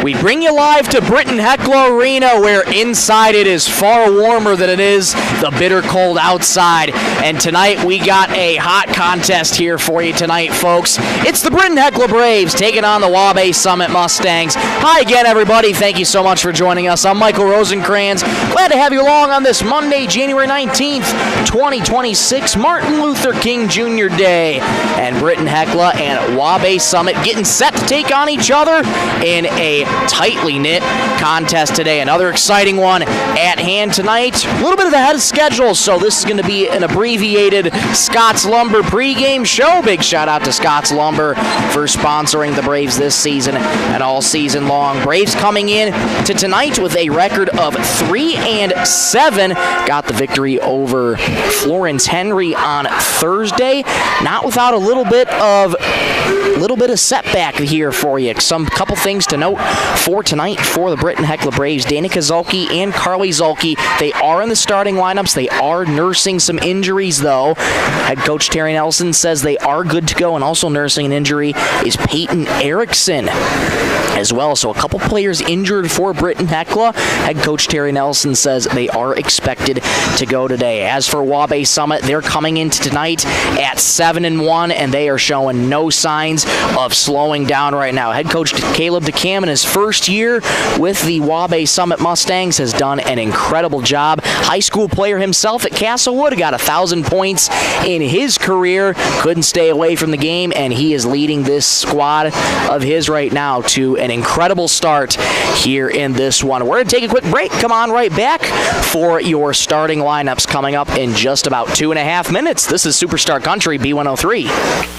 We bring you live to Britton-Hecla Arena, where inside it is far warmer than it is the bitter cold outside. And tonight we got a hot contest here for you tonight, folks. It's the Britton-Hecla Braves taking on the Waubay Summit Mustangs. Hi again, everybody. Thank you so much for joining us. I'm Michael Rosencrans. Glad to have you along on this Monday, January 19th, 2026, Martin Luther King Jr. Day. And Britton-Hecla and Waubay Summit getting set to take on each other in a tightly knit contest today. Another exciting one at hand tonight. A little bit of ahead of schedule, so this is going to be an abbreviated Scott's Lumber pregame show. Big shout out to Scott's Lumber for sponsoring the Braves this season and all season long. Braves coming in to tonight with a record of 3-7. Got the victory over Florence Henry on Thursday. Not without a little bit of setback here for you. Some couple things to note for tonight for the Britton-Hecla Braves. Danica Zulke and Carly Zulke, they are in the starting lineups. They are nursing some injuries, though. Head coach Terry Nelson says they are good to go, and also nursing an injury is Peyton Erickson as well. So a couple players injured for Britton-Hecla. Head coach Terry Nelson says they are expected to go today. As for Waubay Summit, they're coming into tonight at 7-1, and they are showing no signs of slowing down right now. Head coach Caleb DeCam in his first year with the Waubay Summit Mustangs has done an incredible job. High school player himself at Castlewood, got 1,000 points in his career. Couldn't stay away from the game, and he is leading this squad of his right now to an incredible start here in this one. We're going to take a quick break. Come on right back for your starting lineups coming up in just about 2.5 minutes. This is Superstar Country B103.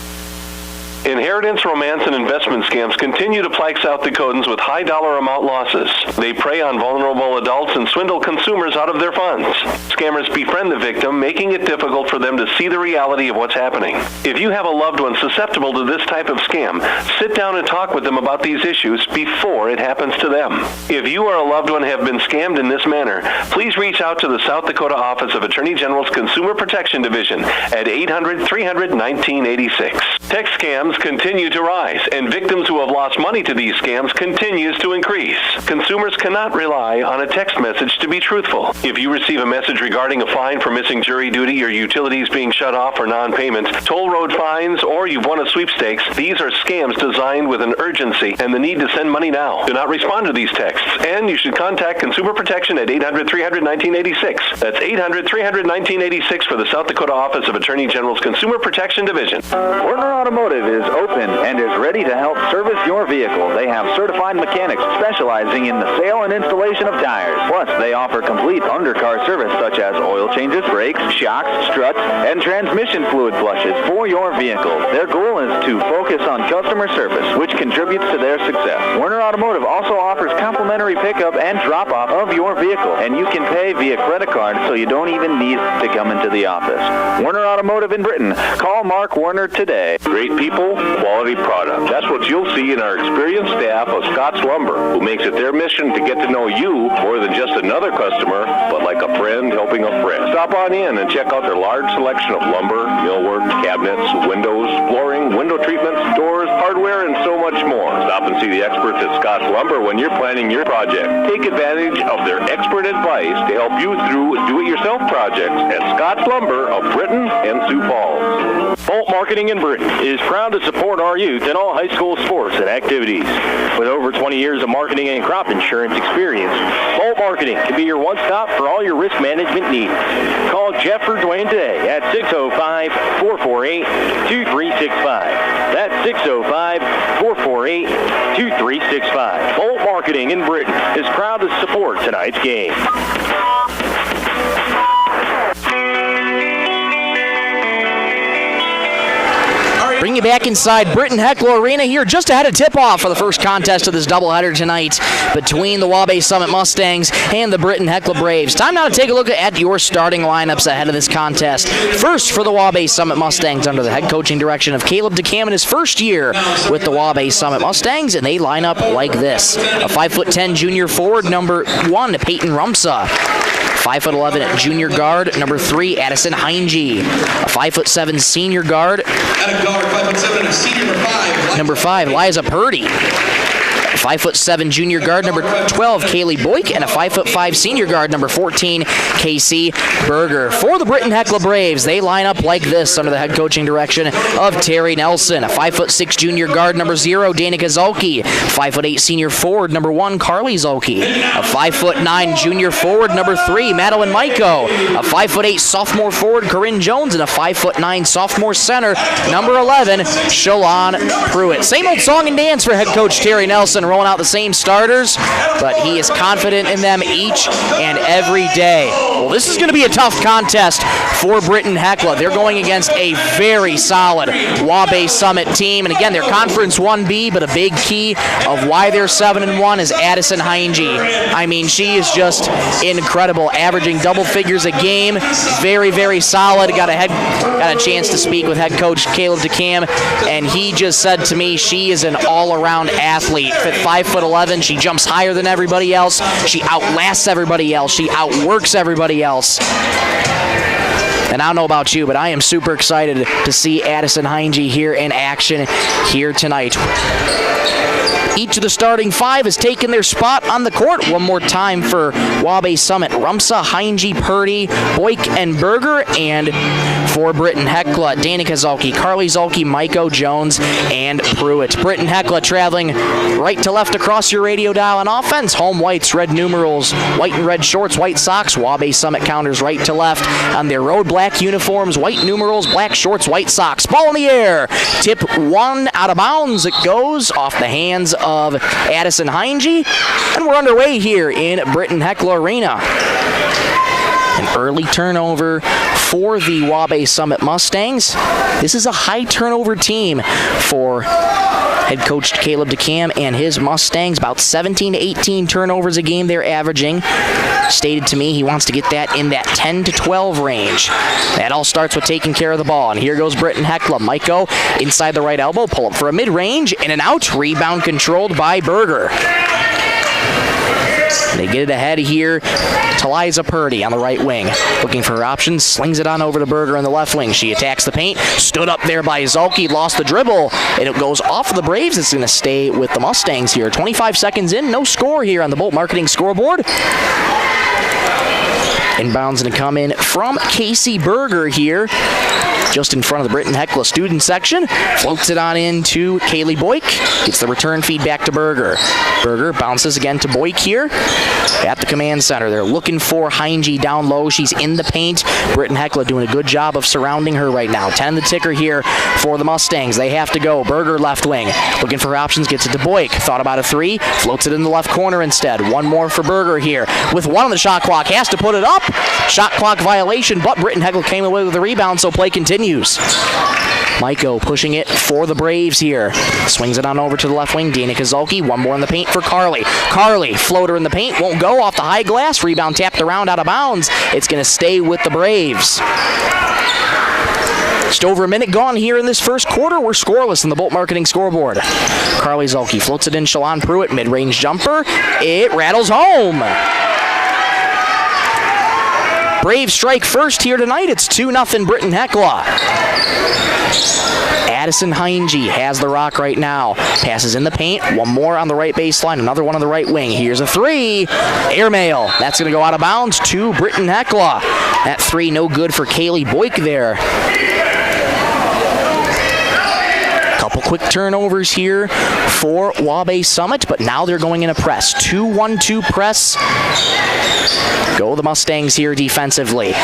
Inheritance, romance, and investment scams continue to plague South Dakotans with high dollar amount losses. They prey on vulnerable adults and swindle consumers out of their funds. Scammers befriend the victim, making it difficult for them to see the reality of what's happening. If you have a loved one susceptible to this type of scam, sit down and talk with them about these issues before it happens to them. If you or a loved one have been scammed in this manner, please reach out to the South Dakota Office of Attorney General's Consumer Protection Division at 800-300-1986. Text scams continue to rise, and victims who have lost money to these scams continues to increase. Consumers cannot rely on a text message to be truthful. If you receive a message regarding a fine for missing jury duty, or utilities being shut off for non-payment, toll road fines, or you've won a sweepstakes, these are scams designed with an urgency and the need to send money now. Do not respond to these texts, and you should contact Consumer Protection at 800-300-1986. That's 800-300-1986 for the South Dakota Office of Attorney General's Consumer Protection Division. Werner Automotive is open and is ready to help service your vehicle. They have certified mechanics specializing in the sale and installation of tires. Plus, they offer complete undercar service such as oil changes, brakes, shocks, struts, and transmission fluid flushes for your vehicle. Their goal is to focus on customer service, which contributes to their success. Werner Automotive also offers complimentary pickup and drop-off of your vehicle, and you can pay via credit card, so you don't even need to come into the office. Werner Automotive in Britton. Call Mark Werner today. Great people, quality product. That's what you'll see in our experienced staff of Scott's Lumber, who makes it their mission to get to know you more than just another customer, but like a friend helping a friend. Stop on in and check out their large selection of lumber, millwork, cabinets, windows, flooring, window treatments, doors, hardware, and so much more. Stop and see the experts at Scott's Lumber when you're planning your project. Take advantage of their expert advice to help you through do-it-yourself projects at Scott's Lumber of Britton and Sioux Falls. Bolt Marketing in Britton is proud to support our youth in all high school sports and activities. With over 20 years of marketing and crop insurance experience, Bolt Marketing can be your one-stop for all your risk management needs. Call Jeff or Dwayne today at 605-448-2365. That's 605-448-2365. Bolt Marketing in Britton is proud to support tonight's game. Bring you back inside Britton-Hecla Arena here just ahead of tip-off for the first contest of this doubleheader tonight between the Waubay Summit Mustangs and the Britton-Hecla Braves. Time now to take a look at your starting lineups ahead of this contest. First for the Waubay Summit Mustangs under the head coaching direction of Caleb DeCam in his first year with the Waubay Summit Mustangs, and they line up like this. A 5'10" junior forward, number 1, Peyton Rumsa. 5'11" junior guard, number 3, Addison Heinge. A 5'7" senior guard, At a guard, 5'7", senior number 5, number 5, Liza Purdy. 5'7" junior guard number 12, Kaylee Boyk, and a 5'5" senior guard number 14, Casey Berger. For the Britton-Hecla Braves, they line up like this under the head coaching direction of Terry Nelson. A 5'6" junior guard number 0, Danica Zolke. 5'8" senior forward number 1, Carly Zolke. A 5'9" junior forward number 3, Madeline Maiko. A 5'8" sophomore forward, Corinne Jones, and a 5'9" sophomore center number 11, Shalon Pruitt. Same old song and dance for head coach Terry Nelson, rolling out the same starters, but he is confident in them each and every day. Well, this is going to be a tough contest for Britton-Hecla. They're going against a very solid Waubay Summit team, and again, they're Conference 1B, but a big key of why they're 7-1 is Addison Heinge. I mean, she is just incredible, averaging double figures a game. Very, very solid. Got a chance to speak with head coach Caleb DeCam, and he just said to me she is an all-around athlete. At 5'11", she jumps higher than everybody else. She outlasts everybody else. She outworks everybody else. And I don't know about you, but I am super excited to see Addison Heinge here in action here tonight. Each of the starting 5 has taken their spot on the court. One more time for Waubay Summit. Rumsa, Heinge, Purdy, Boyk, and Berger. And for Britton-Hecla, Danica Zolke, Carly Zolke, Maiko, Jones, and Pruitt. Britton-Hecla traveling right to left across your radio dial on offense. Home whites, red numerals, white and red shorts, white socks. Waubay Summit counters right to left on their road black uniforms, white numerals, black shorts, white socks. Ball in the air. Tip 1 out of bounds. It goes off the hands of Addison Heinge, and we're underway here in Britton-Hecla Arena. An early turnover for the Waubay Summit Mustangs. This is a high turnover team for head coach Caleb DeCam and his Mustangs. About 17 to 18 turnovers a game they're averaging. Stated to me he wants to get that in that 10 to 12 range. That all starts with taking care of the ball. And here goes Britton-Hecla. Maiko inside the right elbow. Pull up for a mid-range. In and out. Rebound controlled by Berger. They get it ahead here to Liza Purdy on the right wing. Looking for her options, slings it on over to Berger on the left wing. She attacks the paint, stood up there by Zolke, lost the dribble, and it goes off of the Braves. It's going to stay with the Mustangs here. 25 seconds in, no score here on the Bolt Marketing scoreboard. Inbounds going to come in from Casey Berger here, just in front of the Britton-Hecla student section. Floats it on into Kaylee Boyk. Gets the return feed back to Berger. Berger bounces again to Boyk here at the command center. They're looking for Heinge down low. She's in the paint. Britton-Hecla doing a good job of surrounding her right now. 10 the ticker here for the Mustangs. They have to go. Berger left wing. Looking for options. Gets it to Boyk. Thought about a 3. Floats it in the left corner instead. One more for Berger here. With 1 on the shot clock. Has to put it up. Shot clock violation, but Britton-Hecla came away with the rebound, so play continues. Maiko pushing it for the Braves here. Swings it on over to the left wing. Danica Zolke. One more in the paint for Carly. Carly, floater in the paint. Won't go off the high glass. Rebound tapped around out of bounds. It's going to stay with the Braves. Just over a minute gone here in this first quarter. We're scoreless in the Bolt Marketing scoreboard. Carly Zolke floats it in. Shalon Pruitt. Mid-range jumper. It rattles home. Braves strike first here tonight. It's 2-0 Britton-Hecla. Addison Heinge has the rock right now. Passes in the paint. One more on the right baseline. Another one on the right wing. Here's a 3. Airmail. That's going to go out of bounds to Britton-Hecla. That 3 no good for Kaylee Boyk there. Couple quick turnovers here for Waubay Summit, but now they're going in a press. 2-1-2 press. Go the Mustangs here defensively.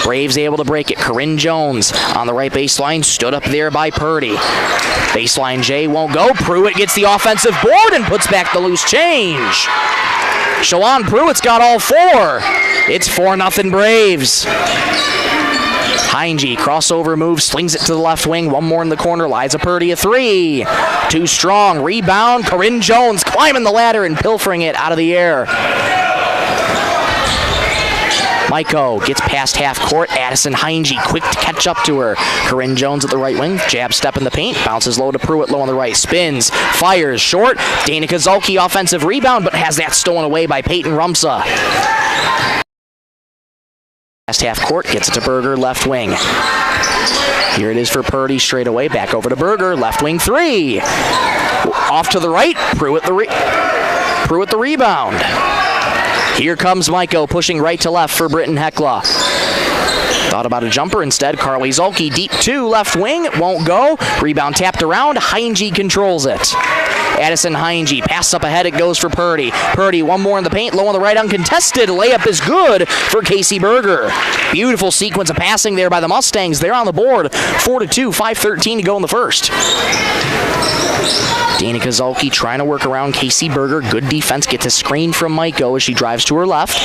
Braves able to break it. Corinne Jones on the right baseline. Stood up there by Purdy. Baseline J won't go. Pruitt gets the offensive board and puts back the loose change. Shalon Pruitt's got all 4. It's 4-0 Braves. Heinge, crossover move, slings it to the left wing. One more in the corner. Liza Purdy a 3. Too strong. Rebound. Corinne Jones climbing the ladder and pilfering it out of the air. Maiko gets past half court. Addison Heinge quick to catch up to her. Corinne Jones at the right wing. Jab step in the paint. Bounces low to Pruitt, low on the right. Spins. Fires short. Danica Zolke offensive rebound, but has that stolen away by Peyton Rumsa. half court, gets it to Berger, left wing. Here it is for Purdy straight away, back over to Berger, left wing three. Off to the right, Pruitt the rebound. Here comes Maiko pushing right to left for Britton-Hecla. Thought about a jumper instead. Carly Zulke deep two, left wing, won't go. Rebound tapped around, Heinge controls it. Addison Heinge, pass up ahead, it goes for Purdy. Purdy, one more in the paint, low on the right, uncontested. Layup is good for Casey Berger. Beautiful sequence of passing there by the Mustangs. They're on the board, 4-2, 5:13 to go in the first. Danica Zulke trying to work around Casey Berger. Good defense, gets a screen from Maiko as she drives to her left.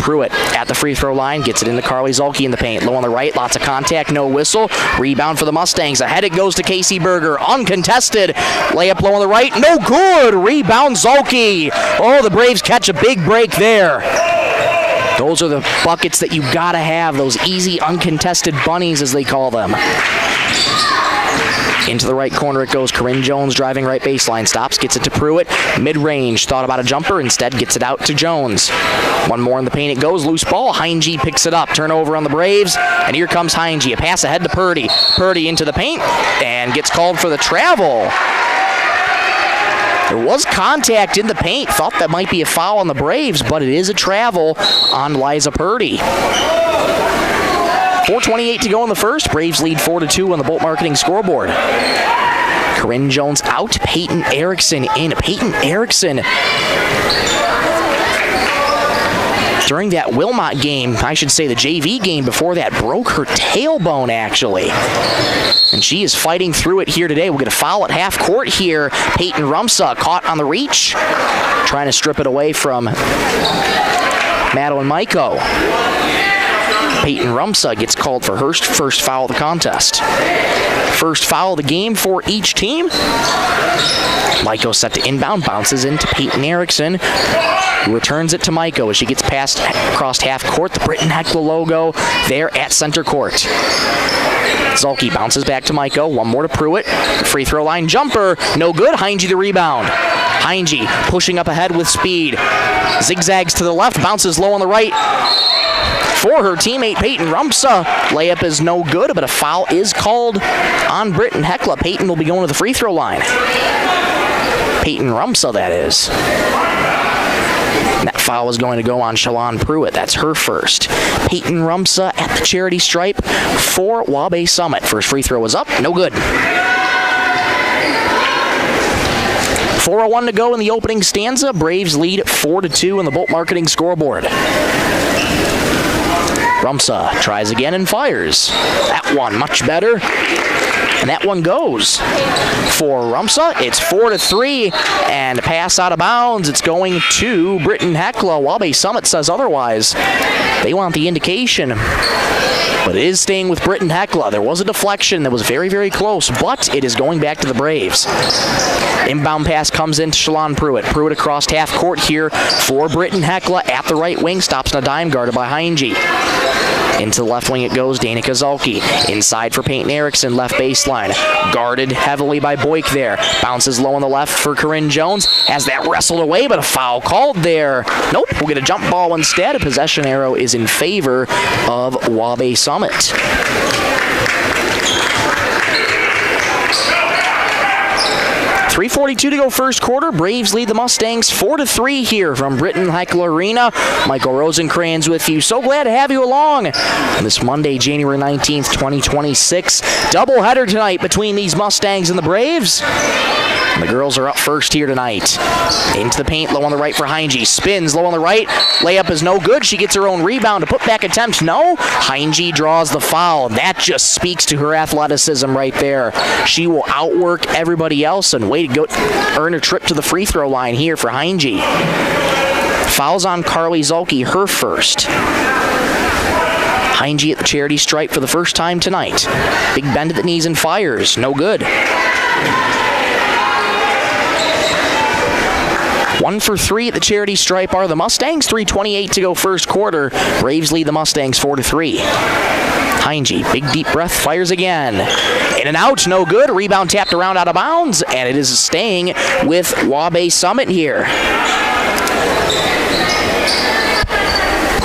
Pruitt at the free throw line, gets it into Carly Zulke in the paint. Low on the right, lots of contact, no whistle. Rebound for the Mustangs. Ahead it goes to Casey Berger, uncontested. Layup low on the right, no good. Rebound Zulke. Oh, the Braves catch a big break there. Those are the buckets that you gotta have, those easy uncontested bunnies as they call them. Into the right corner it goes. Corinne Jones driving right baseline. Stops, gets it to Pruitt. Mid-range, thought about a jumper. Instead gets it out to Jones. One more in the paint it goes. Loose ball. Heinge picks it up. Turnover on the Braves. And here comes Heinge. A pass ahead to Purdy. Purdy into the paint and gets called for the travel. There was contact in the paint. Thought that might be a foul on the Braves, but it is a travel on Liza Purdy. 4:28 to go in the first. Braves lead 4-2 on the Bolt Marketing scoreboard. Corinne Jones out. Peyton Erickson in. Peyton Erickson, during that Wilmot game, I should say the JV game before that, broke her tailbone actually. And she is fighting through it here today. We'll get a foul at half court here. Peyton Rumsa caught on the reach, trying to strip it away from Madeline Maiko. Peyton Rumsa gets called for her first foul of the contest. First foul of the game for each team. Maiko set to inbound, bounces into Peyton Erickson, who returns it to Maiko as she gets passed across half court. The Britton-Hecla logo there at center court. Zulke bounces back to Maiko. One more to Pruitt. Free throw line jumper. No good. Heinge the rebound. Heinge pushing up ahead with speed. Zigzags to the left. Bounces low on the right. For her teammate Peyton Rumsa. Layup is no good, but a foul is called on Britton-Hecla. Peyton will be going to the free throw line. Peyton Rumsa, that is. That foul is going to go on Shalon Pruitt. That's her first. Peyton Rumsa at the charity stripe for Waubay Summit. First free throw is up. No good. 4:01 to go in the opening stanza. Braves lead 4-2 on the Bolt Marketing scoreboard. Rumsa tries again and fires. That one much better. And that one goes for Rumsa. It's 4-3 and a pass out of bounds. It's going to Britton-Hecla. Waubay Summit says otherwise. They want the indication, but it is staying with Britton-Hecla. There was a deflection that was very, very close, but it is going back to the Braves. Inbound pass comes into Shalon Pruitt. Pruitt across half court here for Britton-Hecla at the right wing. Stops on a dime, guarded by Heinge. Into the left wing it goes, Danica Zulke. Inside for Peyton Erickson, left baseline. Guarded heavily by Boyk there. Bounces low on the left for Corinne Jones. Has that wrestled away, but a foul called there. Nope, we'll get a jump ball instead. A possession arrow is in favor of Waubay Summit. 3:42 to go first quarter. Braves lead the Mustangs 4-3 here from Britton-Hecla Arena. Michael Rosencrans with you. So glad to have you along this Monday, January 19th, 2026. Doubleheader tonight between these Mustangs and the Braves. And the girls are up first here tonight. Into the paint, low on the right for Heinge. Spins, low on the right. Layup is no good. She gets her own rebound. A putback attempt, no. Heinge draws the foul. That just speaks to her athleticism right there. She will outwork everybody else, and way to go earn a trip to the free throw line here for Heinge. Fouls on Carly Zulke, her first. Heinge at the charity stripe for the first time tonight. Big bend at the knees and fires. No good. 1 for 3 at the charity stripe are the Mustangs. 3:28 to go first quarter. Braves lead the Mustangs 4-3. Heinge, big deep breath, fires again. In and out, no good. Rebound tapped around out of bounds, and it is staying with Waubay Summit here.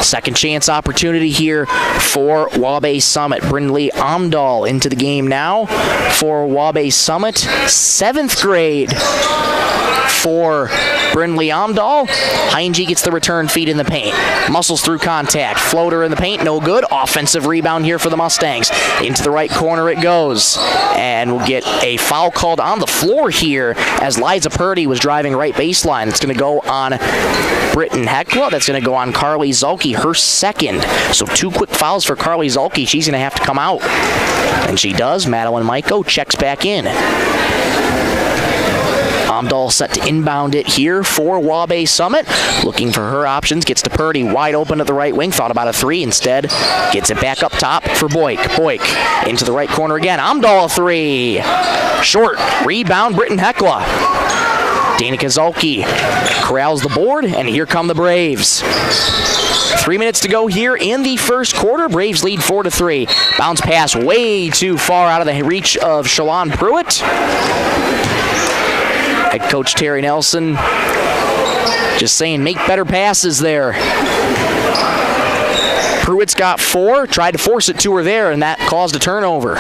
Second chance opportunity here for Waubay Summit. Brindley Amdahl into the game now for Waubay Summit. 7th grade for Brindley Amdahl. Heinge gets the return feed in the paint. Muscles through contact. Floater in the paint, no good. Offensive rebound here for the Mustangs. Into the right corner it goes. And we'll get a foul called on the floor here as Liza Purdy was driving right baseline. It's going to go on Britton-Hecla. That's going to go on Carly Zulke, her second. So 2 quick fouls for Carly Zulke. She's going to have to come out. And she does. Madeline Maiko checks back in. Amdahl set to inbound it here for Waubay Summit. Looking for her options. Gets to Purdy wide open at the right wing. Thought about a 3. Instead, gets it back up top for Boyk. Boyk into the right corner again. Amdahl a 3. Short. Rebound Britton-Hecla. Danica Zulke corrals the board, and here come the Braves. 3 minutes to go here in the first quarter. Braves lead 4-3. Bounce pass way too far out of the reach of Shalon Pruitt. Head coach Terry Nelson just saying make better passes there. Pruitt's got 4, tried to force it to her there, and that caused a turnover.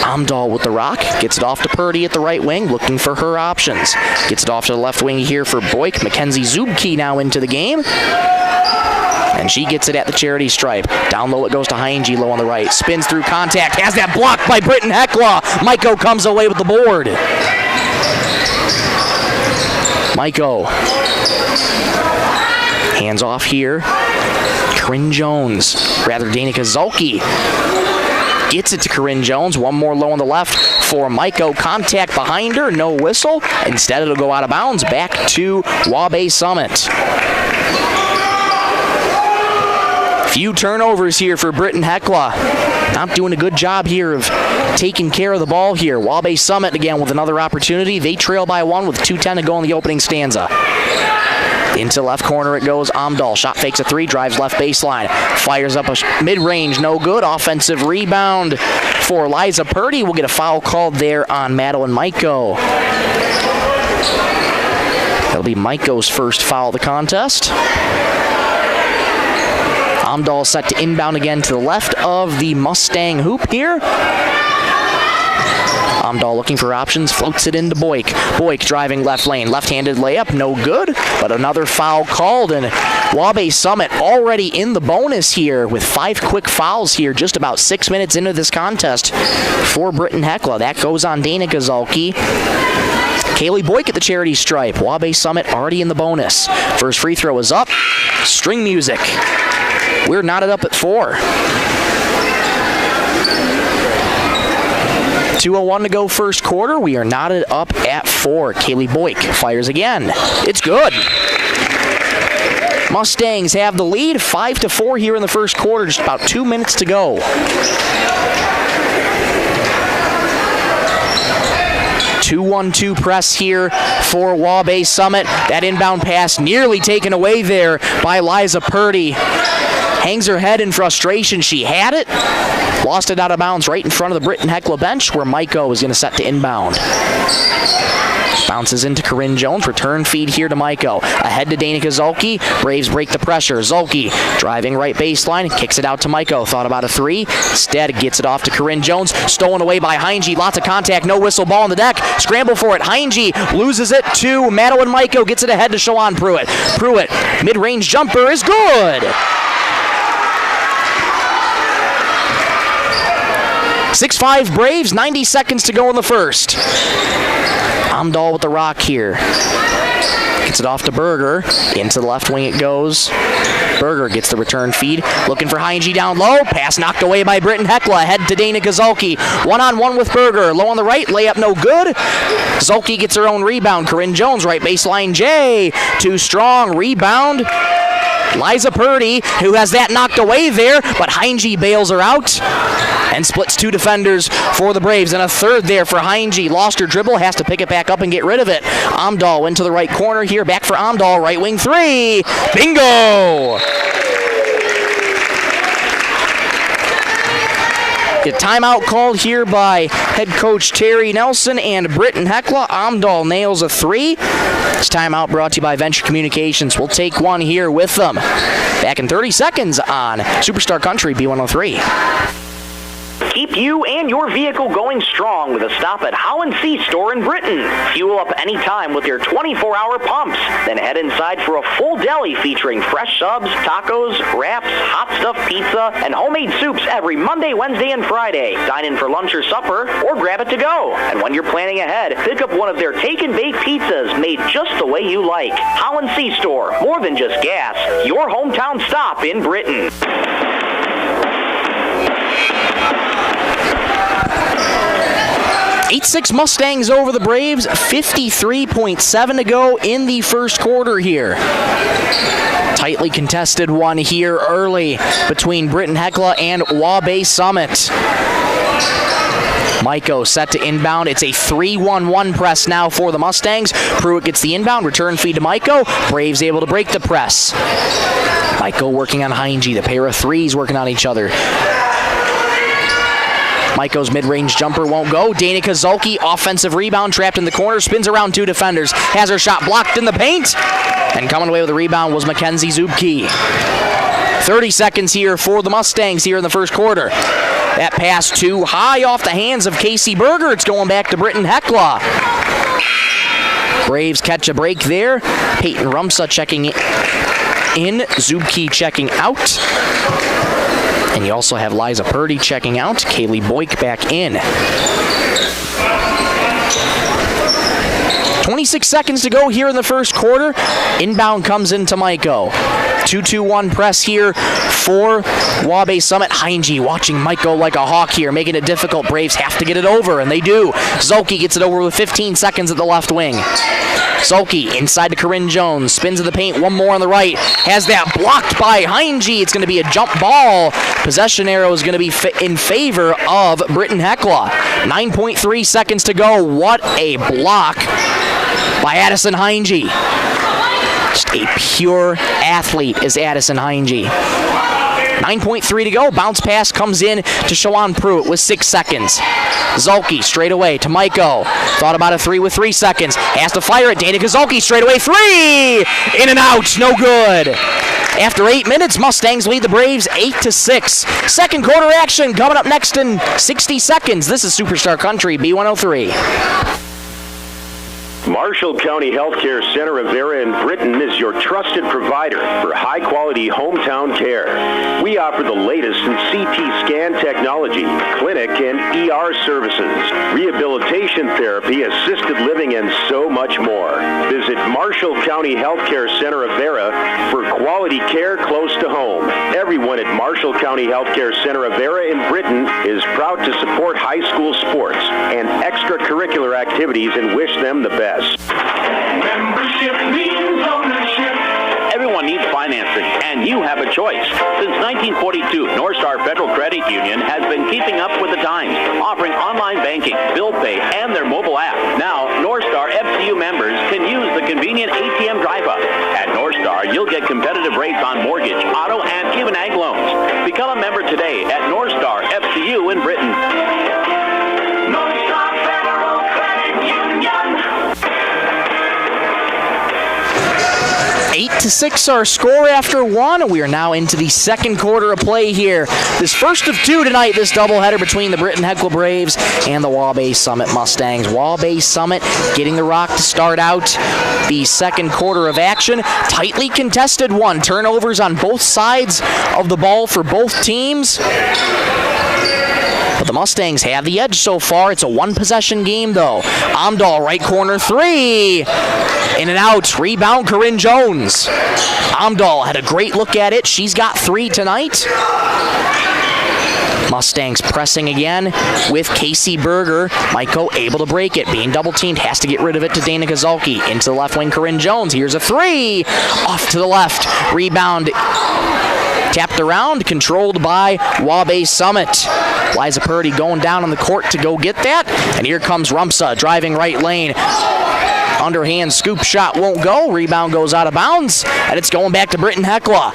Amdahl with the rock, gets it off to Purdy at the right wing, looking for her options. Gets it off to the left wing here for Boyk. Mackenzie Zubke now into the game. And she gets it at the charity stripe. Down low it goes to Heinge, low on the right. Spins through contact, has that blocked by Britton-Hecla. Maiko comes away with the board. Maiko. Hands off here. Corinne Jones, rather Danica Zulke. Gets it to Corinne Jones. One more low on the left for Maiko. Contact behind her, no whistle. Instead it'll go out of bounds. Back to Waubay Summit. Few turnovers here for Britton-Hecla. Not doing a good job here of taking care of the ball here. Waubay Summit again with another opportunity. They trail by 1 with 2:10 to go in the opening stanza. Into left corner it goes. Amdahl shot fakes a 3, drives left baseline. Fires up a mid-range, no good. Offensive rebound for Liza Purdy. We'll get a foul called there on Madeline Maiko. That'll be Maiko's first foul of the contest. Amdahl set to inbound again to the left of the Mustang hoop here. Amdahl looking for options, floats it into Boyk. Boyk driving left lane, left-handed layup, no good, but another foul called, and Waubay Summit already in the bonus here with 5 quick fouls here, just about 6 minutes into this contest for Britton-Hecla. That goes on Danica Zulke. Kaylee Boyk at the charity stripe. Waubay Summit already in the bonus. First free throw is up. String music. We're knotted up at 4. 2:01 to go first quarter. We are knotted up at 4. Kaylee Boyk fires again. It's good. Mustangs have the lead, 5-4 here in the first quarter. Just about 2 minutes to go. Two-1-2 press here for Waubay Summit. That inbound pass nearly taken away there by Liza Purdy. Hangs her head in frustration. She had it. Lost it out of bounds right in front of the Britton-Hecla bench where Maiko is going to set to inbound. Bounces into Corinne Jones. Return feed here to Maiko. Ahead to Danica Zulke. Braves break the pressure. Zulke driving right baseline. Kicks it out to Maiko. Thought about a 3. Instead gets it off to Corinne Jones. Stolen away by Heinge. Lots of contact. No whistle. Ball on the deck. Scramble for it. Heinge loses it to Madeline Maiko. Gets it ahead to Shalon Pruitt. Pruitt. Mid-range jumper is good. 6-5 Braves, 90 seconds to go in the first. Amdahl with the rock here. Gets it off to Berger. Into the left wing it goes. Berger gets the return feed. Looking for Heinge down low. Pass knocked away by Britton-Hecla. Head to Danica Zulke. 1-on-1 with Berger. Low on the right. Layup no good. Zulke gets her own rebound. Corinne Jones right baseline. Jay. Too strong. Rebound. Liza Purdy, who has that knocked away there, but Heinge bails her out and splits 2 defenders for the Braves. And a third there for Heinge. Lost her dribble, has to pick it back up and get rid of it. Amdahl went to the right corner here. Back for Amdahl, right wing 3. Bingo! A timeout called here by head coach Terry Nelson and Britton-Hecla. Amdahl nails a 3. This timeout brought to you by Venture Communications. We'll take one here with them. Back in 30 seconds on Superstar Country B103. Keep you and your vehicle going strong with a stop at Holland C Store in Britton. Fuel up anytime with their 24-hour pumps. Then head inside for a full deli featuring fresh subs, tacos, wraps, hot stuffed pizza, and homemade soups every Monday, Wednesday, and Friday. Dine in for lunch or supper, or grab it to go. And when you're planning ahead, pick up one of their take-and-bake pizzas made just the way you like. Holland C Store, more than just gas. Your hometown stop in Britton. 8-6 Mustangs over the Braves, 53.7 to go in the first quarter here. Tightly contested one here early between Britton-Hecla and Waubay Summit. Maiko set to inbound. It's a 3-1-1 press now for the Mustangs. Pruitt gets the inbound, return feed to Maiko. Braves able to break the press. Maiko working on Heinge. The pair of threes working on each other. Maiko's mid-range jumper won't go. Dana Kozulki, offensive rebound, trapped in the corner, spins around two defenders, has her shot blocked in the paint, and coming away with the rebound was Mackenzie Zubke. 30 seconds here for the Mustangs here in the first quarter. That pass too high off the hands of Casey Berger. It's going back to Britton-Hecla. Braves catch a break there. Peyton Rumsa checking in, Zubke checking out. And you also have Liza Purdy checking out. Kaylee Boyk back in. 26 seconds to go here in the first quarter. Inbound comes into Maiko. 2-2-1 press here for Waubay Summit. Heinge watching Maiko like a hawk here, making it difficult. Braves have to get it over, and they do. Zolke gets it over with 15 seconds at the left wing. Zolke inside to Corinne Jones. Spins in the paint, one more on the right. Has that blocked by Heinge. It's going to be a jump ball. Possession arrow is going to be in favor of Britton-Hecla. 9.3 seconds to go. What a block by Addison Heinge. Just a pure athlete is Addison Heinge. 9.3 to go. Bounce pass comes in to Shawan Pruitt with 6 seconds. Zolke straight away to Maiko. Thought about a three with 3 seconds. Has to fire it. Dana Kozulki straight away. 3! In and out. No good. After 8 minutes, Mustangs lead the Braves 8-6. Second quarter action coming up next in 60 seconds. This is Superstar Country B103. Marshall County Healthcare Center of Vera in Britton is your trusted provider for high-quality hometown care. We offer the latest in CT scan technology, clinic and ER services, rehabilitation therapy, assisted living, and so much more. Visit Marshall County Healthcare Center of Vera for quality care close to home. Everyone at Marshall County Healthcare Center of Vera in Britton is proud to support high school sports and extracurricular activities and wish them the best. Membership means ownership. Everyone needs financing, and you have a choice. Since 1942, North Star Federal Credit Union has been keeping up with the times, offering online banking, bill pay, and their mobile app. Now, North Star FCU members can use the convenient ATM drive-up. At North Star, you'll get competitive rates on mortgage, auto, and even ag loans. Become a member today at North Star FCU in Britton. North Star Federal Credit Union. 8-6 our score after one. We are now into the second quarter of play here. This first of two tonight, this doubleheader between the Britton-Hecla Braves and the Waubay Summit Mustangs. Waubay Summit getting the rock to start out the second quarter of action. Tightly contested one. Turnovers on both sides of the ball for both teams. But the Mustangs have the edge so far. It's a one-possession game, though. Amdahl, right corner, 3. In and out. Rebound, Corinne Jones. Amdahl had a great look at it. She's got 3 tonight. Mustangs pressing again with Casey Berger. Maiko able to break it. Being double-teamed, has to get rid of it to Dana Kozulki. Into the left wing, Corinne Jones. Here's a 3. Off to the left. Rebound. Tapped around, controlled by Waubay Summit. Liza Purdy going down on the court to go get that. And here comes Rumsa driving right lane. Underhand scoop shot won't go. Rebound goes out of bounds. And it's going back to Britton-Hecla.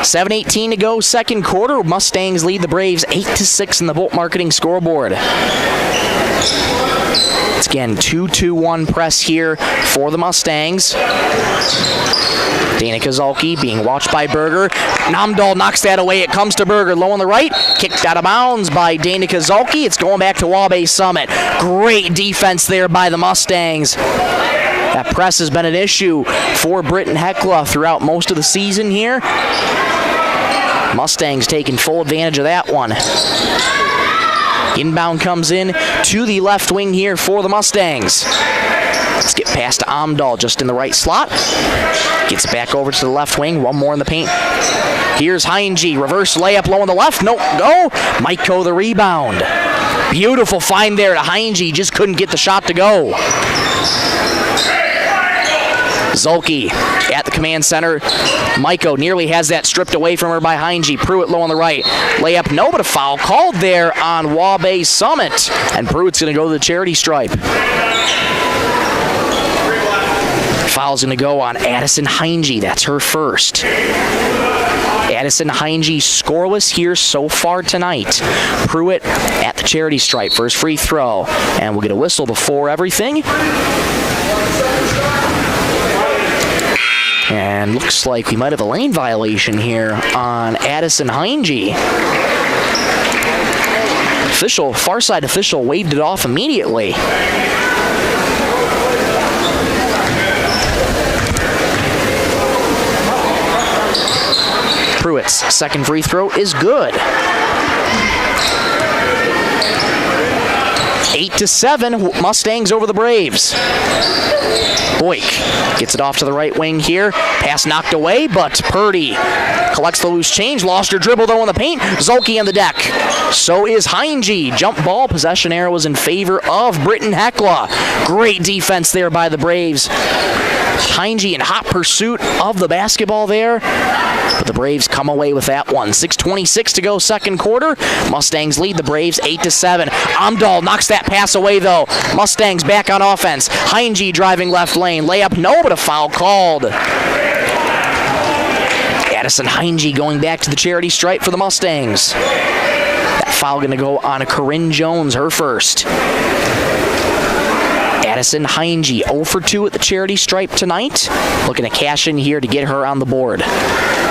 7:18 to go, second quarter. Mustangs lead the Braves 8-6 in the Bolt Marketing scoreboard. It's again 2-2-1 press here for the Mustangs. Dana Kozalki being watched by Berger. Namdahl knocks that away. It comes to Berger. Low on the right. Kicked out of bounds by Dana Kozalki. It's going back to Waubay Summit. Great defense there by the Mustangs. That press has been an issue for Britton-Hecla throughout most of the season here. Mustangs taking full advantage of that one. Inbound comes in to the left wing here for the Mustangs. Let's get past to Amdahl just in the right slot. Gets it back over to the left wing. One more in the paint. Here's Heinge. Reverse layup low on the left. No, go. Maiko the rebound. Beautiful find there to Heinge. Just couldn't get the shot to go. Zolke at the command center. Maiko nearly has that stripped away from her by Heinge. Pruitt low on the right. Layup, no, but a foul called there on Waubay Summit. And Pruitt's going to go to the charity stripe. Foul's going to go on Addison Heinge. That's her first. Addison Heinge scoreless here so far tonight. Pruitt at the charity stripe. First free throw. And we'll get a whistle before everything. And looks like we might have a lane violation here on Addison Heinge. Far side official waved it off immediately. Pruitt's second free throw is good. 8-7, Mustangs over the Braves. Boyk gets it off to the right wing here. Pass knocked away, but Purdy collects the loose change. Lost her dribble though in the paint. Zolke on the deck. So is Heinge. Jump ball. Possession arrow was in favor of Britton-Hecla. Great defense there by the Braves. Heinge in hot pursuit of the basketball there. But the Braves come away with that one. 6:26 to go, second quarter. Mustangs lead the Braves 8-7. Amdahl knocks that pass away though. Mustangs back on offense. Heinge driving left lane. Layup, no, but a foul called. Addison Heinge going back to the charity stripe for the Mustangs. That foul going to go on Corinne Jones, her first. Addison Heinge 0 for 2 at the charity stripe tonight. Looking to cash in here to get her on the board.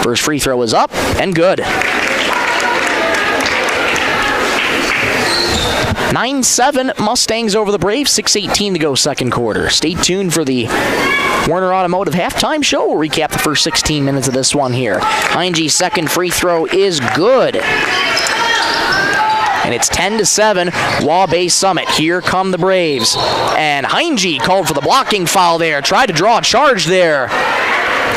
First free throw is up and good. 9-7 Mustangs over the Braves. 6:18 to go, second quarter. Stay tuned for the Werner Automotive halftime show. We'll recap the first 16 minutes of this one here. Heinge's second free throw is good. And it's 10-7, Waubay Summit. Here come the Braves. And Heinge called for the blocking foul there. Tried to draw a charge there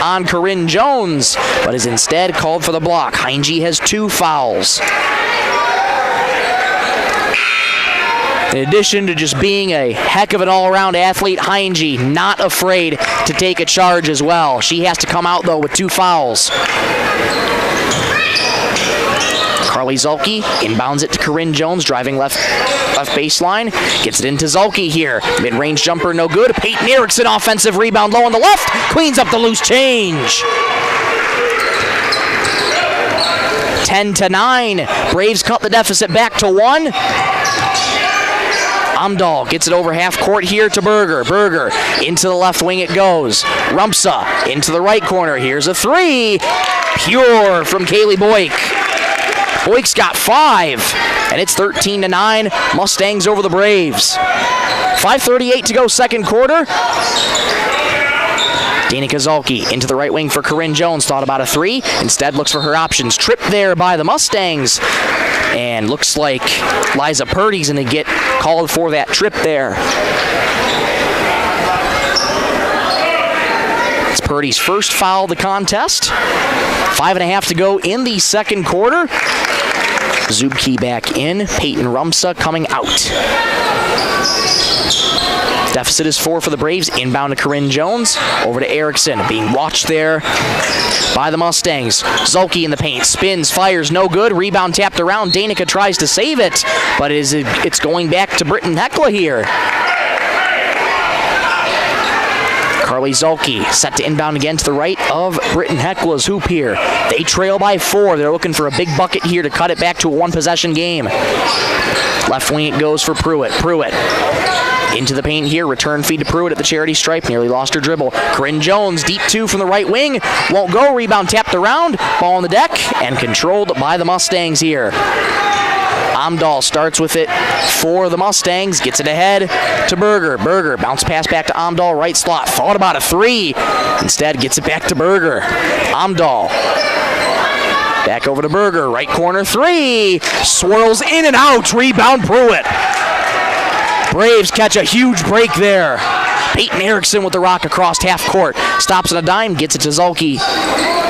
on Corinne Jones, but is instead called for the block. Heinge has 2 fouls. In addition to just being a heck of an all-around athlete, Heinge not afraid to take a charge as well. She has to come out, though, with 2 fouls. Carly Zolke inbounds it to Corinne Jones, driving left baseline. Gets it into Zolke here. Mid-range jumper, no good. Peyton Erickson, offensive rebound low on the left. Cleans up the loose change. 10-9. Braves cut the deficit back to 1. Amdahl gets it over half court here to Berger. Berger into the left wing it goes. Rumpsa into the right corner. Here's a 3. Pure from Kaylee Boyk. Boyk's got 5, and it's 13-9. Mustangs over the Braves. 5:38 to go, second quarter. Dana Kozalki into the right wing for Corinne Jones. Thought about a 3. Instead looks for her options. Tripped there by the Mustangs. And looks like Liza Purdy's going to get called for that trip there. It's Purdy's first foul of the contest. 5.5 to go in the second quarter. Zubke back in. Peyton Rumsa coming out. Deficit is 4 for the Braves. Inbound to Corinne Jones. Over to Erickson. Being watched there by the Mustangs. Zolke in the paint. Spins, fires, no good. Rebound tapped around. Danica tries to save it, but it's going back to Britton-Hecla here. Carly Zulke set to inbound again to the right of Britton-Hecla's hoop here. They trail by 4. They're looking for a big bucket here to cut it back to a one-possession game. Left wing it goes for Pruitt. Pruitt into the paint here. Return feed to Pruitt at the charity stripe. Nearly lost her dribble. Corinne Jones, deep 2 from the right wing. Won't go. Rebound tapped around. Ball on the deck and controlled by the Mustangs here. Amdahl starts with it for the Mustangs. Gets it ahead to Berger. Berger, bounce pass back to Amdahl. Right slot. Thought about a 3. Instead, gets it back to Berger. Amdahl. Back over to Berger. Right corner 3. Swirls in and out. Rebound Pruitt. Braves catch a huge break there. Peyton Erickson with the rock across half court. Stops on a dime. Gets it to Zulke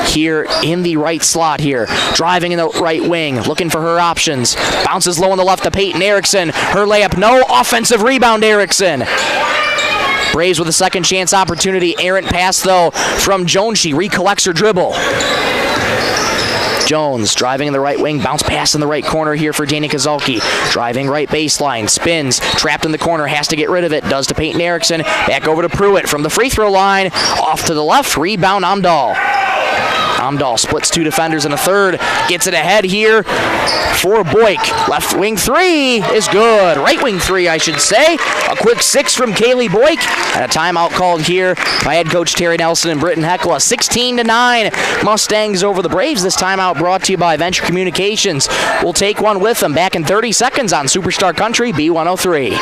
here in the right slot here. Driving in the right wing. Looking for her options. Bounces low on the left to Peyton Erickson. Her layup, no. Offensive rebound, Erickson. Braves with a second chance opportunity. Errant pass, though, from Jones. She recollects her dribble. Jones driving in the right wing, bounce pass in the right corner here for Danica Zulke. Driving right baseline, spins, trapped in the corner, has to get rid of it, does to Peyton Erickson. Back over to Pruitt from the free throw line, off to the left, rebound Amdahl. Amdahl splits 2 defenders in a third, gets it ahead here for Boyk. Left wing 3 is good. Right wing 3, I should say. A quick 6 from Kaylee Boyk. And a timeout called here by head coach Terry Nelson and Britton-Hecla. 16-9 Mustangs over the Braves. This timeout brought to you by Venture Communications. We'll take one with them back in 30 seconds on Superstar Country B103.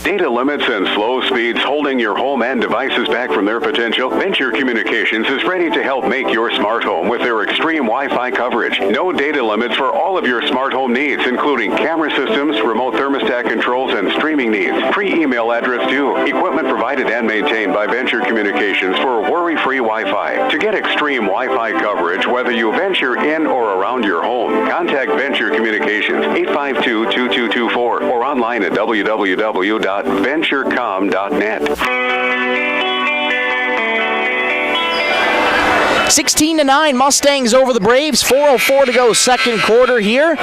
Data limits and slow speeds holding your home and devices back from their potential? Venture Communications is ready to help make your smart home with their extreme Wi-Fi coverage. No data limits for all of your smart home needs, including camera systems, remote thermostat controls, and streaming needs. Free email address too. Equipment provided and maintained by Venture Communications for worry-free Wi-Fi. To get extreme Wi-Fi coverage, whether you venture in or around your home, contact Venture Communications 852-2224 or online at www.venturecom.net. 16-9 Mustangs over the Braves. 4:04 to go, second quarter here.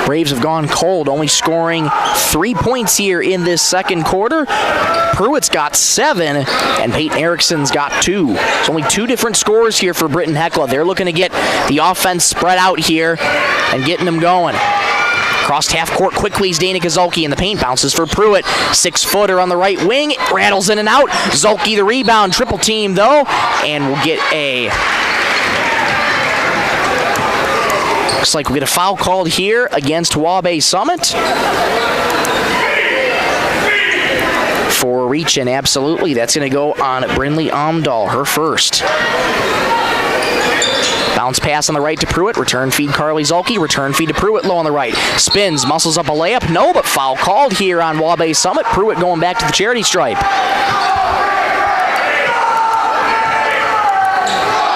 Braves have gone cold, only scoring 3 points here in this second quarter. Pruitt's got 7, and Peyton Erickson's got 2. It's only 2 different scores here for Britton-Hecla. They're looking to get the offense spread out here and getting them going. Crossed half court quickly is Danica Zulke in the paint. Bounces for Pruitt. 6-footer on the right wing. It rattles in and out. Zulke the rebound. Triple team though. And we'll get a... Looks like we'll get a foul called here against Waubay Summit. For reaching, absolutely. That's going to go on Brynlee Amdahl, her first. Bounce pass on the right to Pruitt. Return feed Carly Zulke. Return feed to Pruitt low on the right. Spins, muscles up a layup. No, but foul called here on Waubay Summit. Pruitt going back to the charity stripe.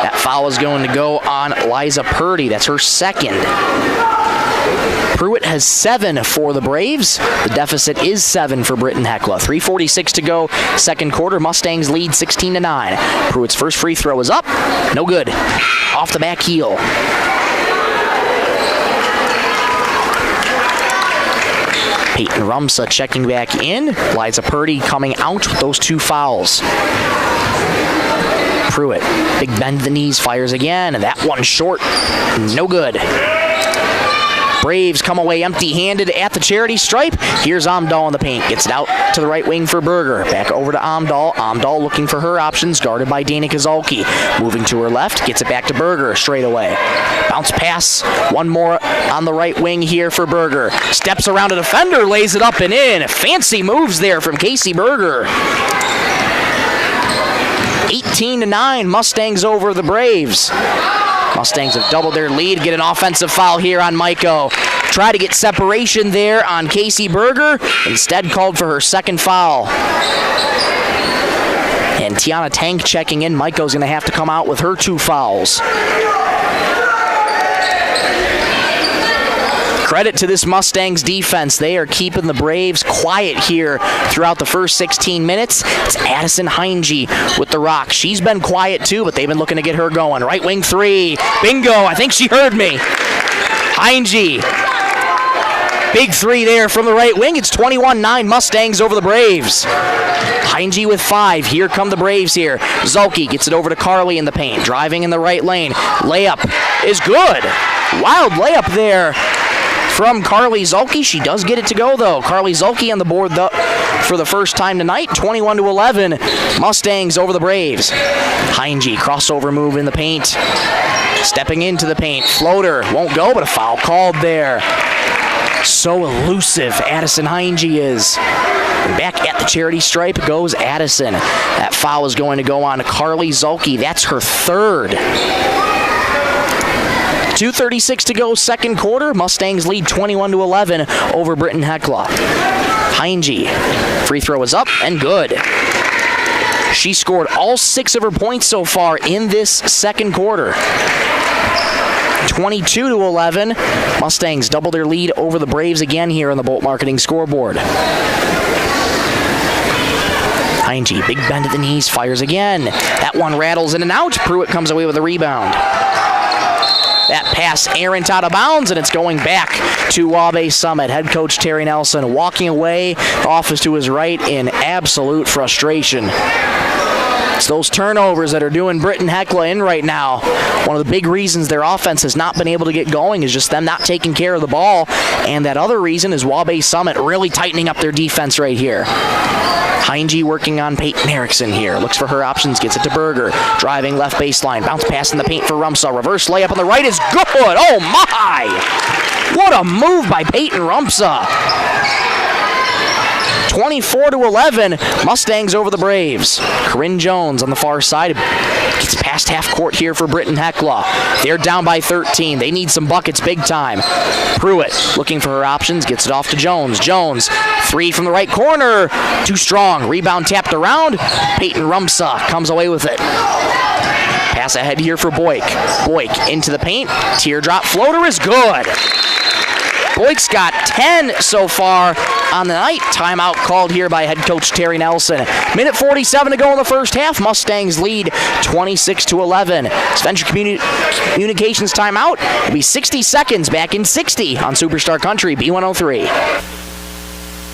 That foul is going to go on Liza Purdy. That's her second. Pruitt has 7 for the Braves. The deficit is 7 for Britton-Hecla. 3:46 to go, second quarter. Mustangs lead 16-9. Pruitt's first free throw is up. No good. Off the back heel. Peyton Rumsa checking back in. Liza Purdy coming out with those 2 fouls. Pruitt, big bend to the knees, fires again, and that one short. No good. Braves come away empty-handed at the charity stripe. Here's Amdahl in the paint. Gets it out to the right wing for Berger. Back over to Amdahl. Amdahl looking for her options, guarded by Danica Zulke. Moving to her left, gets it back to Berger straight away. Bounce pass, one more on the right wing here for Berger. Steps around a defender, lays it up and in. Fancy moves there from Casey Berger. 18-9, Mustangs over the Braves. Mustangs have doubled their lead, get an offensive foul here on Maiko. Try to get separation there on Casey Berger, instead called for her second foul. And Tiana Tank checking in. Maiko's going to have to come out with her 2 fouls. Credit to this Mustangs defense. They are keeping the Braves quiet here throughout the first 16 minutes. It's Addison Heinge with the rock. She's been quiet too, but they've been looking to get her going. Right wing 3. Bingo. I think she heard me. Heinge Big three there from the right wing. It's 21-9 Mustangs over the Braves. Heinge with 5. Here come the Braves here. Zulke gets it over to Carly in the paint. Driving in the right lane. Layup is good. Wild layup there from Carly Zulke. She does get it to go, though. Carly Zulke on the board for the first time tonight. 21-11. Mustangs over the Braves. Heinge, crossover move in the paint. Stepping into the paint. Floater won't go, but a foul called there. So elusive Addison Heinge is. And back at the charity stripe goes Addison. That foul is going to go on to Carly Zulke. That's her third. 2:36 to go, second quarter. Mustangs lead 21-11 over Britton-Hecla. Heinge, free throw is up and good. She scored all 6 of her points so far in this second quarter. 22-11. Mustangs double their lead over the Braves again here on the Bolt Marketing scoreboard. Heinge, big bend at the knees, fires again. That one rattles in and out. Pruitt comes away with a rebound. That pass errant out of bounds, and it's going back to Waubay Summit. Head coach Terry Nelson walking away off to his right in absolute frustration. It's those turnovers that are doing Britton-Hecla in right now. One of the big reasons their offense has not been able to get going is just them not taking care of the ball. And that other reason is Waubay Summit really tightening up their defense right here. Heinge working on Peyton Erickson here. Looks for her options, gets it to Berger. Driving left baseline. Bounce pass in the paint for Rumsa. Reverse layup on the right is good. Oh my! What a move by Peyton Rumsa. 24-11, Mustangs over the Braves. Corinne Jones on the far side gets past half court here for Britton-Hecla. They're down by 13. They need some buckets big time. Pruitt looking for her options, gets it off to Jones. Jones, 3 from the right corner. Too strong. Rebound tapped around. Peyton Rumsa comes away with it. Pass ahead here for Boyk. Boyk into the paint. Teardrop floater is good. Boyk's got 10 so far on the night. Timeout called here by head coach Terry Nelson. Minute 47 to go in the first half. Mustangs lead 26-11. Spencer Communications timeout will be 60 seconds. Back in 60 on Superstar Country B103.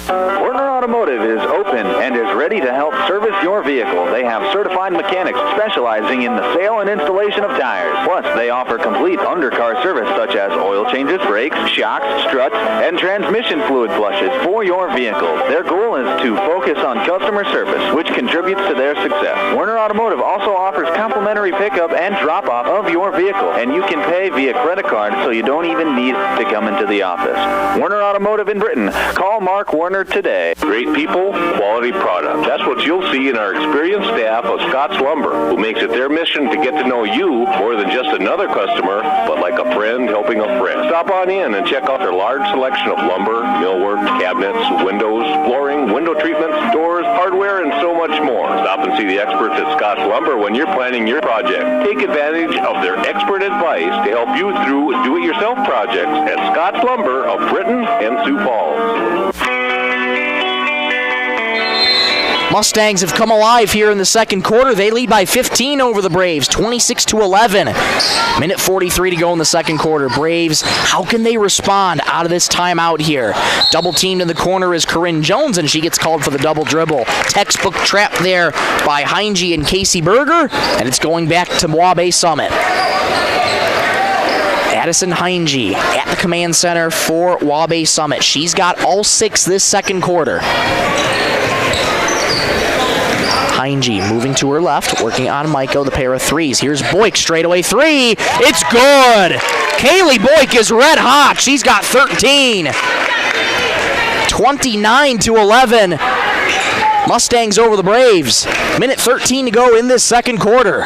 Werner Automotive is open and is ready to help service your vehicle. They have certified mechanics specializing in the sale and installation of tires. Plus, they offer complete undercar service such as oil changes, brakes, shocks, struts, and transmission fluid flushes for your vehicle. Their goal is to focus on customer service, which contributes to their success. Werner Automotive also offers complimentary pickup and drop-off of your vehicle, and you can pay via credit card so you don't even need to come into the office. Werner Automotive in Britton. Call Mark Werner today. Great people, quality product. That's what you'll see in our experienced staff of Scott's Lumber, who makes it their mission to get to know you more than just another customer, but like a friend helping a friend. Stop on in and check out their large selection of lumber, millwork, cabinets, windows, flooring, window treatments, doors, hardware, and so much more. Stop and see the experts at Scott's Lumber when you're planning your project. Take advantage of their expert advice to help you through do-it-yourself projects at Scott's Lumber of Britton and Sioux Falls. Mustangs have come alive here in the second quarter. They lead by 15 over the Braves, 26-11. Minute 43 to go in the second quarter. Braves, how can they respond out of this timeout here? Double teamed in the corner is Corinne Jones, and she gets called for the double dribble. Textbook trap there by Heinge and Casey Berger, and it's going back to Waubay Summit. Addison Heinge at the command center for Waubay Summit. She's got all 6 this second quarter. Heinge moving to her left, working on Maiko, the pair of threes. Here's Boyk, straightaway 3. It's good! Kaylee Boyk is red hot. She's got 13. 29-11. Mustangs over the Braves. Minute 13 to go in this second quarter.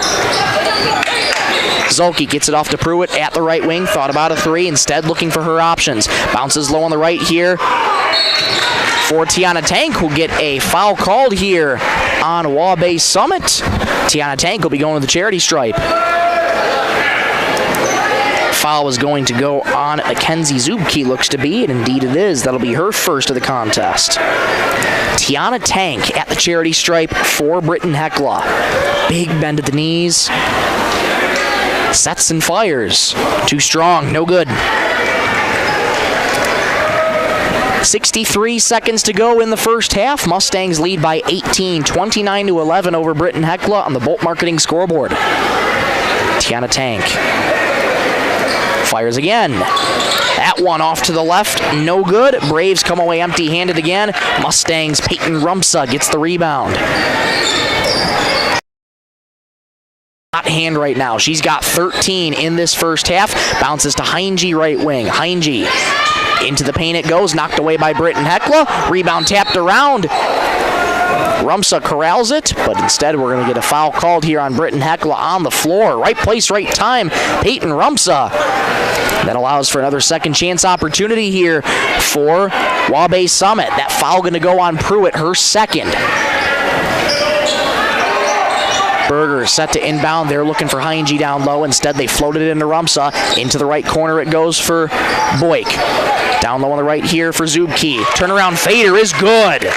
Zulke gets it off to Pruitt at the right wing. Thought about a 3, instead looking for her options. Bounces low on the right here for Tiana Tank, who'll get a foul called here on Waubay Summit. Tiana Tank will be going to the charity stripe. Foul is going to go on Mackenzie Zubke, looks to be, and indeed it is. That'll be her first of the contest. Tiana Tank at the charity stripe for Britton-Hecla. Big bend at the knees. Sets and fires. Too strong, no good. 63 seconds to go in the first half. Mustangs lead by 18, 29-11 over Britton-Hecla on the Bolt Marketing scoreboard. Tiana Tank fires again. That one off to the left, no good. Braves come away empty-handed again. Mustangs' Peyton Rumsa gets the rebound. Hot hand right now. She's got 13 in this first half. Bounces to Heinge right wing. Heinge into the paint it goes. Knocked away by Britton-Hecla. Rebound tapped around. Rumsa corrals it, but instead we're going to get a foul called here on Britton-Hecla on the floor. Right place, right time. Peyton Rumsa. That allows for another second chance opportunity here for Waubay Summit. That foul going to go on Pruitt, her second. Berger set to inbound. They're looking for Heinge down low. Instead, they floated it into Rumsa. Into the right corner it goes for Boyk. Down low on the right here for Zubke. Turnaround fader is good.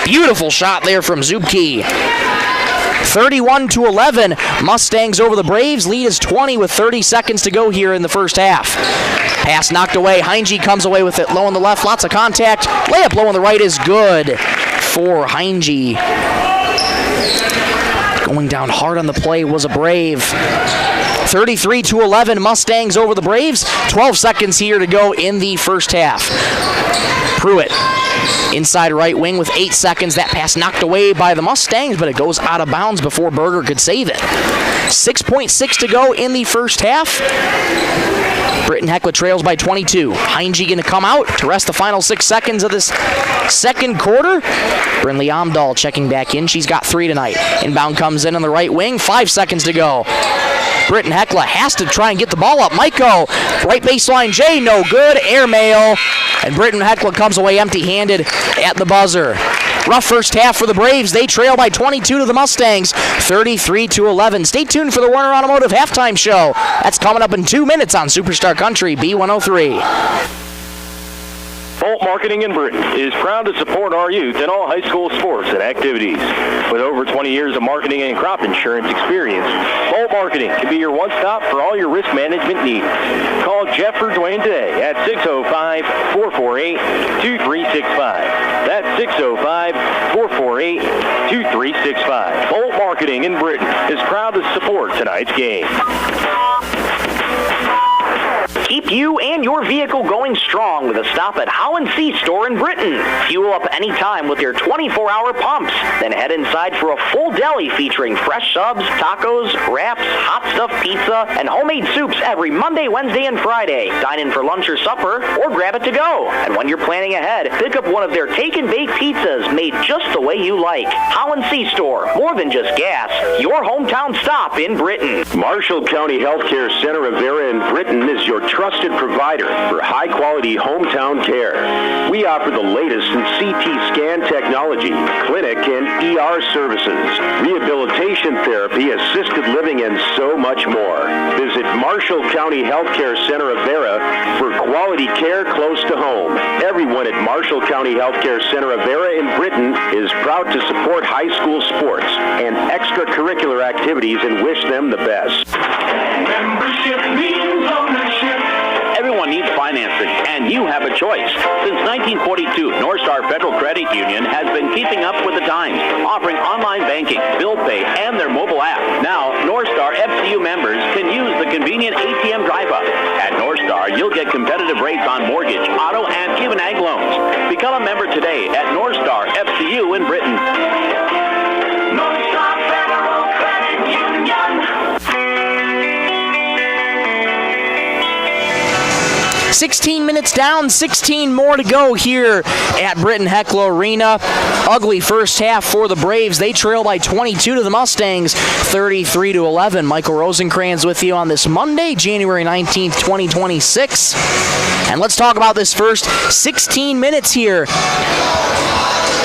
Beautiful shot there from Zubke. 31-11. Mustangs over the Braves. Lead is 20 with 30 seconds to go here in the first half. Pass knocked away. Heinge comes away with it low on the left. Lots of contact. Layup low on the right is good for Heinge. Going down hard on the play was a Brave. 33-11, Mustangs over the Braves. 12 seconds here to go in the first half. Pruitt inside right wing with 8 seconds. That pass knocked away by the Mustangs, but it goes out of bounds before Berger could save it. 6.6 to go in the first half. Britton-Hecla trails by 22. Heinge going to come out to rest the final 6 seconds of this second quarter. Brinley Amdahl checking back in. She's got 3 tonight. Inbound comes in on the right wing. 5 seconds to go. Britton-Hecla has to try and get the ball up. Maiko, right baseline J, no good. Airmail. And Britton-Hecla comes away empty-handed at the buzzer. Rough first half for the Braves. They trail by 22 to the Mustangs, 33-11. Stay tuned for the Warner Automotive halftime show. That's coming up in 2 minutes on Superstar Country B103. Bolt Marketing in Britton is proud to support our youth in all high school sports and activities. With over 20 years of marketing and crop insurance experience, Bolt Marketing can be your one-stop for all your risk management needs. Call Jeff or Dwayne today at 605-448-2365. That's 605-448-2365. Bolt Marketing in Britton is proud to support tonight's game. Keep you and your vehicle going strong with a stop at How&C Store in Britton. Fuel up anytime with your 24-hour pumps. Then head inside for a full deli featuring fresh subs, tacos, wraps, hot stuffed pizza, and homemade soups every Monday, Wednesday, and Friday. Dine in for lunch or supper, or grab it to go. And when you're planning ahead, pick up one of their take-and-bake pizzas made just the way you like. How&C Store, more than just gas, your hometown stop in Britton. Marshall County Healthcare Center of Vera in Britton is your trusted provider for high-quality hometown care. We offer the latest in CT scan technology, clinic and ER services, rehabilitation therapy, assisted living, and so much more. Visit Marshall County Healthcare Center of Vera for quality care close to home. Everyone at Marshall County Healthcare Center of Vera in Britton is proud to support high school sports and extracurricular activities and wish them the best. Membership means ownership. Everyone needs financing, and you have a choice. Since 1942, North Star Federal Credit Union has been keeping up with the times, offering online banking, bill pay, and their mobile app. Now, North Star FCU members can use the convenient ATM drive-up. At North Star, you'll get competitive rates on mortgage, auto, and even ag loans. Become a member today at North Star FCU in Britton. North Star Federal Credit Union. 16 minutes down, 16 more to go here at Britton-Hecla Arena. Ugly first half for the Braves. They trail by 22 to the Mustangs, 33-11. Michael Rosencrans with you on this Monday, January 19th, 2026. And let's talk about this first 16 minutes here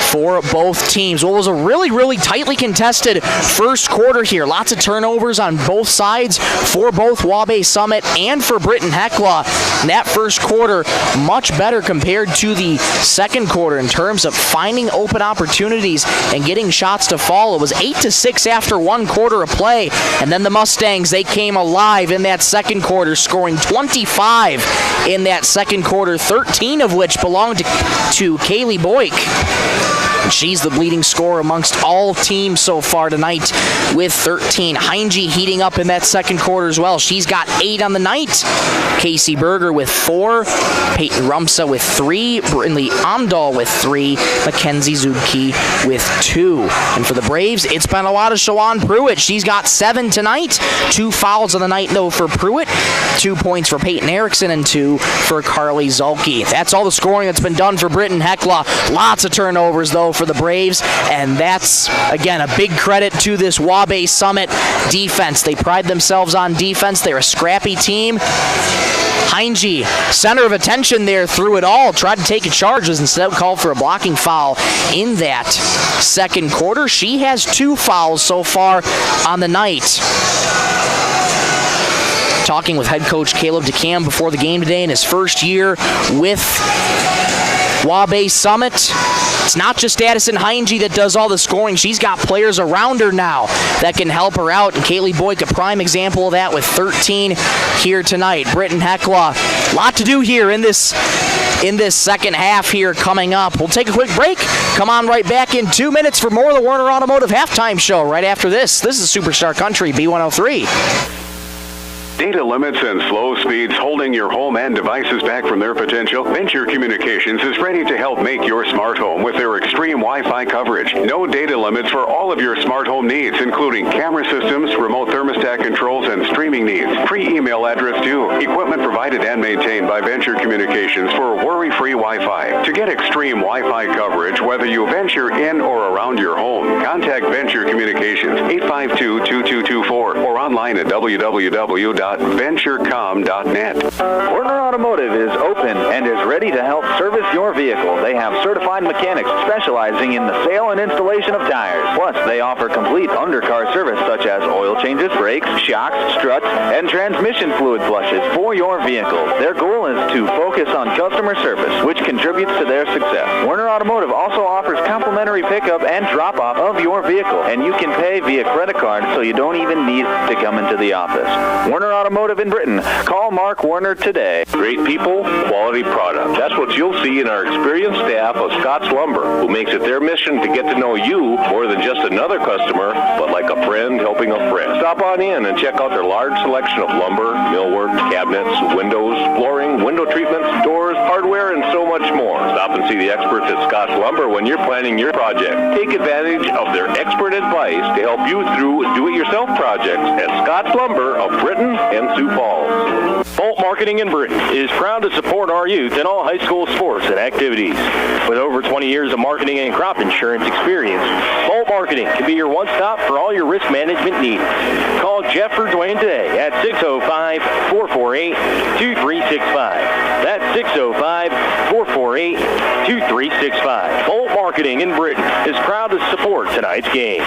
for both teams. Well, it was a really, really tightly contested first quarter here. Lots of turnovers on both sides for both Waubay Summit and for Britton-Hecla. And that first quarter much better compared to the second quarter in terms of finding open opportunities and getting shots to fall. It was 8-6 after one quarter of play, and then the Mustangs, they came alive in that second quarter, scoring 25 in that second quarter, 13 of which belonged to Kaylee Boyk. She's the leading scorer amongst all teams so far tonight with 13. Heinge heating up in that second quarter as well. She's got 8 on the night. Casey Berger with 4. Peyton Rumsa with 3. Brinley Amdahl with 3. Mackenzie Zubke with 2. And for the Braves, it's been a lot of Shawan Pruitt. She's got 7 tonight. 2 fouls on the night, though, for Pruitt. 2 points for Peyton Erickson and 2 for Carly Zulke. That's all the scoring that's been done for Britton-Hecla. Lots of turnovers, though, for the Braves, and that's, again, a big credit to this Waubay Summit defense. They pride themselves on defense. They're a scrappy team. Heinge, center of attention there through it all, tried to take a charge, was instead called for a blocking foul in that second quarter. She has 2 fouls so far on the night. Talking with head coach Caleb DeCam before the game today in his first year with Waubay Summit. It's not just Addison Heinge that does all the scoring. She's got players around her now that can help her out, and Kaylee Boyk, a prime example of that with 13 here tonight. Britton-Hecla, a lot to do here in this second half here coming up. We'll take a quick break. Come on right back in 2 minutes for more of the Werner Automotive Halftime Show right after this. This is Superstar Country B103. Data limits and slow speeds holding your home and devices back from their potential? Venture Communications is ready to help make your smart home with their extreme Wi-Fi coverage. No data limits for all of your smart home needs, including camera systems, remote thermostat controls, and streaming needs. Free email address too. Equipment provided and maintained by Venture Communications for worry-free Wi-Fi. To get extreme Wi-Fi coverage, whether you venture in or around your home, contact Venture Communications 852-2224 or online at www.venturecom.net. Werner Automotive is open and is ready to help service your vehicle. They have certified mechanics specializing in the sale and installation of tires. Plus, they offer complete undercar service such as oil changes, brakes, shocks, struts, and transmission fluid flushes for your vehicle. Their goal is to focus on customer service, which contributes to their success. Werner Automotive also offers complimentary pickup and drop-off of your vehicle, and you can pay via credit card so you don't even need to come into the office. Werner Automotive in Britton. Call Mark Werner today. Great people, quality product. That's what you'll see in our experienced staff of Scott's Lumber, who makes it their mission to get to know you more than just another customer, but like a friend helping a friend. Stop on in and check out their large selection of lumber, millwork, cabinets, windows, flooring, window treatments, doors, hardware, and so much more. Stop and see the experts at Scott's Lumber when you're planning your project. Take advantage of their expert advice to help you through do-it-yourself projects at Scott's Lumber of Britton and Sioux Falls. Bolt Marketing in Britton is proud to support our youth in all high school sports and activities. With over 20 years of marketing and crop insurance experience, Bolt Marketing can be your one-stop for all your risk management needs. Call Jeff or Dwayne today at 605-448-2365. That's 605-448-2365. Bolt Marketing in Britton is proud to support tonight's game.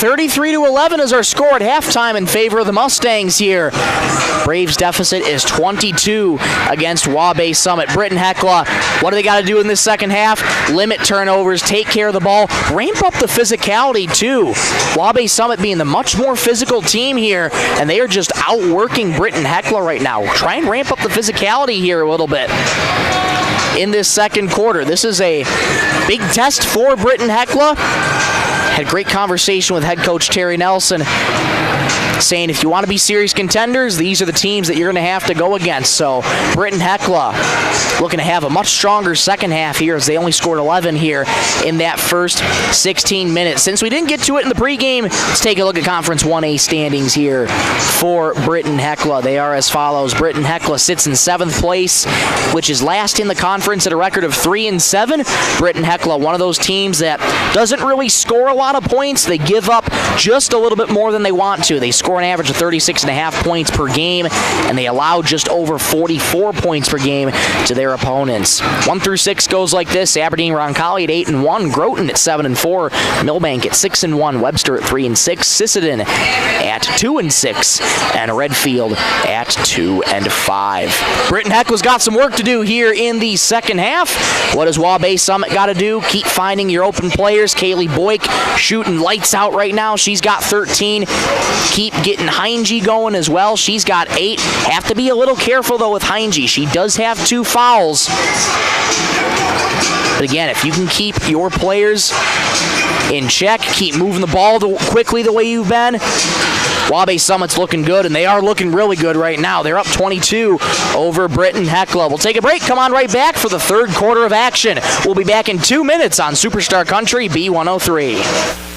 33-11 is our score at halftime in favor of the Mustangs here. Braves deficit is 22 against Waubay Summit. Britton-Hecla, what do they got to do in this second half? Limit turnovers, take care of the ball, ramp up the physicality too. Waubay Summit being the much more physical team here, and they are just outworking Britton-Hecla right now. Try and ramp up the physicality here a little bit in this second quarter. This is a big test for Britton-Hecla. Had a great conversation with head coach Terry Nelson, saying if you want to be serious contenders, these are the teams that you're going to have to go against. So Britton-Hecla looking to have a much stronger second half here, as they only scored 11 here in that first 16 minutes. Since we didn't get to it in the pregame, let's take a look at Conference 1A standings here for Britton-Hecla. They are as follows. Britton-Hecla sits in 7th place, which is last in the conference at a record of 3-7. Britton-Hecla, one of those teams that doesn't really score a lot of points. They give up just a little bit more than they want to. They score an average of 36.5 points per game, and they allow just over 44 points per game to their opponents. 1 through 6 goes like this. Aberdeen Roncalli at 8-1, Groton at 7-4, Millbank at 6-1, Webster at 3-6, Sisseton at at 2-6, and Redfield at 2-5. Britton-Hecla's got some work to do here in the second half. What does Waubay Summit got to do? Keep finding your open players. Kaylee Boyk shooting lights out right now. She's got 13. Keep getting Heinge going as well. She's got 8. Have to be a little careful, though, with Heinge. She does have 2 fouls. But again, if you can keep your players in check, keep moving the ball quickly the way you've been, Waubay Summit's looking good, and they are looking really good right now. They're up 22 over Britton-Hecla. We'll take a break. Come on right back for the third quarter of action. We'll be back in 2 minutes on Superstar Country B103.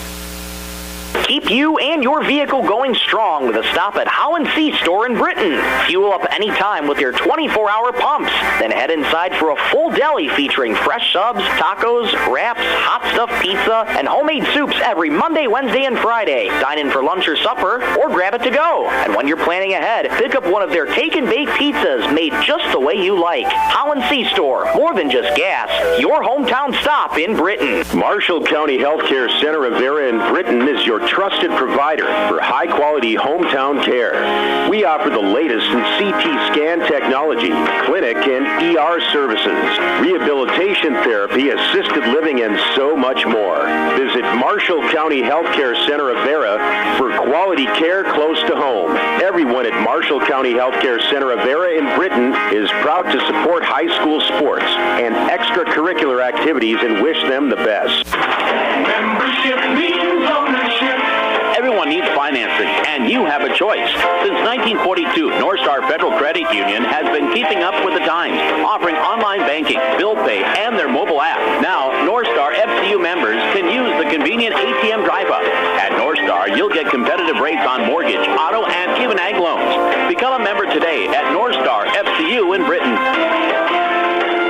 Keep you and your vehicle going strong with a stop at How & See Store in Britton. Fuel up anytime with your 24-hour pumps. Then head inside for a full deli featuring fresh subs, tacos, wraps, hot stuffed pizza, and homemade soups every Monday, Wednesday, and Friday. Dine in for lunch or supper, or grab it to go. And when you're planning ahead, pick up one of their take and bake pizzas made just the way you like. How & See Store. More than just gas. Your hometown stop in Britton. Marshall County Healthcare Center of Vera in Britton is your trusted provider for high-quality hometown care. We offer the latest in CT scan technology, clinic and ER services, rehabilitation therapy, assisted living, and so much more. Visit Marshall County Healthcare Center of Vera for quality care close to home. Everyone at Marshall County Healthcare Center of Vera in Britton is proud to support high school sports and extracurricular activities and wish them the best. Membership means ownership. Everyone needs financing, and you have a choice. Since 1942, North Star Federal Credit Union has been keeping up with the times, offering online banking, bill pay, and their mobile app. Now, North Star FCU members can use the convenient ATM drive-up. At North Star, you'll get competitive rates on mortgage, auto, and even ag loans. Become a member today at North Star FCU in Britton.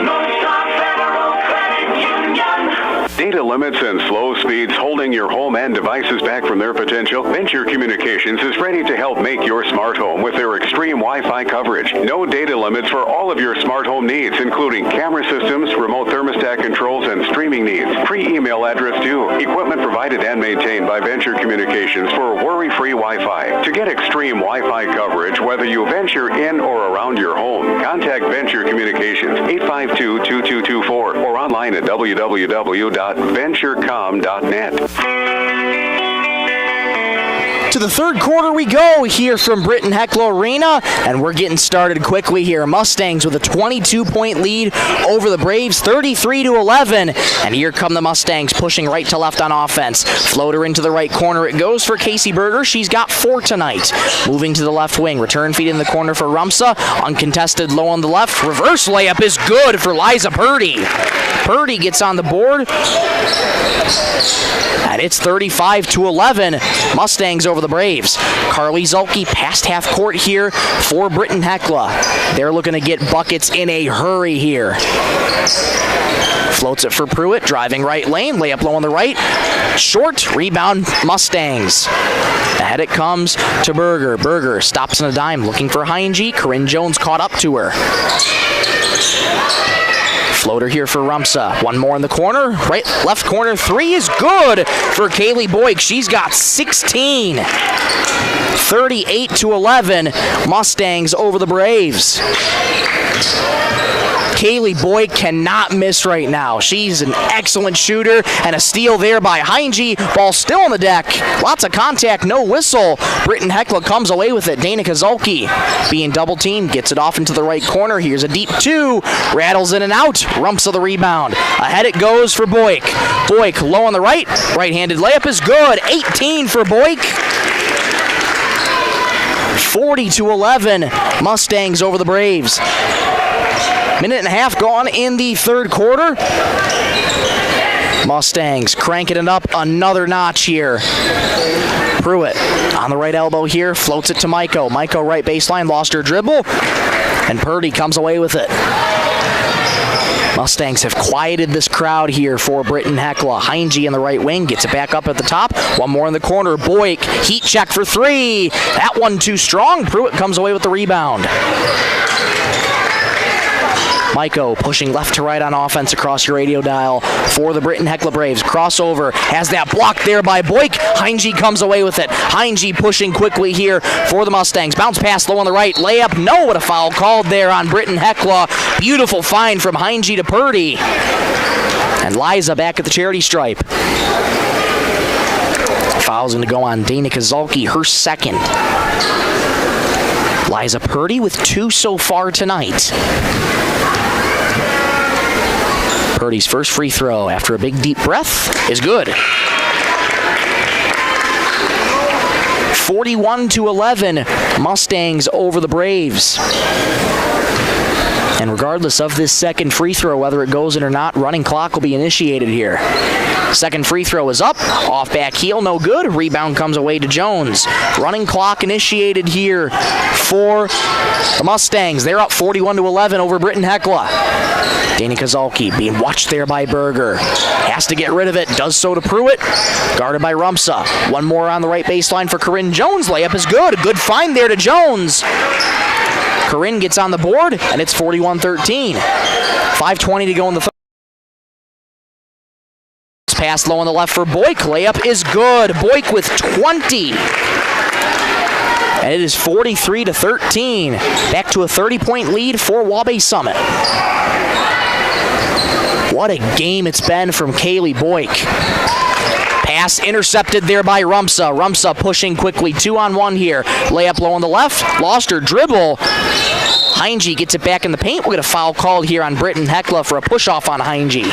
North Star Federal Credit Union. Data limits and slow speeds holding your home and devices back from their potential? Venture Communications is ready to help make your smart home with their extreme Wi-Fi coverage. No data limits for all of your smart home needs, including camera systems, remote thermostat controls, and streaming needs. Free email address too. Equipment provided and maintained by Venture Communications for worry-free Wi-Fi. To get extreme Wi-Fi coverage, whether you venture in or around your home, contact Venture Communications 852-2224 or online at www.venturecom.net. To the third quarter we go here from Britton-Hecla Arena, and we're getting started quickly here. Mustangs with a 22-point lead over the Braves, 33-11, and here come the Mustangs pushing right to left on offense. Floater into the right corner. It goes for Casey Berger. She's got 4 tonight. Moving to the left wing. Return feed in the corner for Rumsa. Uncontested low on the left. Reverse layup is good for Liza Purdy. Purdy gets on the board, and it's 35-11. Mustangs over the Braves. Carly Zulke past half court here for Britton-Hecla. They're looking to get buckets in a hurry here. Floats it for Pruitt, driving right lane, layup low on the right. Short, rebound, Mustangs. Ahead it comes to Berger. Berger stops on a dime, looking for Heinge. Corinne Jones caught up to her. Floater here for Rumsa. One more in the corner. Right, left corner. 3 is good for Kaylee Boyk. She's got 16. 38-11. Mustangs over the Braves. Kaylee Boyk cannot miss right now. She's an excellent shooter, and a steal there by Heinge. Ball still on the deck. Lots of contact, no whistle. Britton-Hecla comes away with it. Dana Kozulke being double teamed, gets it off into the right corner. Here's a deep 2. Rattles in and out. Rumps of the rebound. Ahead it goes for Boyk. Boyk low on the right. Right-handed layup is good. 18 for Boyk. 40-11. Mustangs over the Braves. Minute and a half gone in the third quarter. Mustangs cranking it up another notch here. Pruitt on the right elbow here, floats it to Maiko. Maiko right baseline, lost her dribble, and Purdy comes away with it. Mustangs have quieted this crowd here for Britton-Hecla. Heinge in the right wing, gets it back up at the top. One more in the corner. Boyk, heat check for 3. That one too strong. Pruitt comes away with the rebound. Maiko pushing left to right on offense across your radio dial for the Britton-Hecla Braves. Crossover, has that blocked there by Boyk. Heinge comes away with it. Heinge pushing quickly here for the Mustangs. Bounce pass low on the right. Layup, no, what a foul called there on Britton-Hecla. Beautiful find from Heinge to Purdy. And Liza back at the charity stripe. Foul's going to go on Dana Kozalki, her second. Liza Purdy with 2 so far tonight. Purdy's first free throw after a big deep breath is good. 41-11, Mustangs over the Braves. And regardless of this second free throw, whether it goes in or not, running clock will be initiated here. Second free throw is up, off back heel, no good. Rebound comes away to Jones. Running clock initiated here for the Mustangs. They're up 41-11 over Britton-Hecla. Dana Kozalki being watched there by Berger. Has to get rid of it, does so to Pruitt. Guarded by Rumsa. One more on the right baseline for Corinne Jones. Layup is good. A good find there to Jones. Corinne gets on the board, and it's 41-13. 5:20 to go in the third. Pass low on the left for Boyk. Layup is good. Boyk with 20. And it is 43-13. Back to a 30-point lead for Waubay Summit. What a game it's been from Kaylee Boyk. Pass intercepted there by Rumsa. Rumsa pushing quickly. 2-on-1 here. Layup low on the left. Lost her dribble. Heinge gets it back in the paint. We'll get a foul called here on Britton-Hecla for a push-off on Heinge.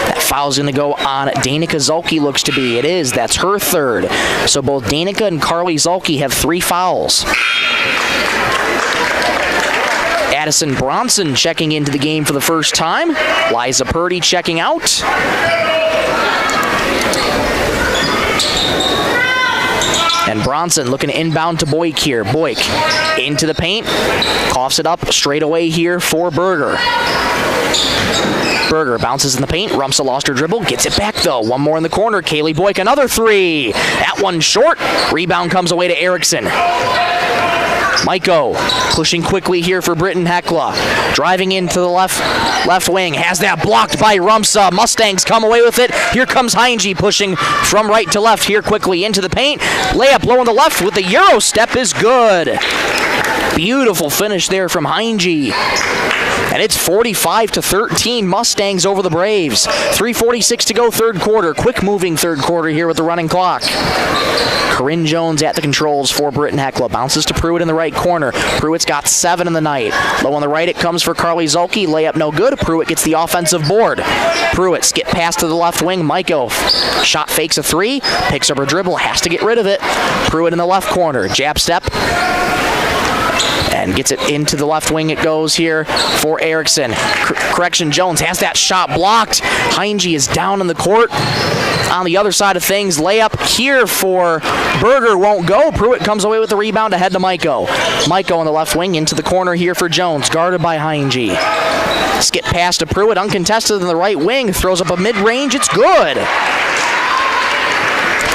That foul's going to go on Dana Kozalki, looks to be. It is. That's her third. So both Danica and Carly Zalke have 3 fouls. Addison Bronson checking into the game for the first time. Liza Purdy checking out. And Bronson looking inbound to Boyk here. Boyk into the paint. Coughs it up straight away here for Berger. Berger bounces in the paint. Rumsa lost her dribble. Gets it back though. One more in the corner. Kaylee Boyk, another 3. That one short. Rebound comes away to Erickson. Maiko pushing quickly here for Britton-Hecla. Driving into the left wing. Has that blocked by Rumsa. Mustangs come away with it. Here comes Heinge pushing from right to left here quickly into the paint. Layup low on the left with the Euro step is good. Beautiful finish there from Heinge. And it's 45-13, Mustangs over the Braves. 3:46 to go third quarter. Quick moving third quarter here with the running clock. Corinne Jones at the controls for Britton-Hecla. Bounces to Pruitt in the right corner. Pruitt's got 7 in the night. Low on the right it comes for Carly Zalke. Layup no good. Pruitt gets the offensive board. Pruitt skip pass to the left wing. Maiko shot fakes a 3. Picks up her dribble. Has to get rid of it. Pruitt in the left corner. Jab step. And gets it into the left wing. It goes here for Erickson. Correction, Jones has that shot blocked. Heinge is down in the court. On the other side of things, layup here for Berger won't go. Pruitt comes away with the rebound ahead to Maiko. Maiko on the left wing into the corner here for Jones, guarded by Heinge. Skip pass to Pruitt, uncontested in the right wing. Throws up a mid-range. It's good.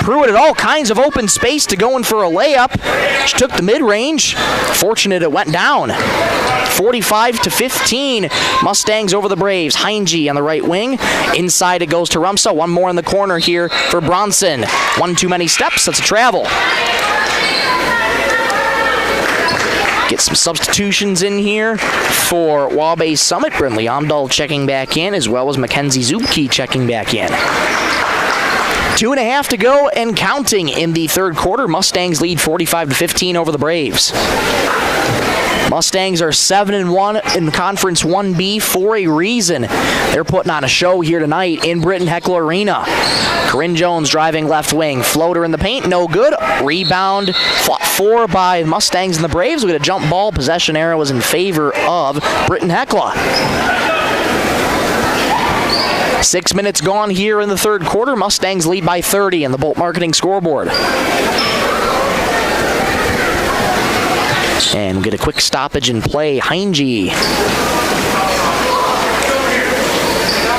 Pruitt had all kinds of open space to go in for a layup. She took the mid-range. Fortunate it went down. 45-15. Mustangs over the Braves. Heinge on the right wing. Inside it goes to Rumsa. One more in the corner here for Bronson. One too many steps. That's a travel. Get some substitutions in here for Waubay Summit. Brindley Omdahl checking back in, as well as Mackenzie Zubke checking back in. 2.5 to go and counting in the third quarter. Mustangs lead 45-15 over the Braves. Mustangs are 7-1 in Conference 1B for a reason. They're putting on a show here tonight in Britton-Hecla Arena. Corinne Jones driving left wing. Floater in the paint, no good. Rebound fought for by Mustangs and the Braves. We get a jump ball. Possession arrow was in favor of Britton-Hecla. 6 minutes gone here in the third quarter. Mustangs lead by 30 in the Bolt Marketing scoreboard. And we'll get a quick stoppage in play. Heinge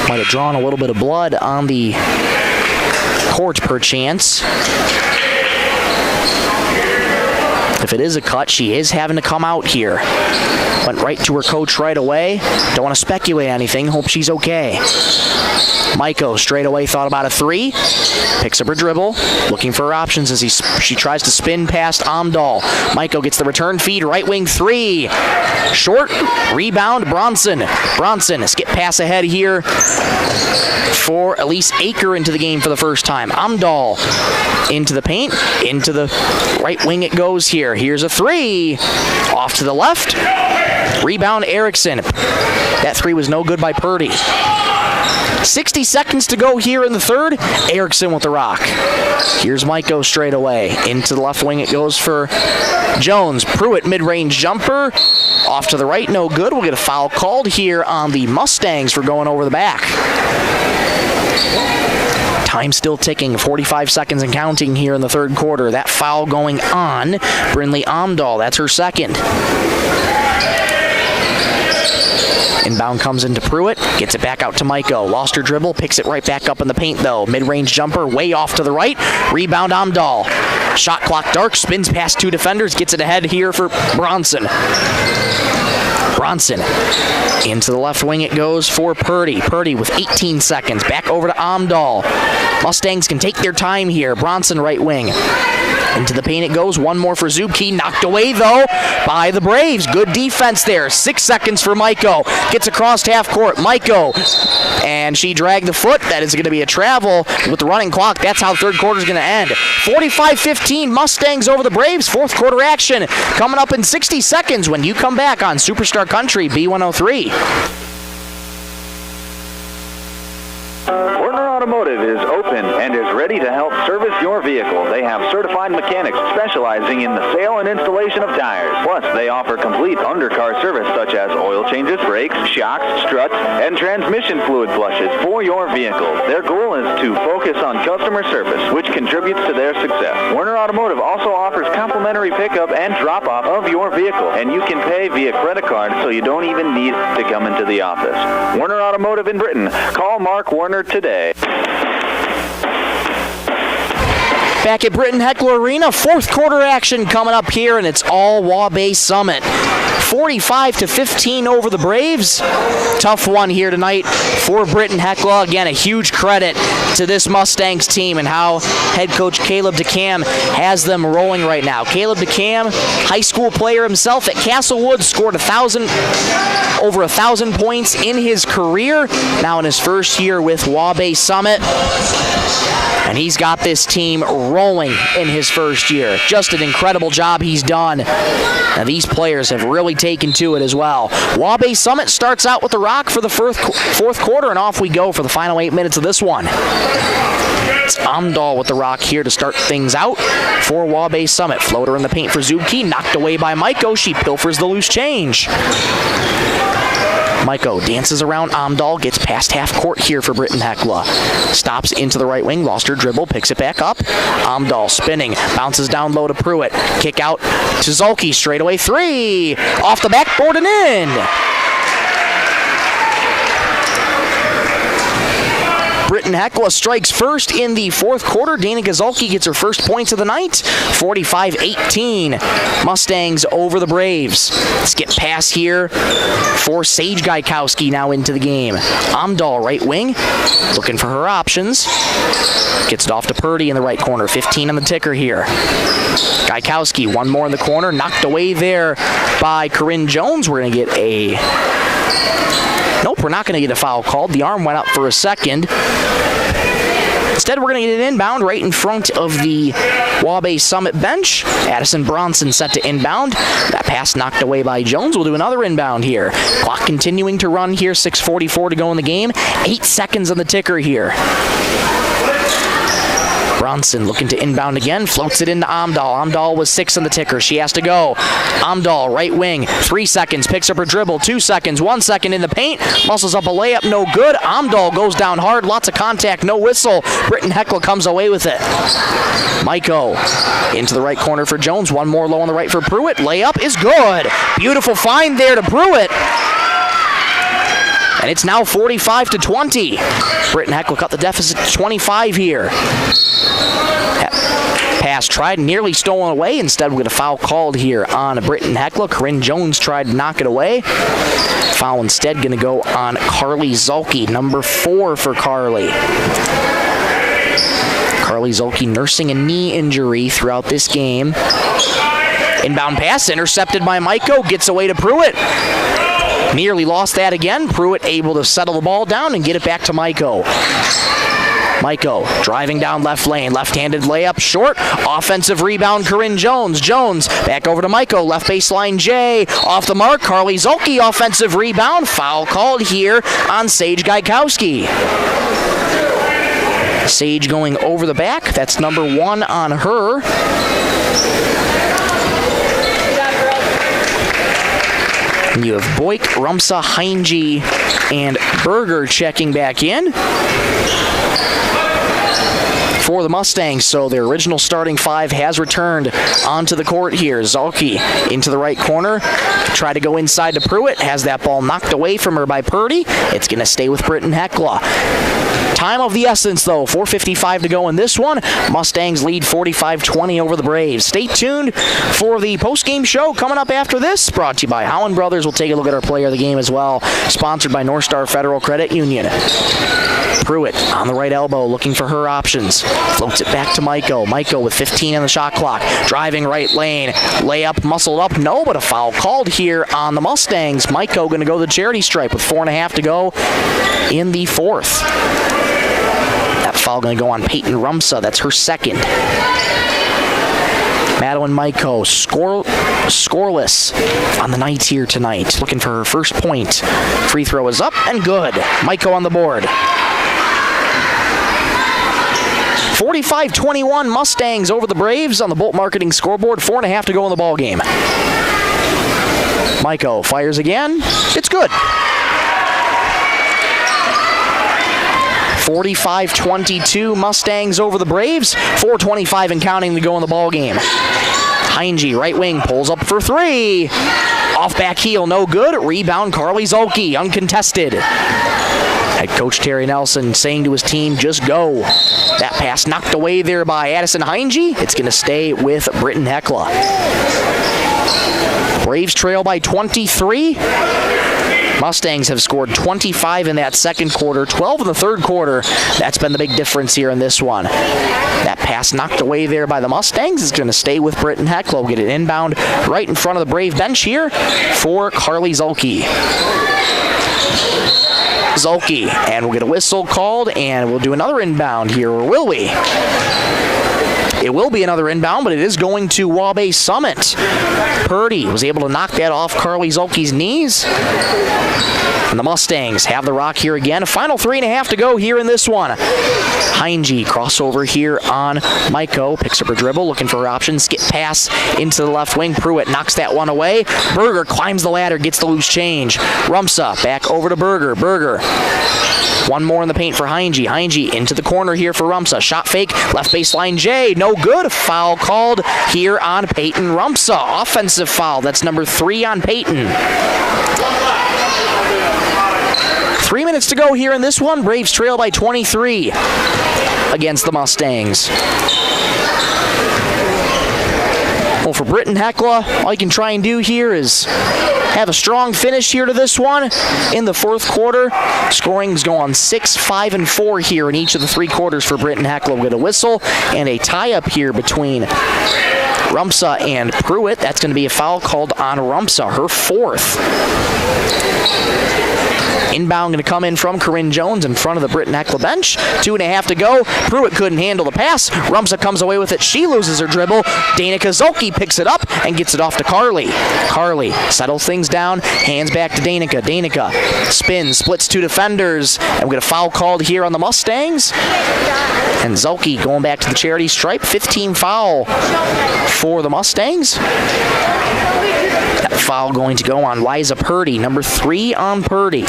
might have drawn a little bit of blood on the court, perchance. If it is a cut, she is having to come out here. Went right to her coach right away. Don't want to speculate anything. Hope she's okay. Maiko straight away thought about a three. Picks up her dribble. Looking for her options as she tries to spin past Amdahl. Maiko gets the return feed. Right wing three. Short. Rebound. Bronson. Bronson. Skip pass ahead here for Elise Aker into the game for the first time. Amdahl into the paint. Into the right wing it goes here. Here's a three. Off to the left. Rebound Erickson. That three was no good by Purdy. 60 seconds to go here in the third. Erickson with the rock. Here's Maiko straight away. Into the left wing it goes for Jones. Pruitt mid-range jumper. Off to the right, no good. We'll get a foul called here on the Mustangs for going over the back. Time still ticking, 45 seconds and counting here in the third quarter. That foul going on Brinley Amdahl. That's her second. Inbound comes into Pruitt, gets it back out to Maiko. Lost her dribble, picks it right back up in the paint though. Mid-range jumper, way off to the right. Rebound Amdahl. Shot clock dark, spins past two defenders, gets it ahead here for Bronson. Bronson. Into the left wing it goes for Purdy. Purdy with 18 seconds. Back over to Amdahl. Mustangs can take their time here. Bronson right wing. Into the paint it goes. One more for Zubke. Knocked away, though, by the Braves. Good defense there. 6 seconds for Maiko. Gets across half court. Maiko. And she dragged the foot. That is going to be a travel with the running clock. That's how third quarter is going to end. 45-15 Mustangs over the Braves. Fourth quarter action coming up in 60 seconds when you come back on Superstar Country B103. Werner Automotive is open and is ready to help service your vehicle. They have certified mechanics specializing in the sale and installation of tires. Plus, they offer complete undercar service such as oil changes, brakes, shocks, struts, and transmission fluid flushes for your vehicle. Their goal is to focus on customer service, which contributes to their success. Werner Automotive also offers complimentary pickup and drop-off of your vehicle, and you can pay via credit card so you don't even need to come into the office. Werner Automotive in Britton. Call Mark Werner today. Back at Britton-Hecla Arena, fourth quarter action coming up here, and it's all Waubay Summit. 45-15 over the Braves. Tough one here tonight for Britton-Hecla. Again, a huge credit to this Mustangs team and how head coach Caleb DeCam has them rolling right now. Caleb DeCam, high school player himself at Castlewood, scored over 1,000 points in his career. Now in his first year with Waubay Summit. And he's got this team rolling in his first year. Just an incredible job he's done. Now these players have really taken to it as well. Waubay Summit starts out with the rock for the fourth quarter, and off we go for the final 8 minutes of this one. It's Amdahl with the rock here to start things out for Waubay Summit. Floater in the paint for Zubke, knocked away by Maiko. She pilfers the loose change. Maiko dances around Amdahl, gets past half court here for Britton-Hecla. Stops into the right wing, lost her dribble, picks it back up. Amdahl spinning, bounces down low to Pruitt. Kick out to Zulke, straight away three. Off the backboard and in. Britton-Hecla strikes first in the fourth quarter. Dana Gazulke gets her first points of the night. 45-18. Mustangs over the Braves. Skip pass here for Sage Gaikowski now into the game. Amdahl right wing, looking for her options. Gets it off to Purdy in the right corner. 15 on the ticker here. Gaikowski, one more in the corner. Knocked away there by Corinne Jones. We're going to get a... Nope, we're not going to get a foul called. The arm went up for a second. Instead, we're going to get an inbound right in front of the Waubay Summit bench. Addison Bronson set to inbound. That pass knocked away by Jones. We'll do another inbound here. Clock continuing to run here. 6:44 to go in the game. 8 seconds on the ticker here. Bronson looking to inbound again, floats it into Amdahl. Amdahl was 6 on the ticker. She has to go. Amdahl, right wing, 3 seconds, picks up her dribble, 2 seconds, 1 second in the paint, muscles up a layup, no good. Amdahl goes down hard, lots of contact, no whistle. Britton-Hecla comes away with it. Maiko into the right corner for Jones, one more low on the right for Pruitt. Layup is good. Beautiful find there to Pruitt. And it's now 45-20. Britton-Hecla cut the deficit to 25 here. pass nearly stolen away. Instead, we get a foul called here on Britton-Hecla. Corinne Jones tried to knock it away. Foul instead going to go on Carly Zulke, number 4 for Carly. Carly Zulke nursing a knee injury throughout this game. Inbound pass intercepted by Maiko, gets away to Pruitt. Nearly lost that again. Pruitt able to settle the ball down and get it back to Maiko. Maiko driving down left lane, left-handed layup, short, offensive rebound, Corinne Jones. Jones back over to Maiko, left baseline Jay, off the mark, Carly Zulke, offensive rebound, foul called here on Sage Gaikowski. Sage going over the back, that's number 1 on her. And you have Boyk, Rumsa, Heinge, and Berger checking back in for the Mustangs. So their original starting 5 has returned onto the court here. Zulke into the right corner. Try to go inside to Pruitt. Has that ball knocked away from her by Purdy. It's going to stay with Britton-Hecla. Time of the essence, though. 4:55 to go in this one. Mustangs lead 45-20 over the Braves. Stay tuned for the post-game show coming up after this. Brought to you by Howland Brothers. We'll take a look at our player of the game as well. Sponsored by North Star Federal Credit Union. Pruitt on the right elbow looking for her options. Floats it back to Maiko. Maiko with 15 on the shot clock. Driving right lane. Layup, muscled up. No, but a foul called here on the Mustangs. Maiko going to go to the charity stripe with 4.5 to go in the 4th. That foul going to go on Peyton Rumsa. That's her second. Madeline Maiko scoreless on the night here tonight. Looking for her first point. Free throw is up and good. Maiko on the board. 45-21 Mustangs over the Braves on the Bolt Marketing scoreboard. 4.5 to go in the ball game. Maiko fires again. It's good. 45-22 Mustangs over the Braves. 4:25 and counting to go in the ball game. Heinge, right wing, pulls up for 3. Off back heel, no good. Rebound, Carly Zulke, uncontested. Head coach Terry Nelson saying to his team, just go. That pass knocked away there by Addison Heinge. It's going to stay with Britton-Hecla. Braves trail by 23. Mustangs have scored 25 in that second quarter, 12 in the third quarter. That's been the big difference here in this one. That pass knocked away there by the Mustangs is going to stay with Britton-Hecla. We'll get it inbound right in front of the Brave bench here for Carly Zulke. And we'll get a whistle called, and we'll do another inbound here, or will we? It will be another inbound, but it is going to Waubay Summit. Purdy was able to knock that off Carly Zulke's knees. And the Mustangs have the rock here again. Final 3.5 to go here in this one. Heinge crossover here on Maiko. Picks up her dribble, looking for her options. Skip pass into the left wing. Pruitt knocks that one away. Berger climbs the ladder, gets the loose change. Rumsa back over to Berger. Berger. One more in the paint for Heinge. Heinge into the corner here for Rumsa. Shot fake, left baseline Jay. No good. Foul called here on Peyton Rumsa. Offensive foul. That's number 3 on Peyton. 3 minutes to go here in this one. Braves trail by 23 against the Mustangs. Well, for Britton-Hecla, all you can try and do here is have a strong finish here to this one in the fourth quarter. Scoring's going 6, 5, and 4 here in each of the 3 quarters for Britton-Hecla. We'll get a whistle and a tie-up here between Rumsa and Pruitt. That's going to be a foul called on Rumsa, her 4th. Inbound going to come in from Corinne Jones in front of the Britton-Hecla bench. 2.5 to go. Pruitt couldn't handle the pass. Rumsa comes away with it. She loses her dribble. Danica Zulke picks it up and gets it off to Carly. Carly settles things down. Hands back to Danica. Danica spins, splits 2 defenders. And we get a foul called here on the Mustangs. And Zulke going back to the charity stripe. 15 foul for the Mustangs. That foul going to go on Liza Purdy, number 3 on Purdy.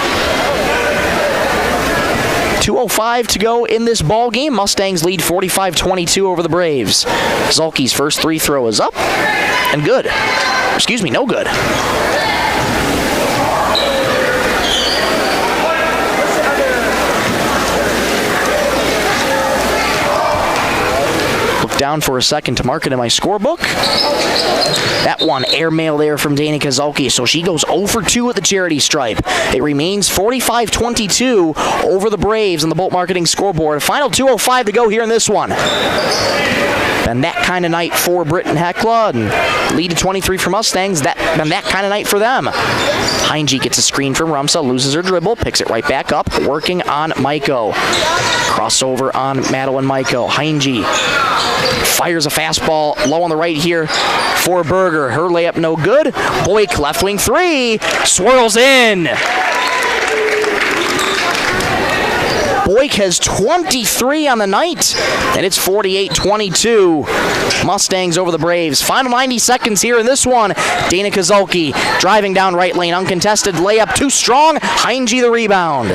2:05 to go in this ball game. Mustangs lead 45-22 over the Braves. Zulke's first 3 throw is up and good. Excuse me, no good. down for a second to mark it in my scorebook. That one, airmail there from Dana Kozolke, so she goes 0 for 2 at the charity stripe. It remains 45-22 over the Braves on the Bolt Marketing scoreboard. Final 2:05 to go here in this one. And that kind of night for Britton-Hecla, and lead to 23 for Mustangs. That kind of night for them. Heinge gets a screen from Rumsa, loses her dribble, picks it right back up, working on Maiko. Crossover on Madeline Maiko. Heinge fires a fastball low on the right here for Berger. Her layup no good. Boyk, left wing three, swirls in. Boyk has 23 on the night, and it's 48-22. Mustangs over the Braves. Final 90 seconds here in this one. Dana Kozolke driving down right lane, uncontested layup, too strong. Heinge the rebound.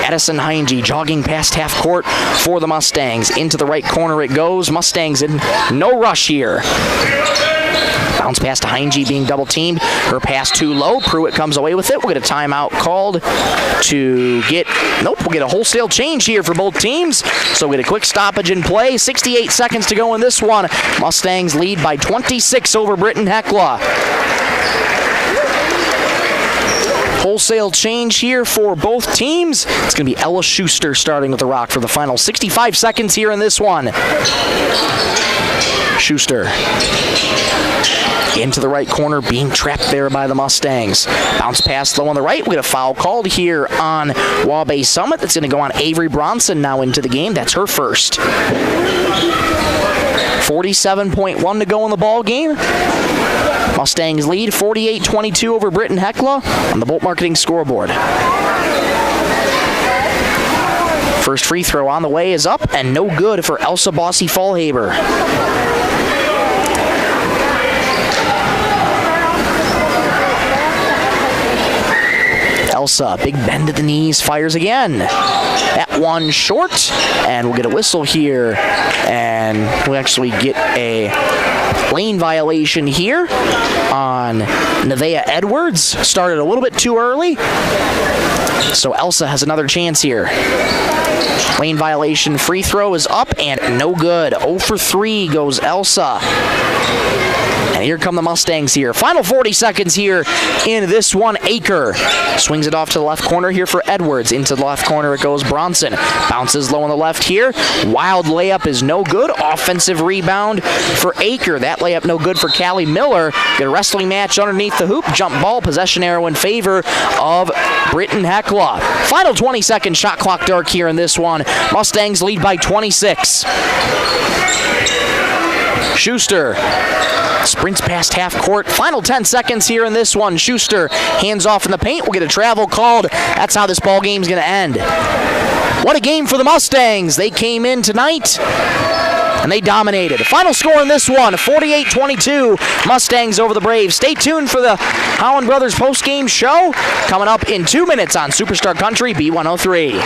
Addison Heinge jogging past half court for the Mustangs. Into the right corner it goes. Mustangs in no rush here. Bounce pass to Heinge being double teamed. Her pass too low. Pruitt comes away with it. We'll get a timeout called to get, we'll get a wholesale change here for both teams. So we get a quick stoppage in play. 68 seconds to go in this one. Mustangs lead by 26 over Britton-Hecla. Wholesale change here for both teams. It's going to be Ella Schuster starting with the rock for the final 65 seconds here in this one. Schuster into the right corner, being trapped there by the Mustangs. Bounce pass low on the right. We get a foul called here on Waubay Summit. That's going to go on Avery Bronson now into the game. That's her first. 47.1 to go in the ball game. Mustangs lead 48-22 over Britton-Hecla on the Bolt Marketing scoreboard. First free throw on the way is up and no good for Elsa Bossy-Fallhaber. Elsa, big bend at the knees, fires again. That one short, and we'll get a whistle here, and we'll actually get a lane violation here on Nevaeh Edwards. Started a little bit too early, so Elsa has another chance here. Lane violation, free throw is up and no good. 0 for 3 goes Elsa. And here come the Mustangs here. Final 40 seconds here in this one. Aker swings it off to the left corner here for Edwards. Into the left corner it goes Bronson. Bounces low on the left here. Wild layup is no good. Offensive rebound for Aker. That layup no good for Callie Miller. Get a wrestling match underneath the hoop. Jump ball. Possession arrow in favor of Britton-Hecla. Final 20-second shot clock dark here in this one. Mustangs lead by 26. Schuster sprints past half court. Final 10 seconds here in this one. Schuster hands off in the paint. We'll get a travel called. That's how this ball game's going to end. What a game for the Mustangs. They came in tonight and they dominated. Final score in this one, 48-22. Mustangs over the Braves. Stay tuned for the Howland Brothers post-game show coming up in 2 minutes on Superstar Country B103.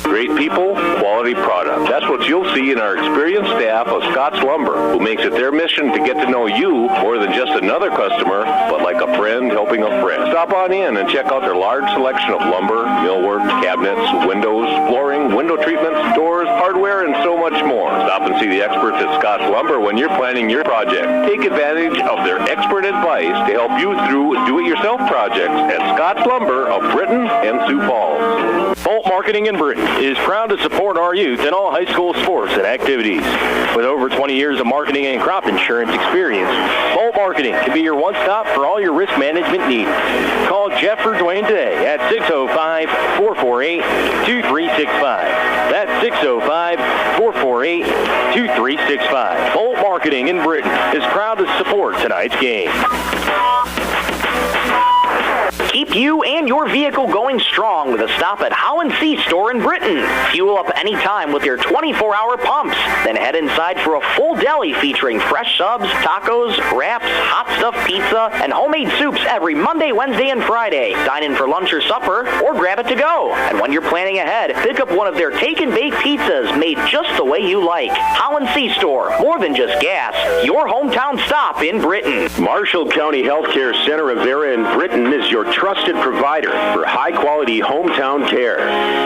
Great people, quality product. That's what you'll see in our experienced staff of Scott's Lumber, who makes it their mission to get to know you more than just another customer, but like a friend helping a friend. Stop on in and check out their large selection of lumber, millwork, cabinets, windows, flooring, window treatments, doors, hardware, and so much more. Stop and see the experts at Scott's Lumber when you're planning your project. Take advantage of their expert advice to help you through do-it-yourself projects at Scott's Lumber of Britton and Sioux Falls. Bolt Marketing in Britton is proud to support our youth in all high school sports and activities. With over 20 years of marketing and crop insurance experience, Bolt Marketing can be your one-stop for all your risk management needs. Call Jeff or Dwayne today at 605-448-2365. That's 605-448-2365. Bolt Marketing in Britton is proud to support tonight's game. Keep you and your vehicle going strong with a stop at Howland C Store in Britton. Fuel up anytime with your 24-hour pumps. Then head inside for a full deli featuring fresh subs, tacos, wraps, hot stuffed pizza, and homemade soups every Monday, Wednesday, and Friday. Dine in for lunch or supper, or grab it to go. And when you're planning ahead, pick up one of their take and bake pizzas made just the way you like. Howland C Store, more than just gas, your hometown stop in Britton. Marshall County Healthcare Center of Vera in Britton is your trusted trusted provider for high-quality hometown care.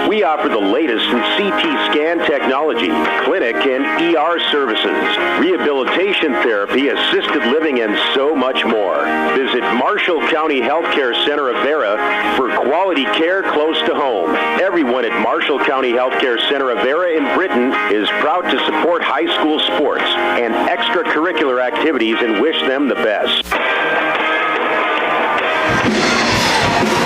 We offer the latest in CT scan technology, clinic and ER services, rehabilitation therapy, assisted living, and so much more. Visit Marshall County Healthcare Center of Vera for quality care close to home. Everyone at Marshall County Healthcare Center of Vera in Britton is proud to support high school sports and extracurricular activities and wish them the best.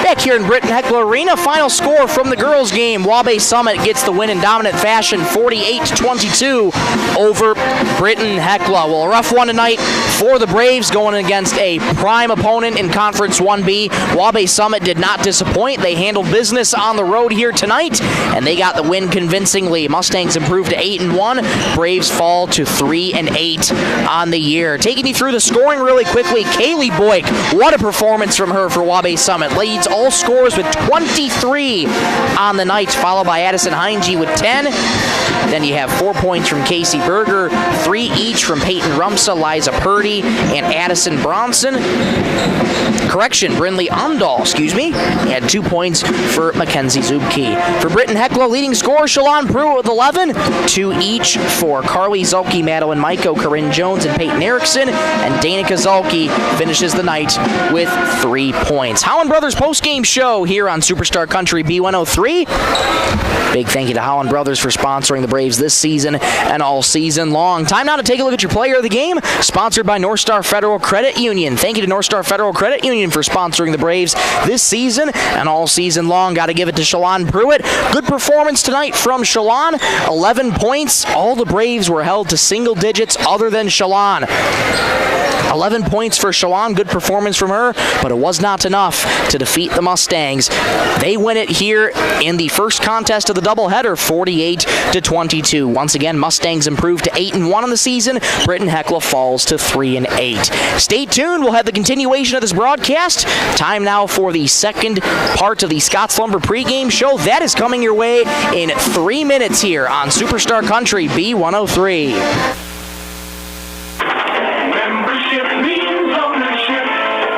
Back here in Britton-Hecla Arena, final score from the girls' game. Waubay Summit gets the win in dominant fashion, 48-22 over Britton-Hecla. Well, a rough one tonight for the Braves going against a prime opponent in Conference 1B. Waubay Summit did not disappoint. They handled business on the road here tonight, and they got the win convincingly. Mustangs improved to 8-1. Braves fall to 3-8 on the year. Taking you through the scoring really quickly, Kaylee Boyk, what a performance from her for Waubay Summit. Leads all scores with 23 on the night, followed by Addison Heinge with 10. Then you have 4 points from Casey Berger, 3 each from Peyton Rumsa, Liza Purdy, and Addison Bronson. Brinley Amdahl, had 2 points for Mackenzie Zubke. For Britton-Hecla, leading scorer Shalon Pruitt with 11, 2 each for Carly Zulke, Madeline Maiko, Corinne Jones, and Peyton Erickson, and Danica Zulke finishes the night with 3 points. Holland Brothers post-game show here on Superstar Country B103. Big thank you to Holland Brothers for sponsoring the Braves this season and all season long. Time now to take a look at your player of the game, sponsored by North Star Federal Credit Union. Thank you to North Star Federal Credit Union for sponsoring the Braves this season and all season long. Got to give it to Shalon Pruitt. Good performance tonight from Shalon. 11 points. All the Braves were held to single digits other than Shalon. 11 points for Shalon. Good performance from her, but it was not enough to defeat the Mustangs. They win it here in the first contest of the doubleheader, 48-22. Once again, Mustangs improved to 8-1 on the season. Britton-Hecla falls to 3-8. Stay tuned. We'll have the continuation of this broadcast. Time now for the second part of the Scotts Lumber pregame show. That is coming your way in 3 minutes here on Superstar Country B103.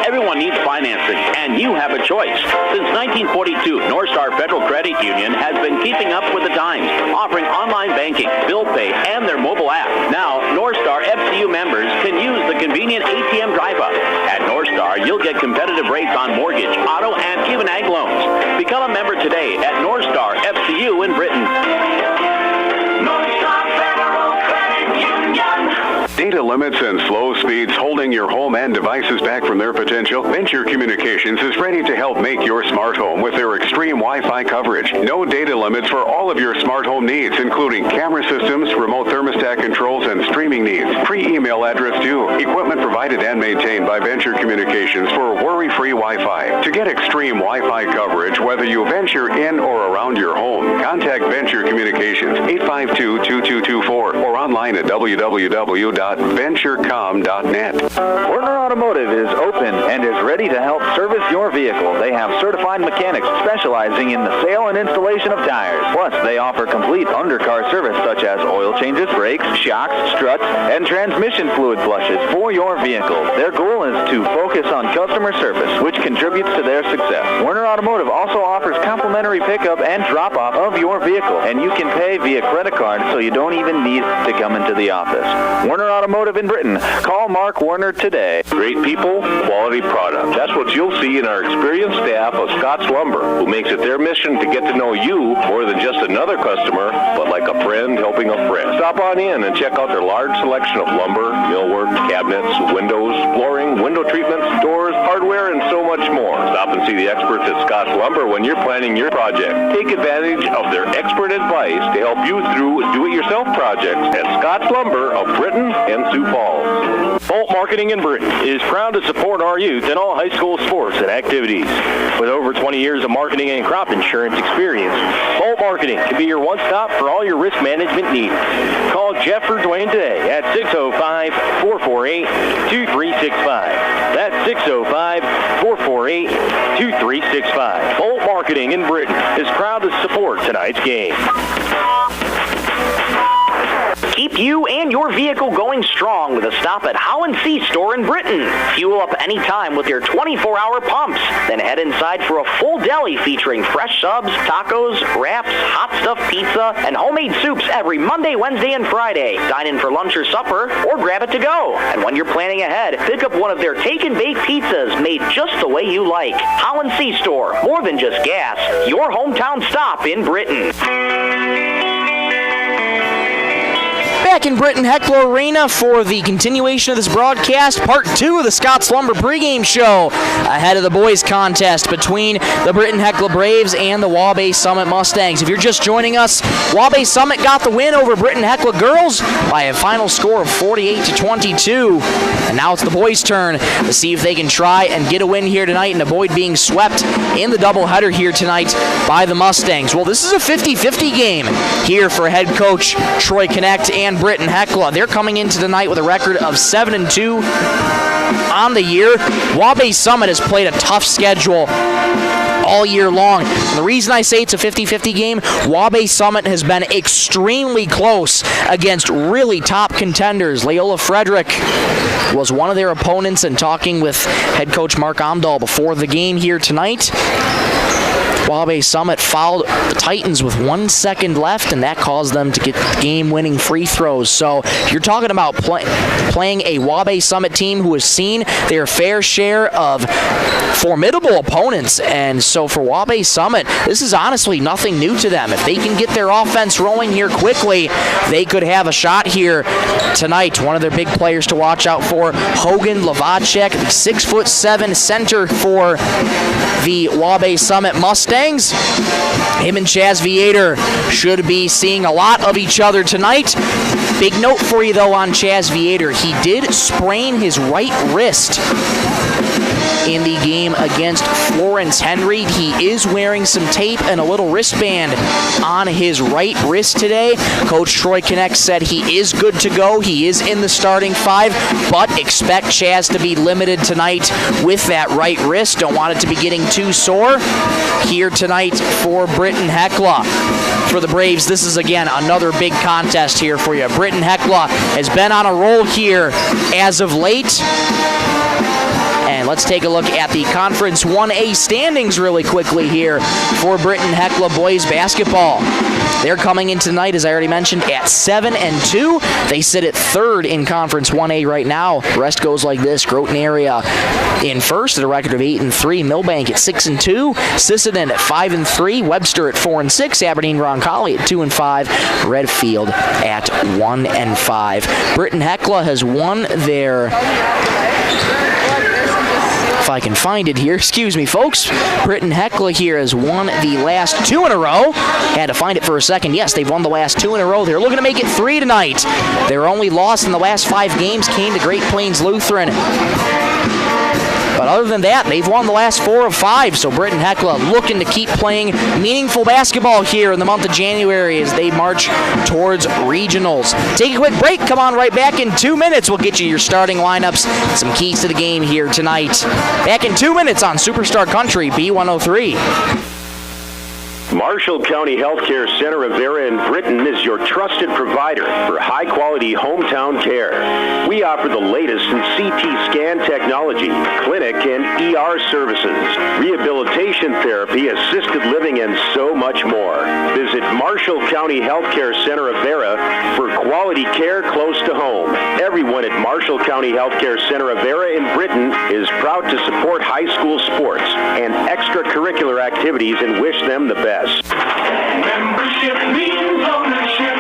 Everyone needs financing, and you have a choice. Since 1942, North Star Federal Credit Union has been keeping up with the times, offering online banking, bill pay, and their mobile app. Now, North Star FCU members can use the convenient ATM drive-up. At North Star, you'll get competitive rates on mortgage, auto, and even ag loans. Become a member today at North Star FCU in Britton. North Star Federal Credit Union. Data limits and slow speeds holding your home and devices back from their potential? Venture Communications is ready to help make your smart home with their extreme Wi-Fi coverage. No data limits for all of your smart home needs, including camera systems, remote thermostat controls, and streaming needs. Free email address too. Equipment provided and maintained by Venture Communications for worry-free Wi-Fi. To get extreme Wi-Fi coverage, whether you venture in or around your home, contact Venture Communications 852-2224 or online at www.venturecom.net. Werner Automotive is open and is ready to help service your vehicle. They have certified mechanics specializing in the sale and installation of tires. Plus, they offer complete undercar service such as oil changes, brakes, shocks, struts, and transmission fluid flushes for your vehicle. Their goal is to focus on customer service, which contributes to their success. Werner Automotive also offers complimentary pickup and drop-off of your vehicle, and you can pay via credit card so you don't even need to come into the office. Werner Automotive in Britton. Call Mark Werner today. Great people, quality product. That's what you'll see in our experienced staff of Scotts Lumber, who makes it their mission to get to know you more than just another customer, but like a friend helping a friend. Stop on in and check out their large selection of lumber, millwork, cabinets, windows, flooring, window treatments, doors, hardware, and so much more. Stop and see the experts at Scotts Lumber when you're planning your project. Take advantage of their expert advice to help you through do-it-yourself projects at Scotts Lumber of Britton and Sioux Falls. Bolt Marketing in Britton is proud to support our youth in all high school sports and activities. With over 20 years of marketing and crop insurance experience, Bolt Marketing can be your one-stop for all your risk management needs. Call Jeff or Dwayne today at 605-448-2365. That's 605-448-2365. Bolt Marketing in Britton is proud to support tonight's game. Keep you and your vehicle going strong with a stop at How and See Store in Britton. Fuel up anytime with your 24-hour pumps. Then head inside for a full deli featuring fresh subs, tacos, wraps, hot stuffed pizza, and homemade soups every Monday, Wednesday, and Friday. Dine in for lunch or supper, or grab it to go. And when you're planning ahead, pick up one of their take and bake pizzas made just the way you like. How and See Store, more than just gas, your hometown stop in Britton. Back in Britton-Hecla Arena for the continuation of this broadcast, part 2 of the Scott's Lumber pregame show, ahead of the boys contest between the Britton-Hecla Braves and the Waubay Summit Mustangs. If you're just joining us, Waubay Summit got the win over Britton-Hecla girls by a final score of 48-22. And now it's the boys' turn to see if they can try and get a win here tonight and avoid being swept in the doubleheader here tonight by the Mustangs. Well, this is a 50-50 game here for head coach Troy Connect and Britton-Hecla. They're coming into tonight with a record of 7-2 on the year. Waubay Summit has played a tough schedule all year long. And the reason I say it's a 50-50 game, Waubay Summit has been extremely close against really top contenders. Leola Frederick was one of their opponents, and talking with head coach Mark Omdahl before the game here tonight, Waubay Summit fouled the Titans with 1 second left, and that caused them to get game-winning free throws. So you're talking about playing a Waubay Summit team who has seen their fair share of formidable opponents. And so for Waubay Summit, this is honestly nothing new to them. If they can get their offense rolling here quickly, they could have a shot here tonight. One of their big players to watch out for, Hogan Lavacek, the 6'7" center for the Waubay Summit Mustangs. Him and Chaz Viator should be seeing a lot of each other tonight. Big note for you, though, on Chaz Viator. He did sprain his right wrist in the game against Florence Henry. He is wearing some tape and a little wristband on his right wrist today. Coach Troy Connect said he is good to go. He is in the starting 5, but expect Chaz to be limited tonight with that right wrist. Don't want it to be getting too sore here tonight for Britton-Hecla. For the Braves, this is, again, another big contest here for you. Britton-Hecla has been on a roll here as of late. And let's take a look at the Conference 1A standings really quickly here for Britton-Hecla boys basketball. They're coming in tonight, as I already mentioned, at 7-2. They sit at 3rd in Conference 1A right now. The rest goes like this. Groton area in first at a record of 8-3. Millbank at 6-2. Sisseton at 5-3. Webster at 4-6. Aberdeen Roncalli at 2-5. Redfield at 1-5. Britton-Hecla has won their... If I can find it here. Excuse me, folks. Britton-Hecla here has won the last 2 in a row. Had to find it for a second. Yes, they've won the last 2 in a row. They're looking to make it 3 tonight. Their only loss in the last 5 games came to Great Plains Lutheran. But other than that, they've won the last 4 of 5. So Britton-Hecla looking to keep playing meaningful basketball here in the month of January as they march towards regionals. Take a quick break. Come on right back in 2 minutes. We'll get you your starting lineups and some keys to the game here tonight. Back in 2 minutes on Superstar Country B103. Marshall County Healthcare Center of Vera in Britton is your trusted provider for high-quality hometown care. We offer the latest in CT scan technology, clinic and ER services, rehabilitation therapy, assisted living, and so much more. Visit Marshall County Healthcare Center of Vera for quality care close to home. Everyone at Marshall County Healthcare Center of Vera in Britton is proud to support high school sports and extracurricular activities and wish them the best. Membership means ownership.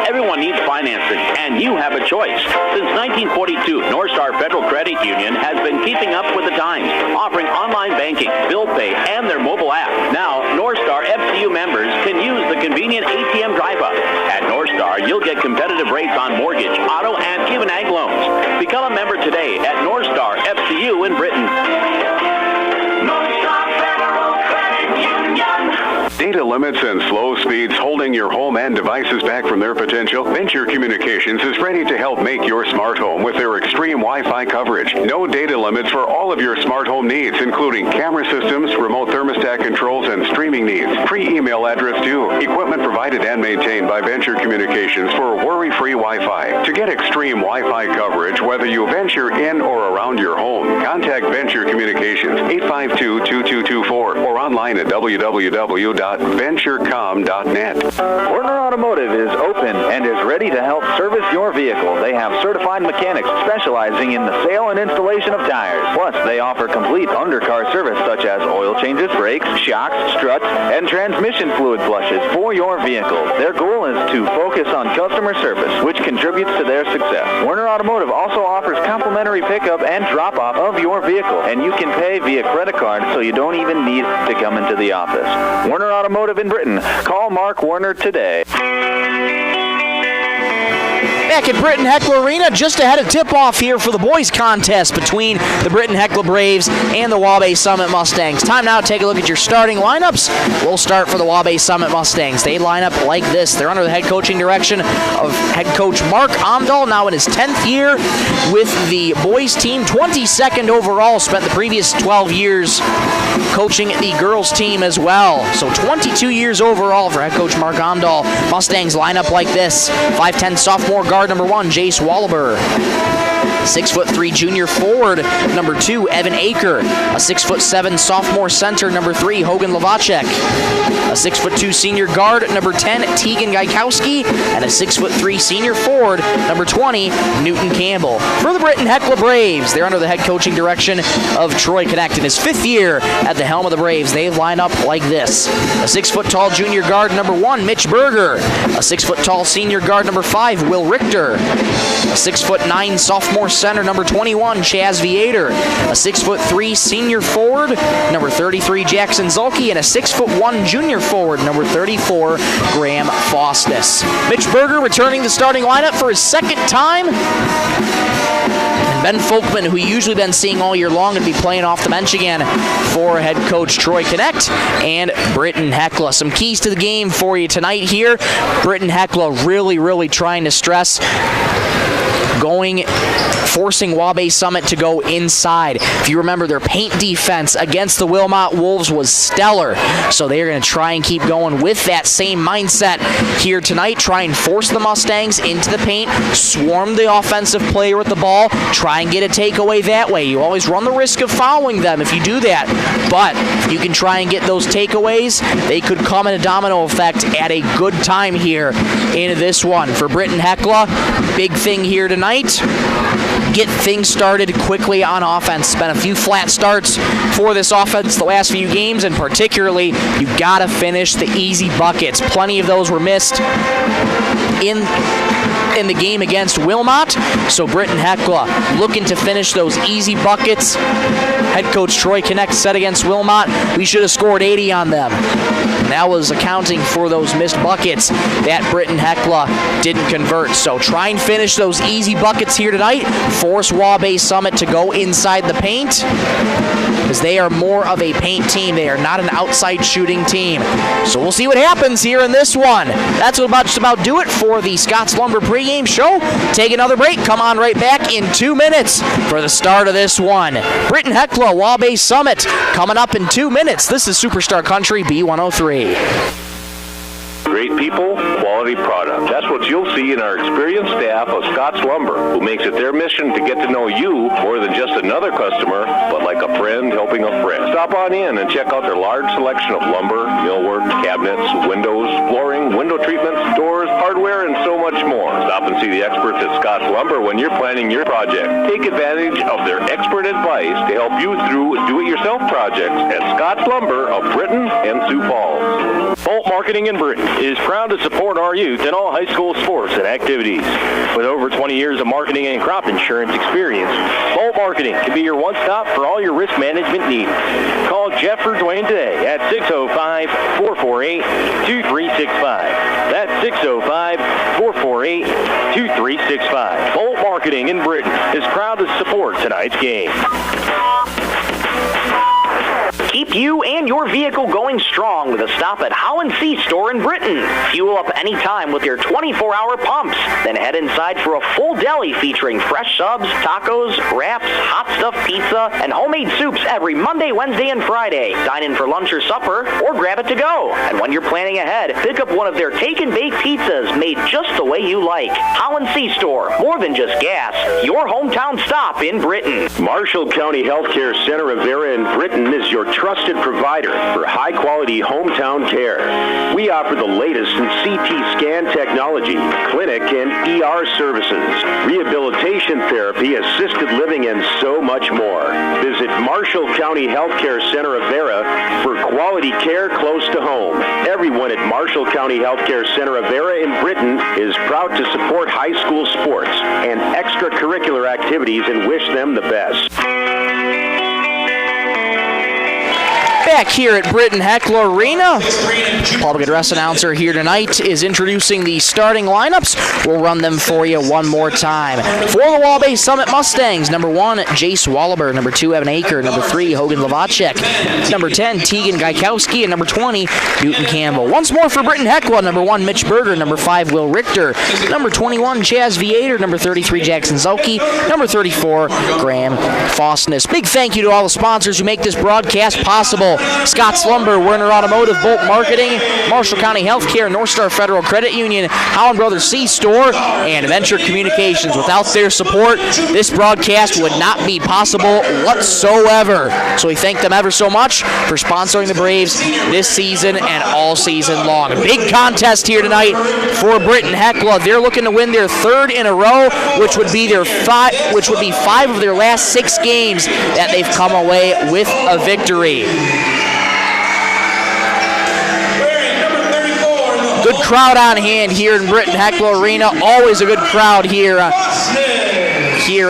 Everyone needs financing, and you have a choice. Since 1942, North Star Federal Credit Union has been keeping up with the times, offering online banking, bill pay, and their mobile app. Now, North Star FCU members can use the convenient ATM drive-up. At North Star, you'll get competitive rates on mortgage, auto, and even ag loans. Become a member today at North Star FCU in Britton. North Star Federal Credit Union. Data limits and slow speeds holding your home and devices back from their potential? Venture Communications is ready to help make your smart home with their extreme Wi-Fi coverage. No data limits for all of your smart home needs, including camera systems, remote thermostat controls, and streaming needs. Free email address too. Equipment provided and maintained by Venture Communications for worry-free Wi-Fi. To get extreme Wi-Fi coverage, whether you venture in or around your home, contact Venture Communications 852-2224 or online at www.venturecom.net. Werner Automotive is open and is ready to help service your vehicle. They have certified mechanics specializing in the sale and installation of tires. Plus, they offer complete undercar service such as oil changes, brakes, shocks, struts, and transmission fluid flushes for your vehicle. Their goal is to focus on customer service, which contributes to their success. Werner Automotive also offers complimentary pickup and drop-off of your vehicle, and you can pay via credit card so you don't even need to come into the office. Werner Automotive in Britton. Call Mark Werner today. Back at Britton-Hecla Arena, just ahead of tip-off here for the boys' contest between the Britton-Hecla Braves and the Waubay Summit Mustangs. Time now to take a look at your starting lineups. We'll start for the Waubay Summit Mustangs. They line up like this. They're under the head coaching direction of head coach Mark Amdahl, now in his 10th year with the boys' team, 22nd overall, spent the previous 12 years coaching the girls' team as well. So 22 years overall for head coach Mark Amdahl. Mustangs line up like this. 5'10" sophomore guard number 1, Jace Wallaber. 6'3" junior forward, number 2, Evan Aker. A 6'7" sophomore center, number 3, Hogan Lavacek. A 6'2" senior guard, number 10, Tegan Gaikowski. And a 6'3" senior forward, number 20, Newton Campbell. For the Britton-Hecla Braves, they're under the head coaching direction of Troy Connect. In his 5th year at the helm of the Braves, they line up like this. A 6'tall junior guard, number 1, Mitch Berger. A 6'tall senior guard, number 5, Will Richter. A 6'9" sophomore center, number 21, Chaz Viator. A 6'3" senior forward, number 33, Jackson Zulke, and a 6'1" junior forward, number 34, Graham Faustus. Mitch Berger returning the starting lineup for his 2nd time. And Ben Folkman, who you usually been seeing all year long, and be playing off the bench again for head coach Troy Connect and Britton-Hecla. Some keys to the game for you tonight here. Britton-Hecla really trying to stress forcing Waubay Summit to go inside. If you remember, their paint defense against the Wilmot Wolves was stellar, so they're going to try and keep going with that same mindset here tonight. Try and force the Mustangs into the paint, swarm the offensive player with the ball, try and get a takeaway that way. You always run the risk of fouling them if you do that, but if you can try and get those takeaways, they could come in a domino effect at a good time here in this one. For Britton-Hecla, big thing here tonight, get things started quickly on offense. Been a few flat starts for this offense the last few games, and particularly, you gotta finish the easy buckets. Plenty of those were missed in the game against Wilmot, so Britton-Hecla looking to finish those easy buckets. Head coach Troy Connect said against Wilmot, we should have scored 80 on them. And that was accounting for those missed buckets that Britton-Hecla didn't convert. So try and finish those easy buckets here tonight. Force Waubay Summit to go inside the paint, because they are more of a paint team. They are not an outside shooting team. So we'll see what happens here in this one. That's just about do it for the Scott's Lumber pregame show. Take another break. Come on right back in 2 minutes for the start of this one. Britton-Hecla, Waubay Summit, coming up in 2 minutes. This is Superstar Country B103. Great people, quality product. That's what you'll see in our experienced staff of Scott's Lumber, who makes it their mission to get to know you more than just another customer, but like a friend helping a friend. Stop on in and check out their large selection of lumber, millwork, cabinets, windows, flooring, window treatments, doors, hardware, and so much more. Stop and see the experts at Scott's Lumber when you're planning your project. Take advantage of their expert advice to help you through do-it-yourself projects at Scott's Lumber of Britton and Sioux Falls. Bolt Marketing in Britton is proud to support our youth in all high school sports and activities. With over 20 years of marketing and crop insurance experience, Bolt Marketing can be your one-stop for all your risk management needs. Call Jeff or Dwayne today at 605-448-2365. That's 605-448-2365. Bolt Marketing in Britton is proud to support tonight's game. Keep you and your vehicle going strong with a stop at How and See Store in Britton. Fuel up anytime with your 24-hour pumps. Then head inside for a full deli featuring fresh subs, tacos, wraps, hot stuffed pizza, and homemade soups every Monday, Wednesday, and Friday. Dine in for lunch or supper, or grab it to go. And when you're planning ahead, pick up one of their take-and-bake pizzas made just the way you like. How and See Store. More than just gas. Your hometown stop in Britton. Marshall County Healthcare Center of Vera in Britton is your trusted provider for high-quality hometown care. We offer the latest in CT scan technology, clinic and ER services, rehabilitation therapy, assisted living, and so much more. Visit Marshall County Healthcare Center of Vera for quality care close to home. Everyone at Marshall County Healthcare Center of Vera in Britton is proud to support high school sports and extracurricular activities and wish them the best. Back here at Britton-Hecla Arena, public address announcer here tonight is introducing the starting lineups. We'll run them for you one more time. For the Waubay Summit Mustangs, number 1, Jace Wallaber. Number 2, Evan Aker. Number 3, Hogan Lavacek. Number 10, Tegan Gaikowski. And number 20, Newton Campbell. Once more for Britton-Hecla, number 1, Mitch Berger. Number 5, Will Richter. Number 21, Chaz Viator. Number 33, Jackson Zelke. Number 34, Graham Fostness. Big thank you to all the sponsors who make this broadcast possible. Scott's Lumber, Werner Automotive, Bolt Marketing, Marshall County Healthcare, North Star Federal Credit Union, Howland Brothers C Store, and Venture Communications. Without their support, this broadcast would not be possible whatsoever. So we thank them ever so much for sponsoring the Braves this season and all season long. A big contest here tonight for Britton-Hecla. They're looking to win their 3rd in a row, which would be 5 of their last 6 games that they've come away with a victory. Good crowd on hand here in Britton-Hecla Arena. Always a good crowd here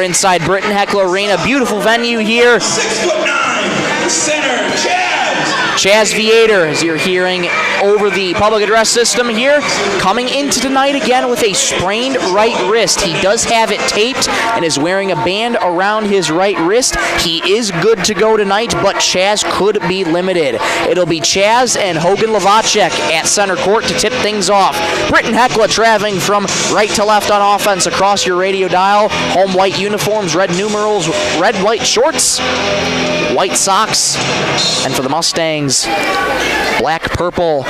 inside Britton-Hecla Arena. Beautiful venue here. 6'9", center, Chaz Viator, as you're hearing over the public address system here, coming into tonight again with a sprained right wrist. He does have it taped and is wearing a band around his right wrist. He is good to go tonight, but Chaz could be limited. It'll be Chaz and Hogan Lavacek at center court to tip things off. Britton-Hecla traveling from right to left on offense across your radio dial. Home white uniforms, red numerals, red white shorts, white socks, and for the Mustangs, black, purple,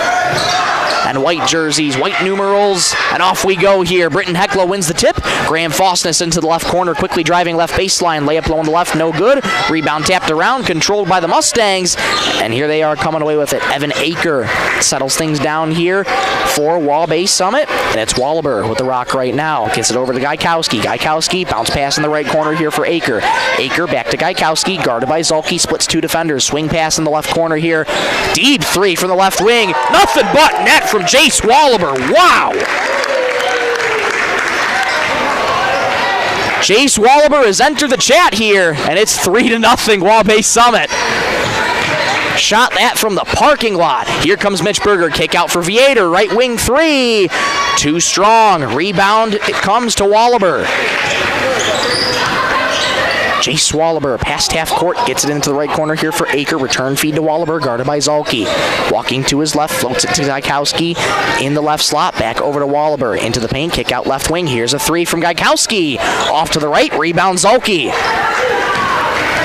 and white jerseys, white numerals, and off we go here. Britton-Hecla wins the tip. Graham Fostness into the left corner, quickly driving left baseline. Layup low on the left, no good. Rebound tapped around, controlled by the Mustangs, and here they are coming away with it. Evan Aker settles things down here for Waubay Summit, and it's Wallaber with the rock right now. Gets it over to Gaikowski. Gaikowski, bounce pass in the right corner here for Aker. Aker back to Gaikowski, guarded by Zolke, splits 2 defenders. Swing pass in the left corner here. Deep 3 from the left wing. Nothing but net from Jace Wallaber. Wow! Jace Wallaber has entered the chat here, and it's 3-0 Waubay Summit. Shot that from the parking lot. Here comes Mitch Berger. Kick out for Viator. Right wing 3. Too strong. Rebound. It comes to Wallaber. Jace Wallaber past half court, gets it into the right corner here for Aker. Return feed to Wallaber, guarded by Zolke. Walking to his left, floats it to Gaikowski in the left slot, back over to Wallaber. Into the paint, kick out left wing. Here's a 3 from Gaikowski. Off to the right, rebound Zolke.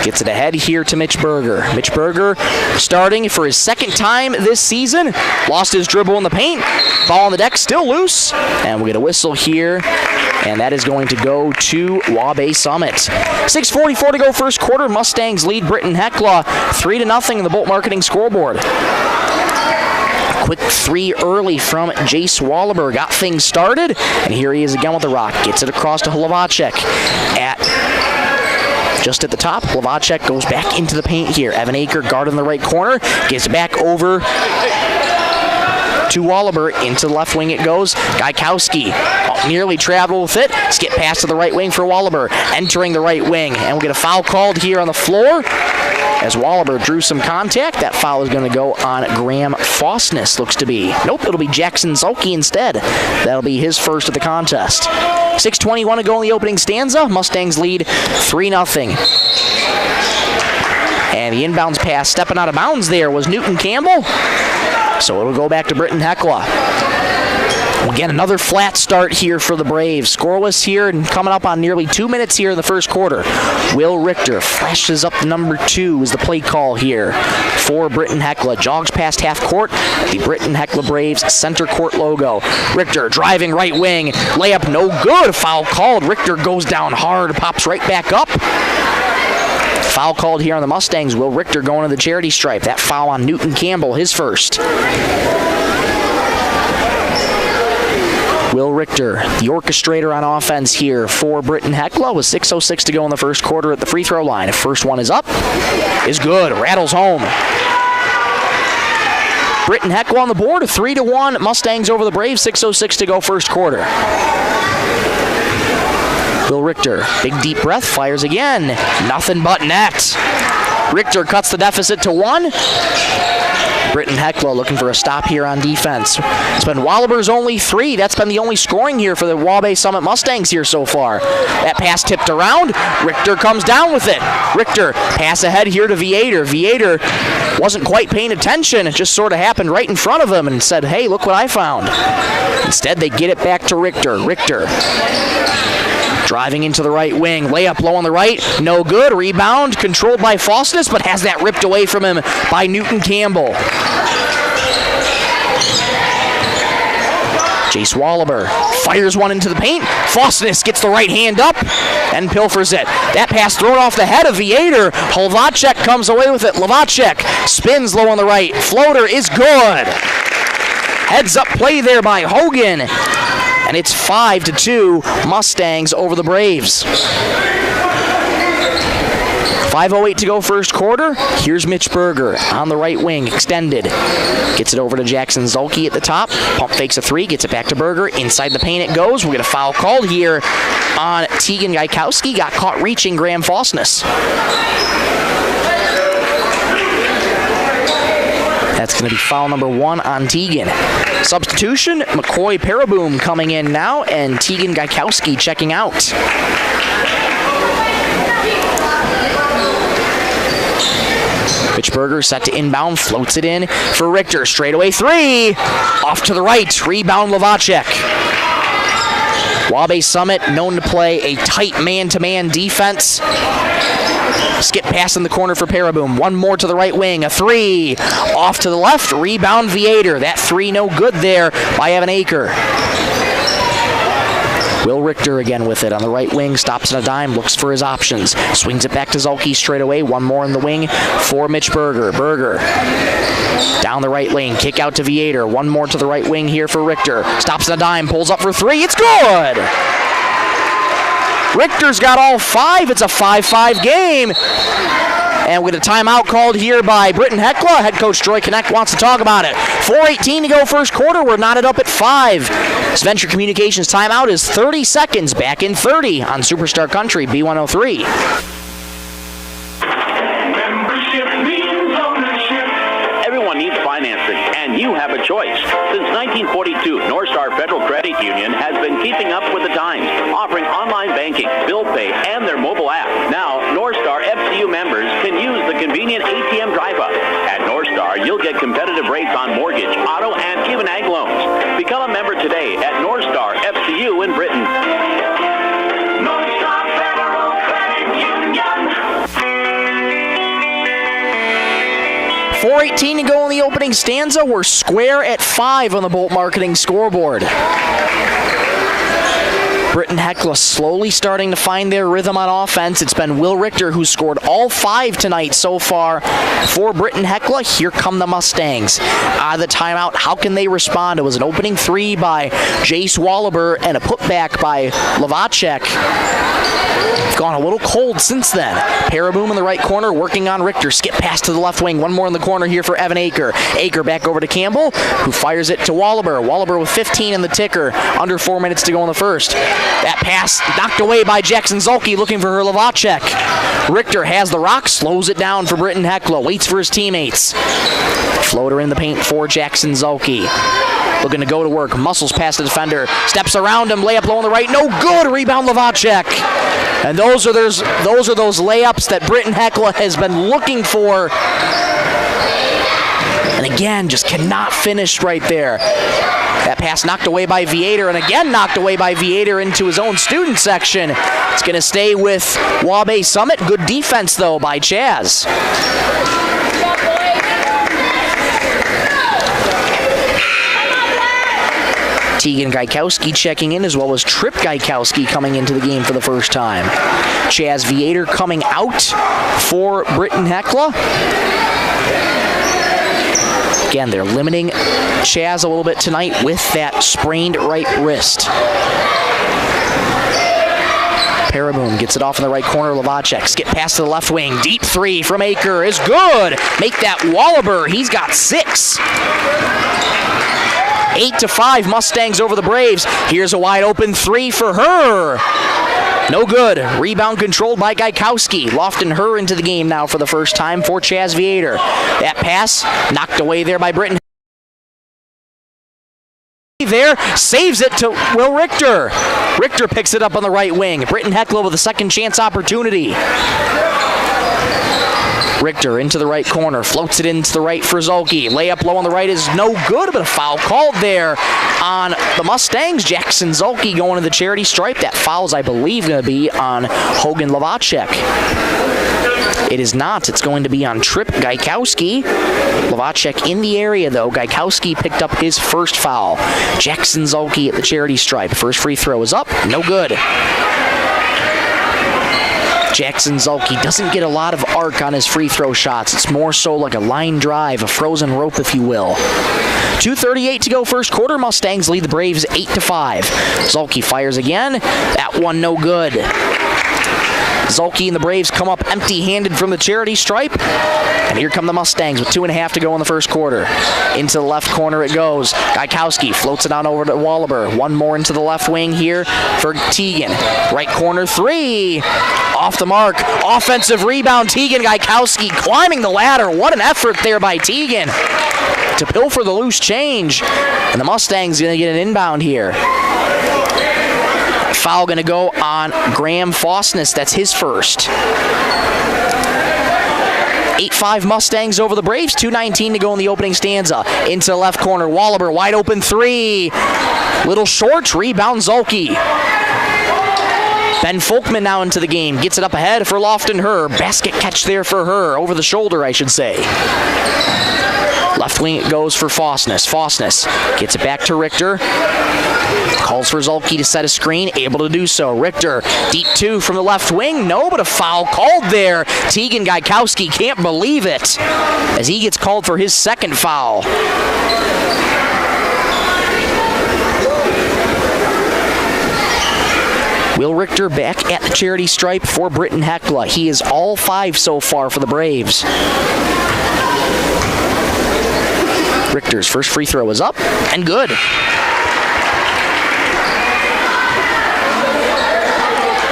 Gets it ahead here to Mitch Berger. Mitch Berger starting for his 2nd time this season. Lost his dribble in the paint. Ball on the deck, still loose. And we get a whistle here. And that is going to go to Waubay Summit. 6:44 to go first quarter. Mustangs lead Britton-Hecla 3-0 in the Bolt Marketing scoreboard. Quick 3 early from Jace Wallaber. Got things started. And here he is again with the rock. Gets it across to Lavacek just at the top. Lavacek goes back into the paint here. Evan Aker guarded in the right corner. Gets back over to Wallaber. Into the left wing it goes. Gaikowski nearly traveled with it. Skip pass to the right wing for Wallaber. Entering the right wing. And we'll get a foul called here on the floor as Wallaber drew some contact. That foul is going to go on Graham Fostness, looks to be. Nope, it'll be Jackson Zolke instead. That'll be his first of the contest. 6:21 to go in the opening stanza. Mustangs lead 3-0. And the inbounds pass stepping out of bounds there was Newton Campbell. So it'll go back to Britton-Hecla. Again, another flat start here for the Braves. Scoreless here and coming up on nearly 2 minutes here in the first quarter. Will Richter flashes up the number 2 is the play call here for Britton-Hecla. Jogs past half court. The Britton-Hecla Braves center court logo. Richter driving right wing. Layup no good. Foul called. Richter goes down hard. Pops right back up. Foul called here on the Mustangs. Will Richter going to the charity stripe. That foul on Newton Campbell, his first. Will Richter, the orchestrator on offense here for Britton-Hecla with 6:06 to go in the first quarter at the free throw line. First one is up, is good, rattles home. Britton-Hecla on the board, 3-1, Mustangs over the Braves, 6:06 to go first quarter. Will Richter, big deep breath, fires again, nothing but net. Richter cuts the deficit to 1. Britton-Hecla looking for a stop here on defense. It's been Wallaber's only 3. That's been the only scoring here for the Waubay Summit Mustangs here so far. That pass tipped around. Richter comes down with it. Richter pass ahead here to Viator. Viator wasn't quite paying attention. It just sort of happened right in front of him and said, hey, look what I found. Instead, they get it back to Richter. Richter driving into the right wing. Layup low on the right. No good. Rebound controlled by Faustus, but has that ripped away from him by Newton Campbell. Jace Wallaber fires one into the paint. Faustus gets the right hand up and pilfers it. That pass thrown off the head of Viator. Hlvacek comes away with it. Hlvacek spins low on the right. Floater is good. Heads up play there by Hogan. And it's 5-2 Mustangs over the Braves. 5:08 to go first quarter. Here's Mitch Berger on the right wing, extended. Gets it over to Jackson Zulke at the top. Pump fakes a 3, gets it back to Berger. Inside the paint it goes. We'll get a foul called here on Tegan Gaikowski. Got caught reaching Graham Faustus. That's going to be foul number 1 on Tegan. Substitution, McCoy Paraboom coming in now, and Tegan Gaikowski checking out. Mitch Berger set to inbound, floats it in for Richter. Straightaway 3, off to the right, rebound Hlvacek. Waubay Summit known to play a tight man-to-man defense. Skip pass in the corner for Paraboom. One more to the right wing. A 3. Off to the left. Rebound Viator. That 3 no good there by Evan Aker. Will Richter again with it on the right wing. Stops on a dime. Looks for his options. Swings it back to Zulke straight away. One more in the wing for Mitch Berger. Berger down the right lane. Kick out to Viator. One more to the right wing here for Richter. Stops on a dime. Pulls up for 3. It's good! Richter's got all 5. It's a 5-5 game. And with a timeout called here by Britton-Hecla, head coach Troy Knecht wants to talk about it. 4:18 to go first quarter. We're knotted up at 5. Venture Communications timeout is 30 seconds. Back in 30 on Superstar Country B103. Everyone needs financing, and you have a choice. Since 1942, Northstar Federal Credit Union has been keeping up with the times, offering online banking, bill pay, and their mobile app. Now, Northstar FCU members can use the convenient ATM drive-up. At Northstar, you'll get competitive rates on mortgage, auto, and even ag loans. Become a member today at Northstar FCU in Britain. Northstar Federal Credit Union. 4:18 to go in the opening stanza. We're square at 5 on the Bolt Marketing scoreboard. Britton-Hecla slowly starting to find their rhythm on offense. It's been Will Richter who's scored all 5 tonight so far for Britton-Hecla. Here come the Mustangs. Out of the timeout, how can they respond? It was an opening 3 by Jace Wallaber and a putback by Hlvacek. Gone a little cold since then. Paraboom in the right corner working on Richter. Skip pass to the left wing. One more in the corner here for Evan Aker. Aker back over to Campbell, who fires it to Wallaber. Wallaber with 15 in the ticker. Under 4 minutes to go in the first. That pass knocked away by Jackson Zulke looking for her Hlvacek. Richter has the rock, slows it down for Britton-Hecla. Waits for his teammates. Floater in the paint for Jackson Zulke. Looking to go to work. Muscles past the defender. Steps around him. Layup low on the right. No good. Rebound Hlvacek. And those are those layups that Britton-Hecla has been looking for. And again, just cannot finish right there. That pass knocked away by Viator, and again knocked away by Viator into his own student section. It's going to stay with Waubay Summit. Good defense, though, by Chaz. Tegan Gaikowski checking in, as well as Trip Gaikowski coming into the game for the first time. Chaz Viator coming out for Britton-Hecla. Again, they're limiting Chaz a little bit tonight with that sprained right wrist. Paraboom gets it off in the right corner. Lavacek skip pass to the left wing. Deep three from Aker is good. Make that Wallaber. He's got 6. 8-5 Mustangs over the Braves. Here's a wide open 3 for her. No good. Rebound controlled by Gaikowski. Lofting her into the game now for the first time for Chaz Viator. That pass knocked away there by Britton. There, saves it to Will Richter. Richter picks it up on the right wing. Britton-Hecla with a second chance opportunity. Richter into the right corner, floats it into the right for Zolke. Layup low on the right is no good, but a foul called there on the Mustangs. Jackson Zolke going to the charity stripe. That foul is, I believe, going to be on Hogan Lavacek. It is not. It's going to be on Trip Gaikowski. Lavacek in the area, though. Gaikowski picked up his first foul. Jackson Zolke at the charity stripe. First free throw is up. No good. Jackson Zolke doesn't get a lot of arc on his free throw shots. It's more so like a line drive, a frozen rope, if you will. 2:38 to go first quarter. Mustangs lead the Braves 8-5. Zolke fires again. That one no good. Zolke and the Braves come up empty-handed from the charity stripe. And here come the Mustangs with 2.5 to go in the first quarter. Into the left corner it goes. Gaikowski floats it on over to Wallaber. One more into the left wing here for Tegan. Right corner 3. Off the mark. Offensive rebound. Tegan Gaikowski climbing the ladder. What an effort there by Tegan to pilfer the loose change. And the Mustangs going to get an inbound here. Foul going to go on Graham Fosness. That's his first. 8-5 Mustangs over the Braves. 2:19 to go in the opening stanza. Into the left corner. Wallaber wide open 3. Little short. Rebound Zolke. Ben Folkman now into the game. Gets it up ahead for Lofton Her. Basket catch there for her. Over the shoulder, I should say. Left wing it goes for Fosness. Fosness gets it back to Richter. Calls for Zolke to set a screen. Able to do so. Richter, deep 2 from the left wing. No, but a foul called there. Tegan Gaikowski can't believe it as he gets called for his second foul. Will Richter back at the charity stripe for Britton-Hecla. He is all 5 so far for the Braves. Richter's first free throw is up and good.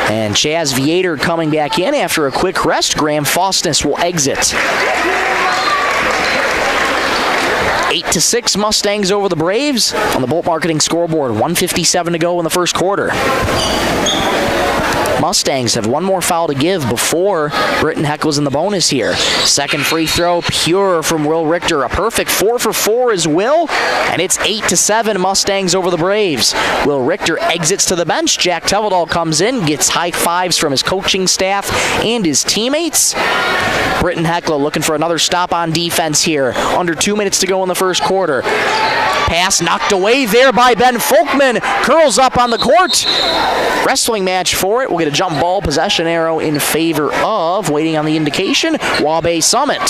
And Chaz Viator coming back in after a quick rest. Graham Fosness will exit. 8-6 Mustangs over the Braves on the Bolt Marketing scoreboard. 1:57 to go in the first quarter. Mustangs have one more foul to give before Britton-Hecla's in the bonus here. Second free throw, pure from Will Richter. A perfect 4 for 4 is Will, and it's 8-7 Mustangs over the Braves. Will Richter exits to the bench. Jack Teveldal comes in, gets high fives from his coaching staff and his teammates. Britton-Hecla looking for another stop on defense here. Under 2 minutes to go in the first quarter. Pass knocked away there by Ben Folkman. Curls up on the court. Wrestling match for it. We'll get a jump ball possession arrow in favor of, waiting on the indication, Waubay Summit.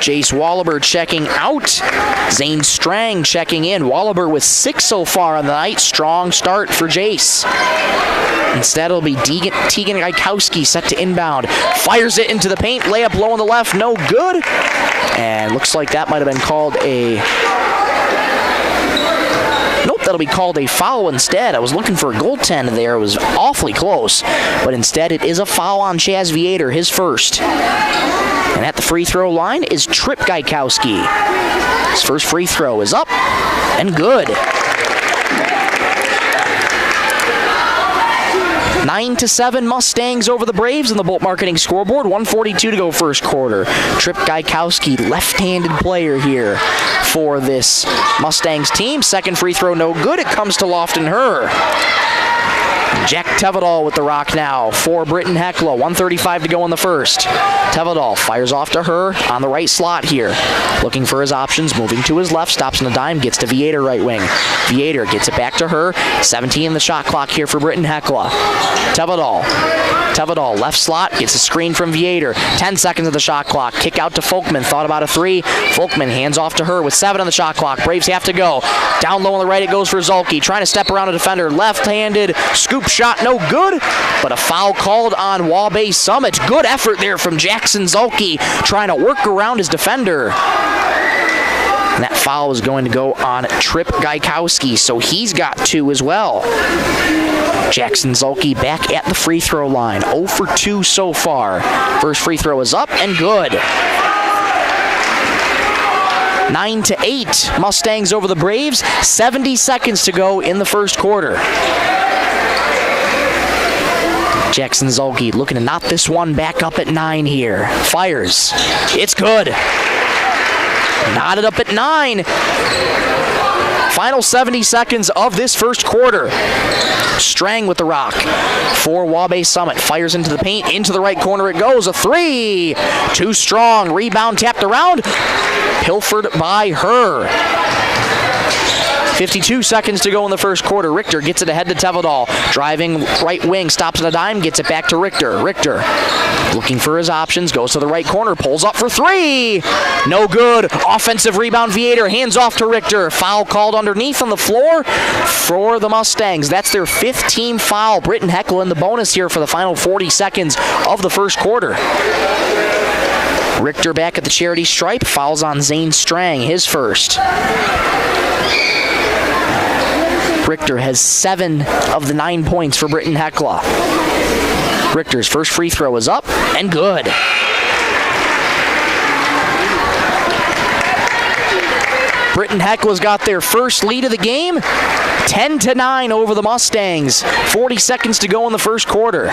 Jace Wallaber checking out. Zane Strang checking in. Wallaber with 6 so far on the night. Strong start for Jace. Instead, it'll be Tegan Gaikowski set to inbound. Fires it into the paint. Layup low on the left. No good. And looks like that might have been called a... Nope, that'll be called a foul instead. I was looking for a goaltend there. It was awfully close. But instead, it is a foul on Chaz Viator, his first. And at the free throw line is Trip Gaikowski. His first free throw is up and good. 9-7 Mustangs over the Braves on the Bolt Marketing scoreboard. 1:42 to go first quarter. Trip Gaikowski, left-handed player here for this Mustangs team. Second free throw, no good. It comes to Lofton Herr. Jack Tevedal with the rock now for Britton-Hecla. 1:35 to go in the first. Tevedal fires off to Herr on the right slot here. Looking for his options, moving to his left, stops on a dime, gets to Viator right wing. Viator gets it back to Herr. 17 the shot clock here for Britton-Hecla. Tevedal left slot, gets a screen from Viator. 10 seconds of the shot clock. Kick out to Folkman, thought about a three. Folkman hands off to Herr with 7 on the shot clock. Braves have to go. Down low on the right it goes for Zulke. Trying to step around a defender. Left-handed scoop shot, no good. But a foul called on Waubay Summit. Good effort there from Jackson Zulke, trying to work around his defender. And that foul is going to go on Trip Gaikowski, so he's got 2 as well. Jackson Zulke back at the free throw line. 0 for 2 so far. First free throw is up and good. 9-8 Mustangs over the Braves. 70 seconds to go in the first quarter. Jackson Zulke looking to knock this one back up at 9 here. Fires. It's good. Knotted up at 9. Final 70 seconds of this first quarter. Strang with the rock for Waubay Summit. Fires into the paint. Into the right corner it goes. A 3. Too strong. Rebound tapped around. Pilfered by Herr. 52 seconds to go in the first quarter. Richter gets it ahead to Tevedal. Driving right wing, stops on a dime, gets it back to Richter. Richter looking for his options, goes to the right corner, pulls up for 3. No good. Offensive rebound, Viator, hands off to Richter. Foul called underneath on the floor for the Mustangs. That's their 5th team foul. Britton-Hecla in the bonus here for the final 40 seconds of the first quarter. Richter back at the charity stripe, fouls on Zane Strang, his first. Richter has 7 of the 9 points for Britton-Hecla. Richter's first free throw is up and good. Britton-Hecla's got their first lead of the game. 10-9 over the Mustangs. 40 seconds to go in the first quarter.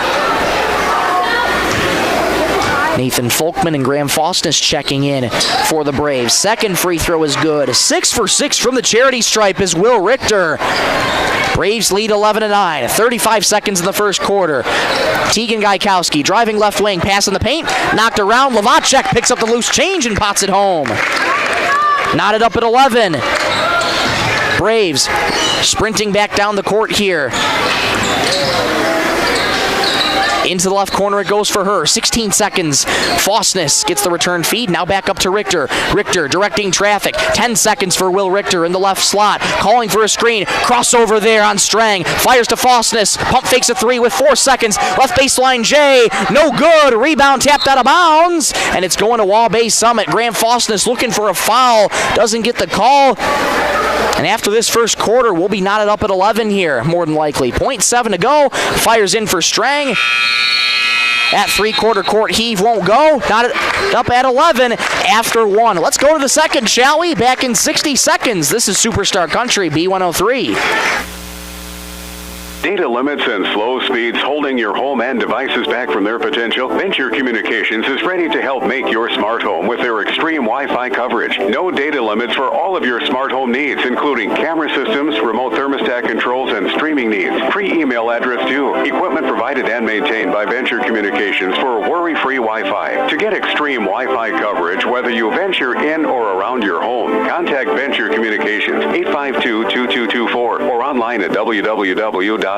Nathan Folkman and Graham Faustness checking in for the Braves. Second free throw is good. 6 for 6 from the charity stripe is Will Richter. Braves lead 11-9. 35 seconds in the first quarter. Tegan Gaikowski driving left wing, pass in the paint, knocked around. Lavacek picks up the loose change and pots it home. Knotted up at 11. Braves sprinting back down the court here. Into the left corner it goes for Herr. 16 seconds. Faustness gets the return feed. Now back up to Richter. Richter directing traffic. 10 seconds for Will Richter in the left slot. Calling for a screen. Crossover there on Strang. Fires to Faustness. Pump fakes a 3 with 4 seconds. Left baseline Jay. No good. Rebound tapped out of bounds. And it's going to Waubay Summit. Graham Faustness looking for a foul. Doesn't get the call. And after this first quarter, we'll be knotted up at 11 here, more than likely. 0.7 to go. Fires in for Strang. That three-quarter court heave won't go. Knotted up at 11 after 1. Let's go to the second, shall we? Back in 60 seconds. This is Superstar Country, B103. Data limits and slow speeds holding your home and devices back from their potential? Venture Communications is ready to help make your smart home with their extreme Wi-Fi coverage. No data limits for all of your smart home needs, including camera systems, remote thermostat controls, and streaming needs. Free email address too. Equipment provided and maintained by Venture Communications for worry-free Wi-Fi. To get extreme Wi-Fi coverage, whether you venture in or around your home, contact Venture Communications 852-2224 or online at www.venturecom.net.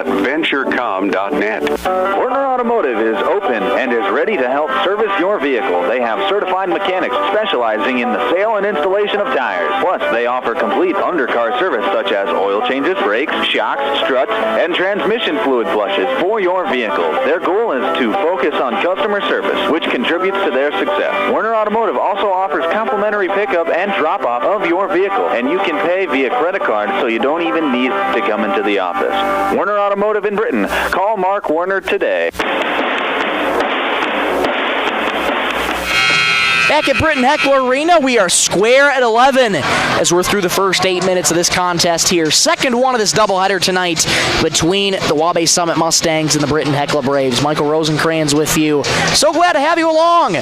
Werner Automotive is open and is ready to help service your vehicle. They have certified mechanics specializing in the sale and installation of tires. Plus, they offer complete undercar service such as oil changes, brakes, shocks, struts, and transmission fluid flushes for your vehicle. Their goal is to focus on customer service, which contributes to their success. Werner Automotive also offers complimentary pickup and drop-off of your vehicle, and you can pay via credit card so you don't even need to come into the office. Werner Automotive in Britain. Call Mark Werner today. Back at Britton-Hecla Arena, we are square at 11 as we're through the first 8 minutes of this contest here. Second one of this doubleheader tonight between the Waubay Summit Mustangs and the Britton-Hecla Braves. Michael Rosencrans with you. So glad to have you along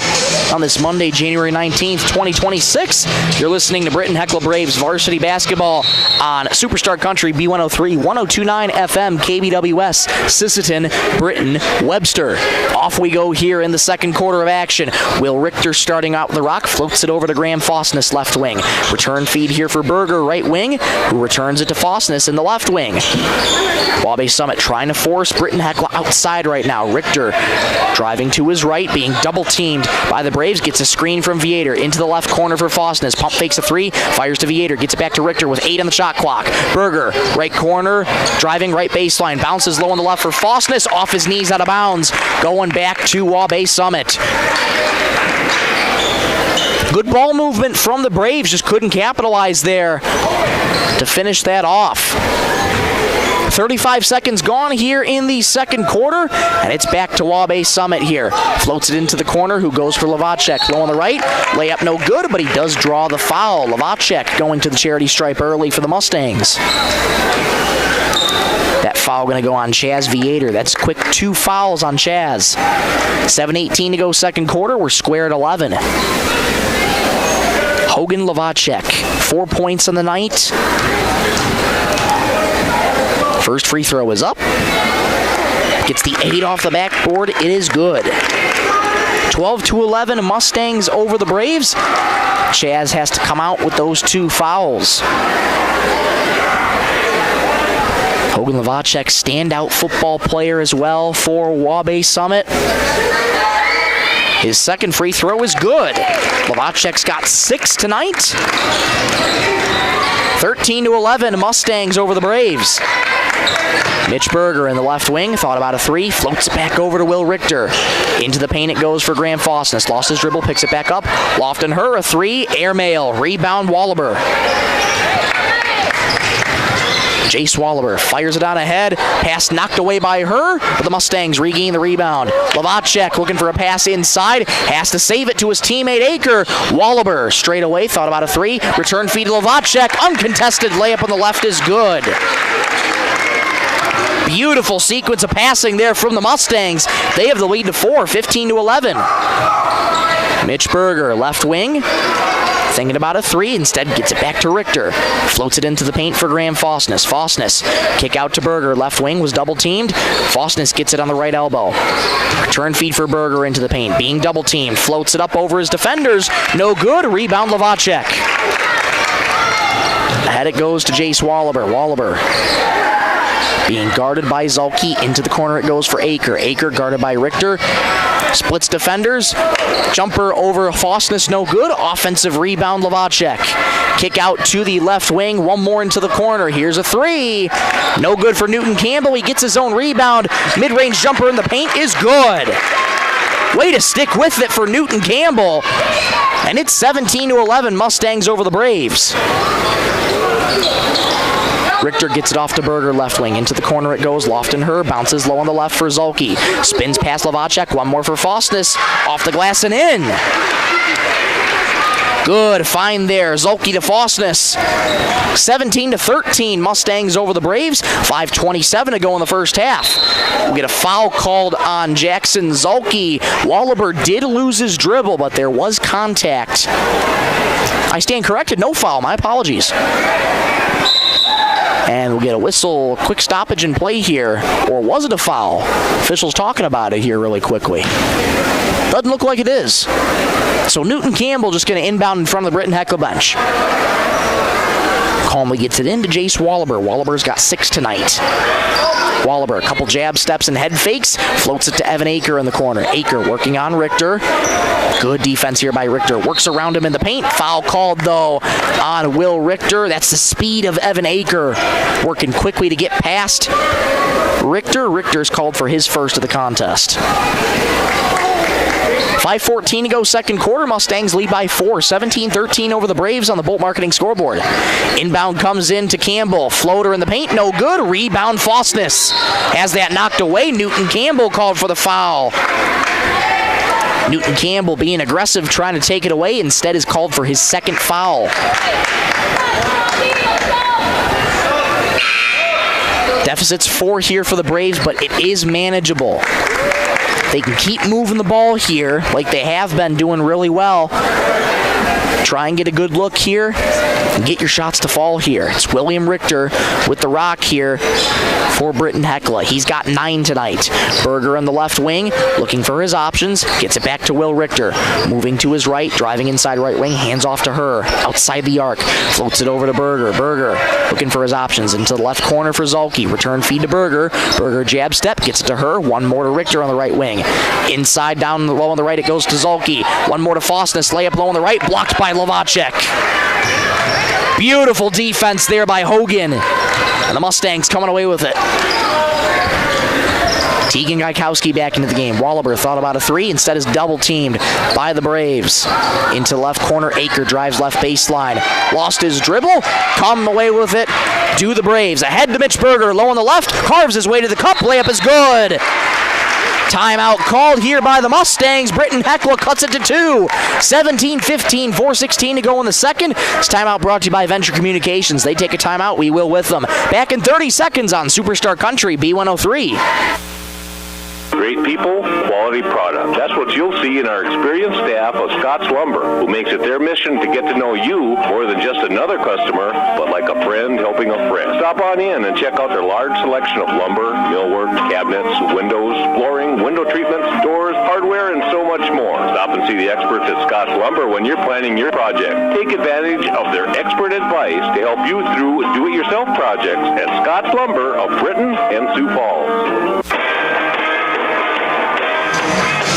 on this Monday, January 19th, 2026. You're listening to Britton-Hecla Braves varsity basketball on Superstar Country B103, 102.9 FM, KBWS, Sisseton, Britton, Webster. Off we go here in the second quarter of action. Will Richter starting out with the rock, floats it over to Graham Fosness, left wing. Return feed here for Berger, right wing, who returns it to Fosness in the left wing. Waubay Summit trying to force Britton-Hecla outside right now. Richter driving to his right, being double teamed by the Braves, gets a screen from Vietor into the left corner for Fosness. Pump fakes a three, fires to Vietor, gets it back to Richter with 8 on the shot clock. Berger, right corner, driving right baseline, bounces low on the left for Fosness, off his knees, out of bounds, going back to Waubay Summit. Good ball movement from the Braves, just couldn't capitalize there to finish that off. 35 seconds gone here in the second quarter, and it's back to Waubay Summit here. Floats it into the corner, who goes for Lavacek. Low on the right, layup no good, but he does draw the foul. Lavacek going to the charity stripe early for the Mustangs. That foul going to go on Chaz Vietor. That's quick 2 fouls on Chaz. 7:18 to go second quarter. We're square at 11. Hogan Lavacek, 4 points on the night. First free throw is up. Gets the 8 off the backboard. It is good. 12-11 Mustangs over the Braves. Chaz has to come out with those 2 fouls. Hogan Lavacek, standout football player as well for Waubay Summit. His second free throw is good. Lavacek's got 6 tonight. 13-11 Mustangs over the Braves. Mitch Berger in the left wing, thought about a 3, floats it back over to Will Richter. Into the paint it goes for Graham Fosness. Lost his dribble, picks it back up. Lofton-Her, a 3, airmail, rebound Wallaber. Jace Wallaber fires it on ahead. Pass knocked away by her, but the Mustangs regain the rebound. Lavacek looking for a pass inside. Has to save it to his teammate Aker. Wallaber straight away, thought about a 3. Return feed to Lavacek. Uncontested layup on the left is good. Beautiful sequence of passing there from the Mustangs. They have the lead to 4, 15-11. Mitch Berger, left wing. Thinking about a 3, instead gets it back to Richter. Floats it into the paint for Graham Fosness. Fosness, kick out to Berger. Left wing was double teamed. Fosness gets it on the right elbow. Return feed for Berger into the paint. Being double teamed. Floats it up over his defenders. No good. Rebound Lavacek. Ahead it goes to Jace Wallaber. Wallaber being guarded by Zulke. Into the corner it goes for Aker. Aker guarded by Richter. Splits defenders. Jumper over Fosness, no good. Offensive rebound, Lavacek. Kick out to the left wing. One more into the corner. Here's a 3. No good for Newton Campbell. He gets his own rebound. Mid-range jumper in the paint is good. Way to stick with it for Newton Campbell. And it's 17-11 Mustangs over the Braves. Richter gets it off to Berger, left wing. Into the corner it goes. Lofton-Her bounces low on the left for Zulke. Spins past Lavacek. One more for Fosness. Off the glass and in. Good find there. Zulke to Fosness. 17-13 Mustangs over the Braves. 5:27 to go in the first half. We'll get a foul called on Jackson Zulke. Wallaber did lose his dribble, but there was contact. I stand corrected. No foul. My apologies. And we'll get a whistle, quick stoppage in play here. Or was it a foul? Officials talking about it here really quickly. Doesn't look like it is. So Newton Campbell just going to inbound in front of the Britton-Hecla bench. Calmly gets it into Jace Wallaber. Wallaber's got 6 tonight. Wallaber, a couple jab steps and head fakes. Floats it to Evan Aker in the corner. Aker working on Richter. Good defense here by Richter. Works around him in the paint. Foul called, though, on Will Richter. That's the speed of Evan Aker. Working quickly to get past Richter. Richter's called for his first of the contest. 5:14 to go second quarter. Mustangs lead by 4. 17-13 over the Braves on the Bolt Marketing scoreboard. Inbound comes in to Campbell. Floater in the paint. No good. Rebound Fosness. Has that knocked away. Newton Campbell called for the foul. Newton Campbell being aggressive, trying to take it away. Instead is called for his second foul. Deficit's 4 here for the Braves, but it is manageable. They can keep moving the ball here like they have been doing really well. Try and get a good look here and get your shots to fall here. It's William Richter with the rock here for Britton-Hecla. He's got 9 tonight. Berger on the left wing, looking for his options. Gets it back to Will Richter. Moving to his right, driving inside right wing, hands off to her. Outside the arc, floats it over to Berger. Berger looking for his options. Into the left corner for Zolke. Return feed to Berger. Berger jab step, gets it to her. One more to Richter on the right wing. Inside, down low on the right, it goes to Zolke. One more to Fosness. Layup low on the right, blocked by Lovacek. Beautiful defense there by Hogan. And the Mustangs coming away with it. Tegan Gaikowski back into the game. Wallaber thought about a 3, instead is double teamed by the Braves. Into left corner, Aker drives left baseline. Lost his dribble, come away with it. Do the Braves. Ahead to Mitch Berger, low on the left, carves his way to the cup, layup is good. Timeout called here by the Mustangs. Britton-Hecla cuts it to 2. 17-15, 4:16 to go in the second. This timeout brought to you by Venture Communications. They take a timeout, we will with them. Back in 30 seconds on Superstar Country B103. Great people, quality product. That's what you'll see in our experienced staff of Scott's Lumber, who makes it their mission to get to know you more than just another customer, but like a friend helping a friend. Stop on in and check out their large selection of lumber, millwork, cabinets, windows, flooring, window treatments, doors, hardware, and so much more. Stop and see the experts at Scott's Lumber when you're planning your project. Take advantage of their expert advice to help you through do-it-yourself projects at Scott's Lumber of Britton and Sioux Falls.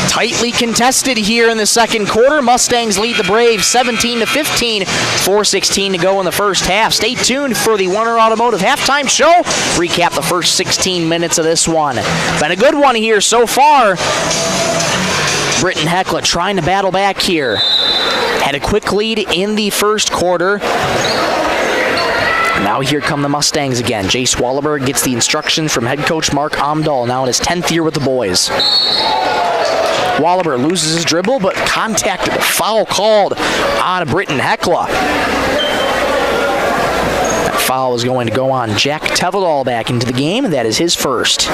Tightly contested here in the second quarter. Mustangs lead the Braves 17-15, 4:16 to go in the first half. Stay tuned for the Warner Automotive halftime show. Recap the first 16 minutes of this one. Been a good one here so far. Britton-Hecla trying to battle back here. Had a quick lead in the first quarter. Now here come the Mustangs again. Jace Wallaberg gets the instructions from head coach Mark Amdahl, now in his 10th year with the boys. Wallaber loses his dribble, but contact, foul called on Britton-Hecla. That foul is going to go on Jack Teveldal back into the game. That is his first.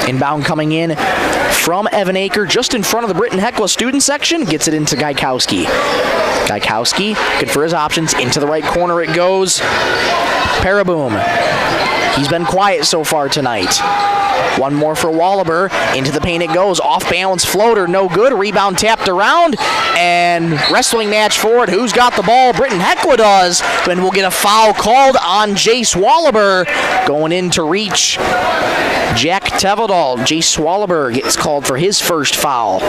Inbound coming in from Evan Aker, just in front of the Britton-Hecla student section. Gets it into Gaikowski. Gaikowski, good for his options. Into the right corner it goes. Paraboom. He's been quiet so far tonight. One more for Wallaber. Into the paint it goes. Off balance floater, no good. Rebound tapped around. And wrestling match forward. Who's got the ball? Britton-Hecla does. And we'll get a foul called on Jace Wallaber. Going in to reach Jack Teveldal. Jace Wallaber gets called for his first foul.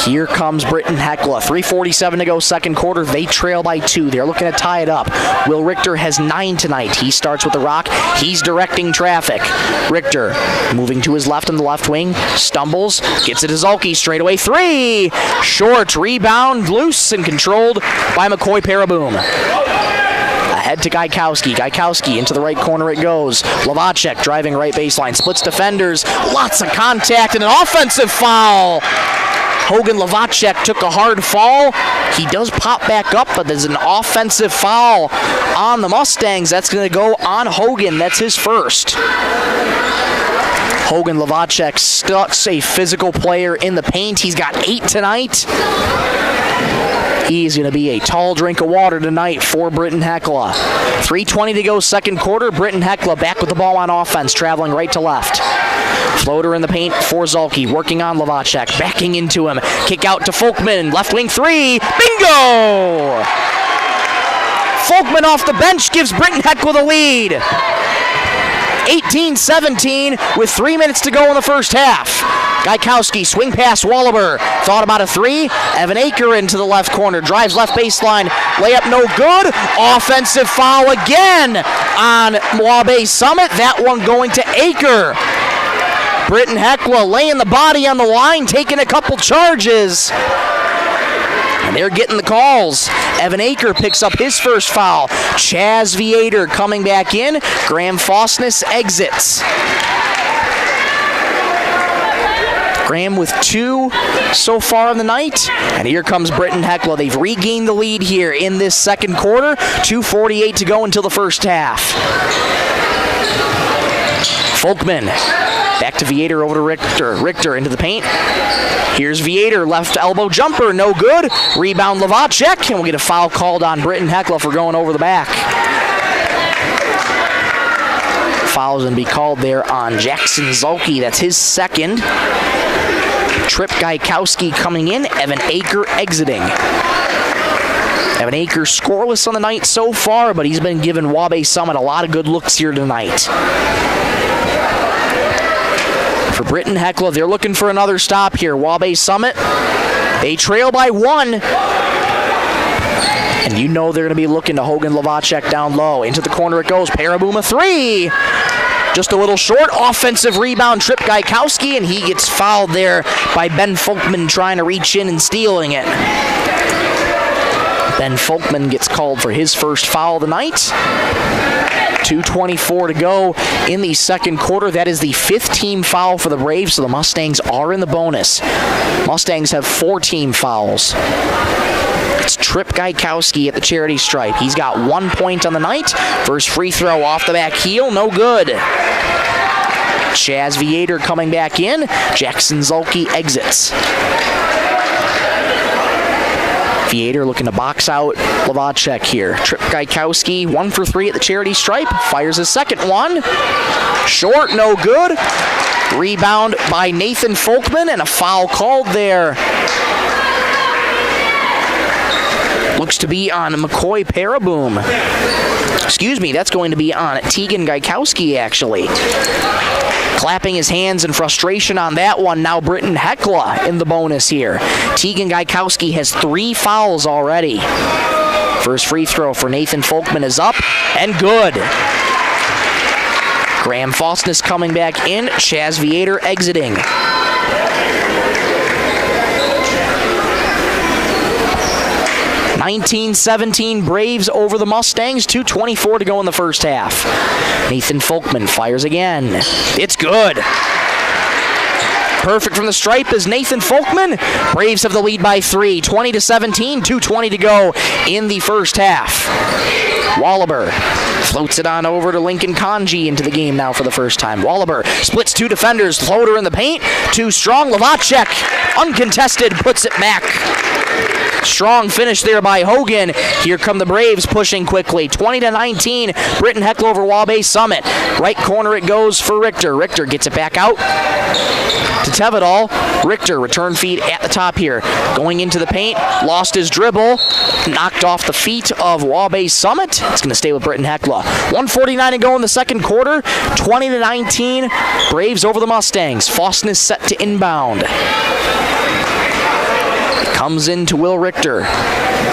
Here comes Britton-Hecla. 3:47 to go second quarter. They trail by 2. They're looking to tie it up. Will Richter has 9 tonight. He starts with the rock. He's directing traffic. Richter moving to his left on the left wing. Stumbles. Gets it to Zolke. Straight away 3. Short. Rebound. Loose and controlled by McCoy Paraboom. Ahead to Gaikowski. Gaikowski into the right corner it goes. Lovacek driving right baseline. Splits defenders. Lots of contact and an offensive foul. Hogan Lovacek took a hard fall. He does pop back up, but there's an offensive foul on the Mustangs. That's going to go on Hogan. That's his first. Hogan Lovacek stucks a physical player in the paint. He's got 8 tonight. He's going to be a tall drink of water tonight for Britton-Hecla. 3:20 to go second quarter. Britton-Hecla back with the ball on offense, traveling right to left. Floater in the paint for Zolke, working on Lovacek, backing into him. Kick out to Folkman, left wing 3. Bingo! Folkman off the bench gives Britton-Hecla the lead. 18-17 with 3 minutes to go in the first half. Gaikowski, swing pass Wallaber. Thought about a 3. Evan Aker into the left corner. Drives left baseline. Layup no good. Offensive foul again on Waubay Summit. That one going to Aker. Britton-Hecla laying the body on the line, taking a couple charges. And they're getting the calls. Evan Aker picks up his first foul. Chaz Viator coming back in. Graham Fosness exits. Graham with 2 so far in the night. And here comes Britton-Hecla. They've regained the lead here in this second quarter. 2:48 to go until the first half. Folkman back to Viator, over to Richter. Richter into the paint. Here's Viator, left elbow jumper, no good. Rebound Lovacek, and we'll get a foul called on Britton-Hecla for going over the back. Foul's going to be called there on Jackson Zulke. That's his second. Trip Gaikowski coming in, Evan Aker exiting. Evan Aker scoreless on the night so far, but he's been giving Waubay Summit a lot of good looks here tonight. For Britton-Hecla, they're looking for another stop here. Waubay Summit, they trail by 1. And you know they're going to be looking to Hogan Lovacek down low. Into the corner it goes. Paraboom a 3. Just a little short. Offensive rebound, Trip Gaikowski, and he gets fouled there by Ben Folkman trying to reach in and stealing it. Ben Folkman gets called for his first foul of the night. 2:24 to go in the second quarter. That is the 5th team foul for the Braves, so the Mustangs are in the bonus. Mustangs have 4 team fouls. It's Trip Gaikowski at the charity stripe. He's got 1 point on the night. First free throw off the back heel, no good. Chaz Viator coming back in. Jackson Zulke exits. Viator looking to box out Lovacek here. Trip Gaikowski, 1 for 3 at the charity stripe. Fires his second one. Short, no good. Rebound by Nathan Folkman, and a foul called there. Looks to be on McCoy Paraboom. Excuse me, that's going to be on Tegan Gaikowski, actually. Clapping his hands in frustration on that one. Now Britton-Hecla in the bonus here. Tegan Gaikowski has 3 fouls already. First free throw for Nathan Folkman is up and good. Graham Faustness coming back in. Chaz Viator exiting. (19-17) Braves over the Mustangs. 2:24 to go in the first half. Nathan Folkman fires again. It's good. Perfect from the stripe is Nathan Folkman. Braves have the lead by 3. 20-17. 2:20 to go in the first half. Wallaber floats it on over to Lincoln Kanji into the game now for the first time. Wallaber splits 2 defenders. Floater in the paint. Too strong. Lovacek, uncontested, puts it back. Strong finish there by Hogan. Here come the Braves pushing quickly. 20-19. Britton-Hecla over Waubay Summit. Right corner it goes for Richter. Richter gets it back out to Tevedal. Richter, return feed at the top here. Going into the paint. Lost his dribble. Knocked off the feet of Waubay Summit. It's going to stay with Britton-Hecla. 1:49 to go in the second quarter. 20-19. Braves over the Mustangs. Faustness set to inbound. Comes in to Will Richter.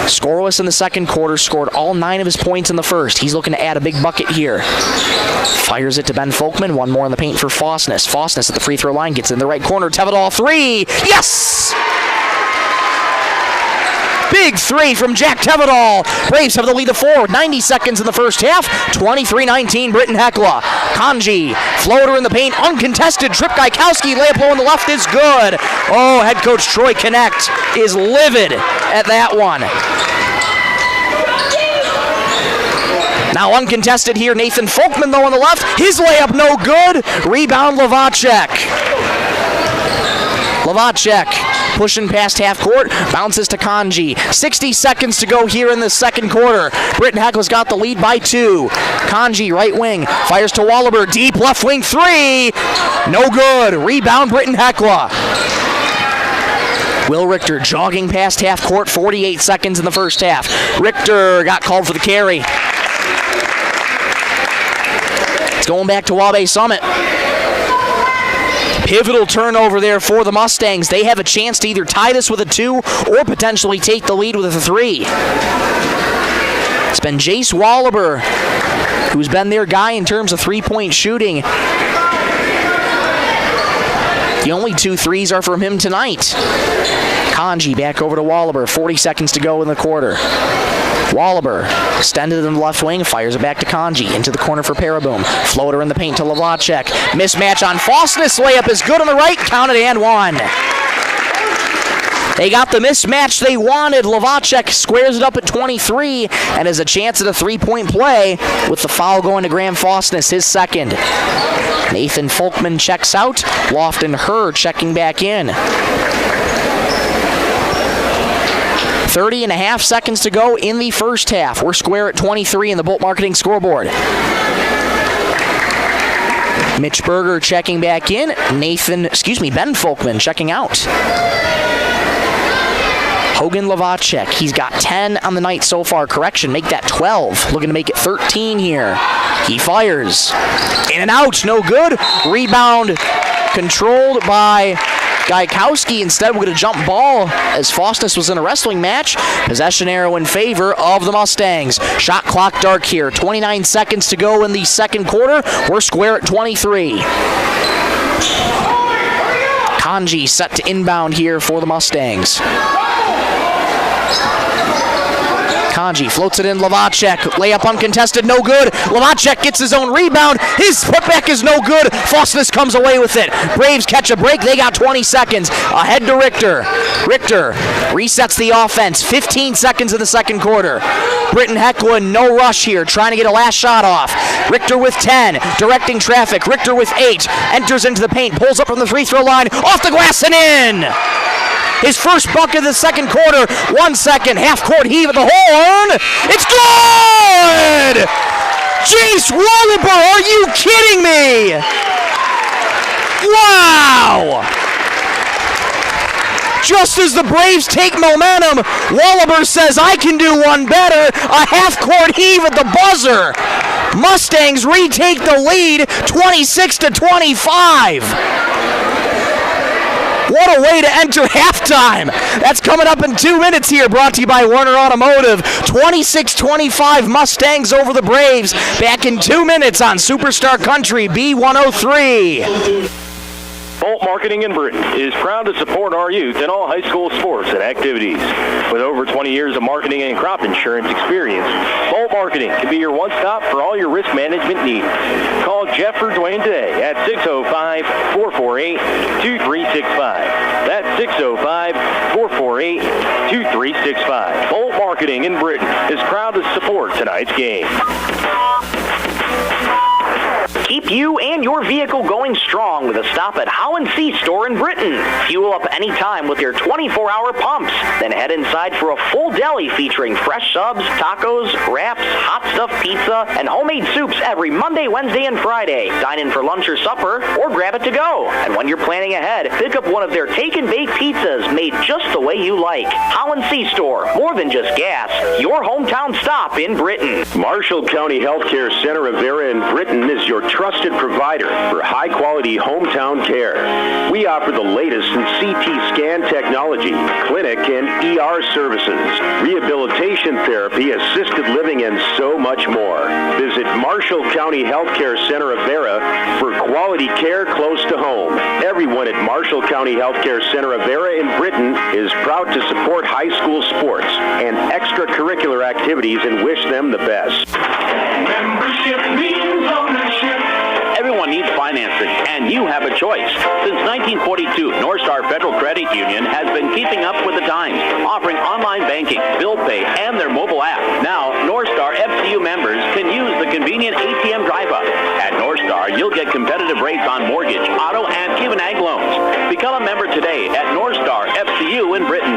Scoreless in the second quarter, scored all 9 of his points in the first. He's looking to add a big bucket here. Fires it to Ben Folkman. 1 more in the paint for Faustness. Faustness at the free throw line, gets in the right corner. Tevedal 3. Yes! Big 3 from Jack Tevedal. Braves have the lead of 4. 90 seconds in the first half. 23-19 Britton-Hecla. Kanji, floater in the paint, uncontested. Trip Gaikowski, layup low on the left is good. Oh, head coach Troy Connect is livid at that one. Now uncontested here, Nathan Folkman though on the left. His layup no good. Rebound Lovacek. Lovacek pushing past half court, bounces to Kanji. 60 seconds to go here in the second quarter. Britton-Hecla's got the lead by 2. Kanji, right wing, fires to Wallaber. Deep left wing 3. No good. Rebound Britton-Hecla. Will Richter jogging past half court. 48 seconds in the first half. Richter got called for the carry. It's going back to Waubay Summit. Pivotal turnover there for the Mustangs. They have a chance to either tie this with a 2 or potentially take the lead with a 3. It's been Jace Wallaber who's been their guy in terms of three-point shooting. The only 2 threes are from him tonight. Kanji back over to Wallaber. 40 seconds to go in the quarter. Wallaber extended in the left wing, fires it back to Kanji, into the corner for Paraboom. Floater in the paint to Lavacek. Mismatch on Faustus, layup is good on the right, counted and one. They got the mismatch they wanted. Lavacek squares it up at 23 and has a chance at a three-point play with the foul going to Graham Faustus, his second. Nathan Folkman checks out. Lofton Herr checking back in. 30.5 seconds to go in the first half. We're square at 23 in the Bolt Marketing scoreboard. Mitch Berger checking back in. Ben Folkman checking out. Hogan Lavacek, he's got 10 on the night so far. Correction, make that 12. Looking to make it 13 here. He fires. In and out, no good. Rebound controlled by Gaikowski. Instead, we're going to jump ball as Faustus was in a wrestling match. Possession arrow in favor of the Mustangs. Shot clock dark here. 29 seconds to go in the second quarter. We're square at 23. Kanji set to inbound here for the Mustangs. Kanji floats it in. Lavacek, layup uncontested, no good. Lavacek gets his own rebound. His putback is no good. Faustus comes away with it. Braves catch a break. They got 20 seconds. Ahead to Richter. Richter resets the offense. 15 seconds in the second quarter. Britton-Hecla, no rush here, trying to get a last shot off. Richter with 10, directing traffic. Richter with 8, enters into the paint, pulls up from the free throw line, off the glass and in! His first bucket of the second quarter. 1 second. Half-court heave at the horn. It's good! Jace Wallaber, are you kidding me? Wow! Just as the Braves take momentum, Wallaber says, I can do one better. A half-court heave at the buzzer. Mustangs retake the lead, 26-25. What a way to enter halftime. That's coming up in 2 minutes here, brought to you by Werner Automotive. 26-25 Mustangs over the Braves. Back in 2 minutes on Superstar Country B103. Bolt Marketing in Britton is proud to support our youth in all high school sports and activities. With over 20 years of marketing and crop insurance experience, Bolt Marketing can be your one-stop for all your risk management needs. Call Jeff or Dwayne today at 605-448-2365. That's 605-448-2365. Bolt Marketing in Britton is proud to support tonight's game. Keep you and your vehicle going strong with a stop at How & See Store in Britton. Fuel up anytime with your 24-hour pumps. Then head inside for a full deli featuring fresh subs, tacos, wraps, hot stuffed pizza, and homemade soups every Monday, Wednesday, and Friday. Dine in for lunch or supper, or grab it to go. And when you're planning ahead, pick up one of their take and bake pizzas made just the way you like. How & See Store, more than just gas. Your hometown stop in Britton. Marshall County Healthcare Center Rivera in Britton is your trusted provider for high-quality hometown care. We offer the latest in CT scan technology, clinic and ER services, rehabilitation therapy, assisted living, and so much more. Visit Marshall County Healthcare Center Rivera for quality care close to home. Everyone at Marshall County Healthcare Center Rivera in Britton is proud to support high school sports and extracurricular activities and wish them the best. Membership means ownership. Everyone needs financing, and you have a choice. Since 1942, North Star Federal Credit Union has been keeping up with the times, offering online banking, bill pay, and their mobile app. Now, North Star FCU members can use the convenient ATM drive-up. At North Star, you'll get competitive rates on mortgage, auto, and even ag loans. Become a member today at North Star FCU in Britton.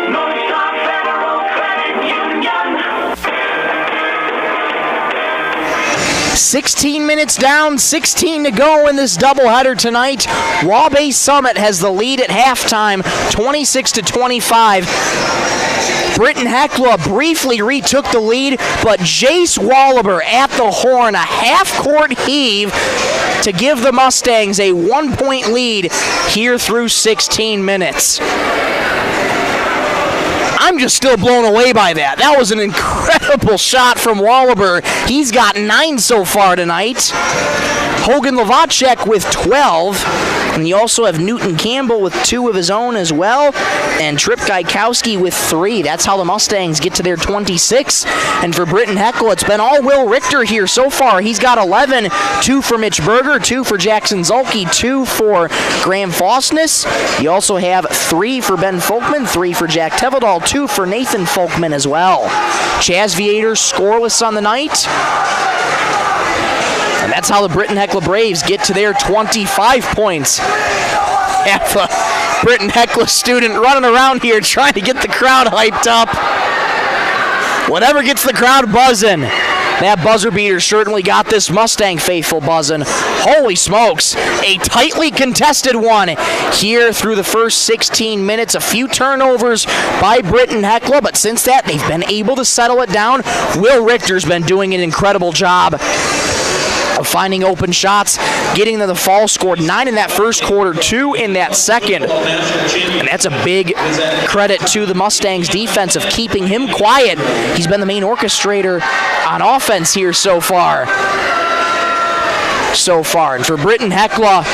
North Star Federal Credit Union. 16 minutes down, 16 to go in this doubleheader tonight. Waubay Summit has the lead at halftime, 26-25. Britton-Hecla briefly retook the lead, but Jace Wallaber at the horn, a half-court heave to give the Mustangs a 1-point lead here through 16 minutes. I'm just still blown away by that. That was an incredible shot from Waubay. He's got 9 so far tonight. Hogan Lavacek with 12. And you also have Newton Campbell with 2 of his own as well. And Trip Gaikowski with 3. That's how the Mustangs get to their 26. And for Britton-Hecla, it's been all Will Richter here so far. He's got 11. 2 for Mitch Berger, 2 for Jackson Zulke, 2 for Graham Fosness. You also have 3 for Ben Folkman, 3 for Jack Tevedal, 2 for Nathan Folkman as well. Chaz Viator scoreless on the night. And that's how the Britton-Hecla Braves get to their 25 points. Have a Britton-Hecla student running around here trying to get the crowd hyped up. Whatever gets the crowd buzzing. That buzzer beater certainly got this Mustang faithful buzzing. Holy smokes, a tightly contested one here through the first 16 minutes. A few turnovers by Britton-Hecla, but since that, they've been able to settle it down. Will Richter's been doing an incredible job of finding open shots, getting to the fall. Scored 9 in that first quarter, 2 in that second. And that's a big credit to the Mustangs defense of keeping him quiet. He's been the main orchestrator on offense here so far. And for Britton-Hecla,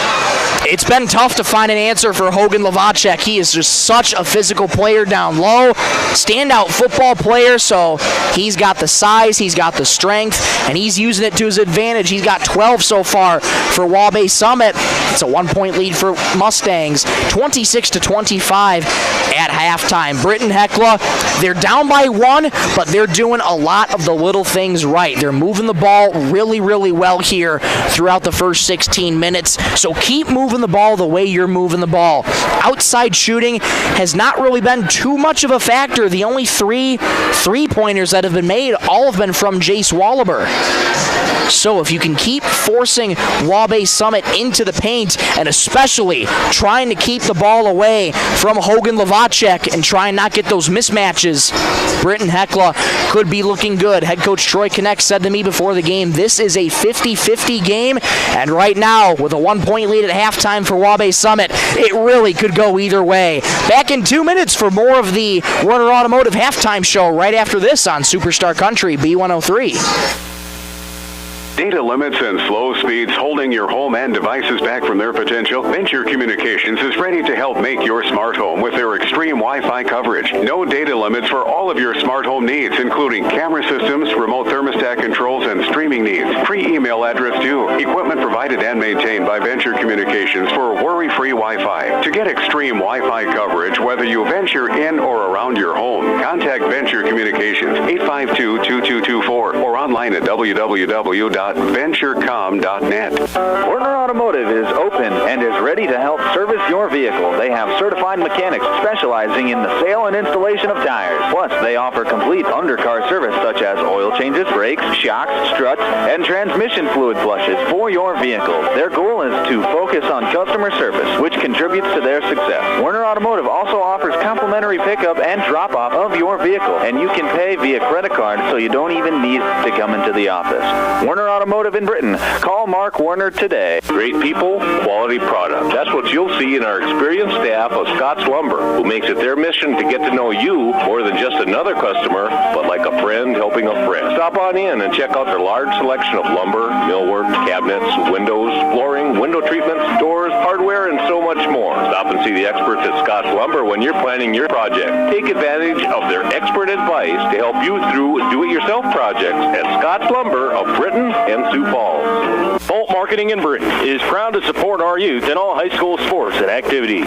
it's been tough to find an answer for Hogan Lavacek. He is just such a physical player down low, standout football player, so he's got the size, he's got the strength, and he's using it to his advantage. He's got 12 so far for Waubay Summit. It's a 1-point lead for Mustangs, 26-25 at halftime. Britton-Hecla, they're down by 1, but they're doing a lot of the little things right. They're moving the ball really, really well here throughout the first 16 minutes, so keep moving the ball the way you're moving the ball. Outside shooting has not really been too much of a factor. The only 3 3-pointers that have been made, all have been from Jace Wallaber. So if you can keep forcing Waubay Summit into the paint, and especially trying to keep the ball away from Hogan Lavacek and try and not get those mismatches, Britton-Hecla could be looking good. Head coach Troy Connect said to me before the game, this is a 50-50 game, and right now, with a 1-point lead at halftime for Waubay Summit, it really could go either way. Back in 2 minutes for more of the Werner Automotive halftime show right after this on Superstar Country B103. Data limits and slow speeds holding your home and devices back from their potential? Venture Communications is ready to help make your smart home with their extreme Wi-Fi coverage. No data limits for all of your smart home needs, including camera systems, remote thermostat controls, and streaming needs. Free email address too. Equipment provided and maintained by Venture Communications for worry-free Wi-Fi. To get extreme Wi-Fi coverage, whether you venture in or around your home, contact Venture Communications 852-2224 or online at www.venturecom.net. Werner Automotive is open and is ready to help service your vehicle. They have certified mechanics specializing in the sale and installation of tires. Plus, they offer complete undercar service such as oil changes, brakes, shocks, struts, and transmission fluid flushes for your vehicle. Their goal is to focus on customer service, which contributes to their success. Werner Automotive also offers complimentary pickup and drop-off of your vehicle, and you can pay via credit card so you don't even need to come into the office. Werner Automotive in Britton. Call Mark Werner today. Great people, quality product. That's what you'll see in our experienced staff of Scott's Lumber, who makes it their mission to get to know you more than just another customer, but like a friend helping a friend. Stop on in and check out their large selection of lumber, millwork, cabinets, windows, flooring, window treatments, doors, hardware, and so much more. Stop and see the experts at Scott's Lumber when you're planning your project. Take advantage of their expert advice to help you through do-it-yourself projects at Scott's Lumber of Britton and Sioux Falls. Bolt Marketing in Britton is proud to support our youth in all high school sports and activities.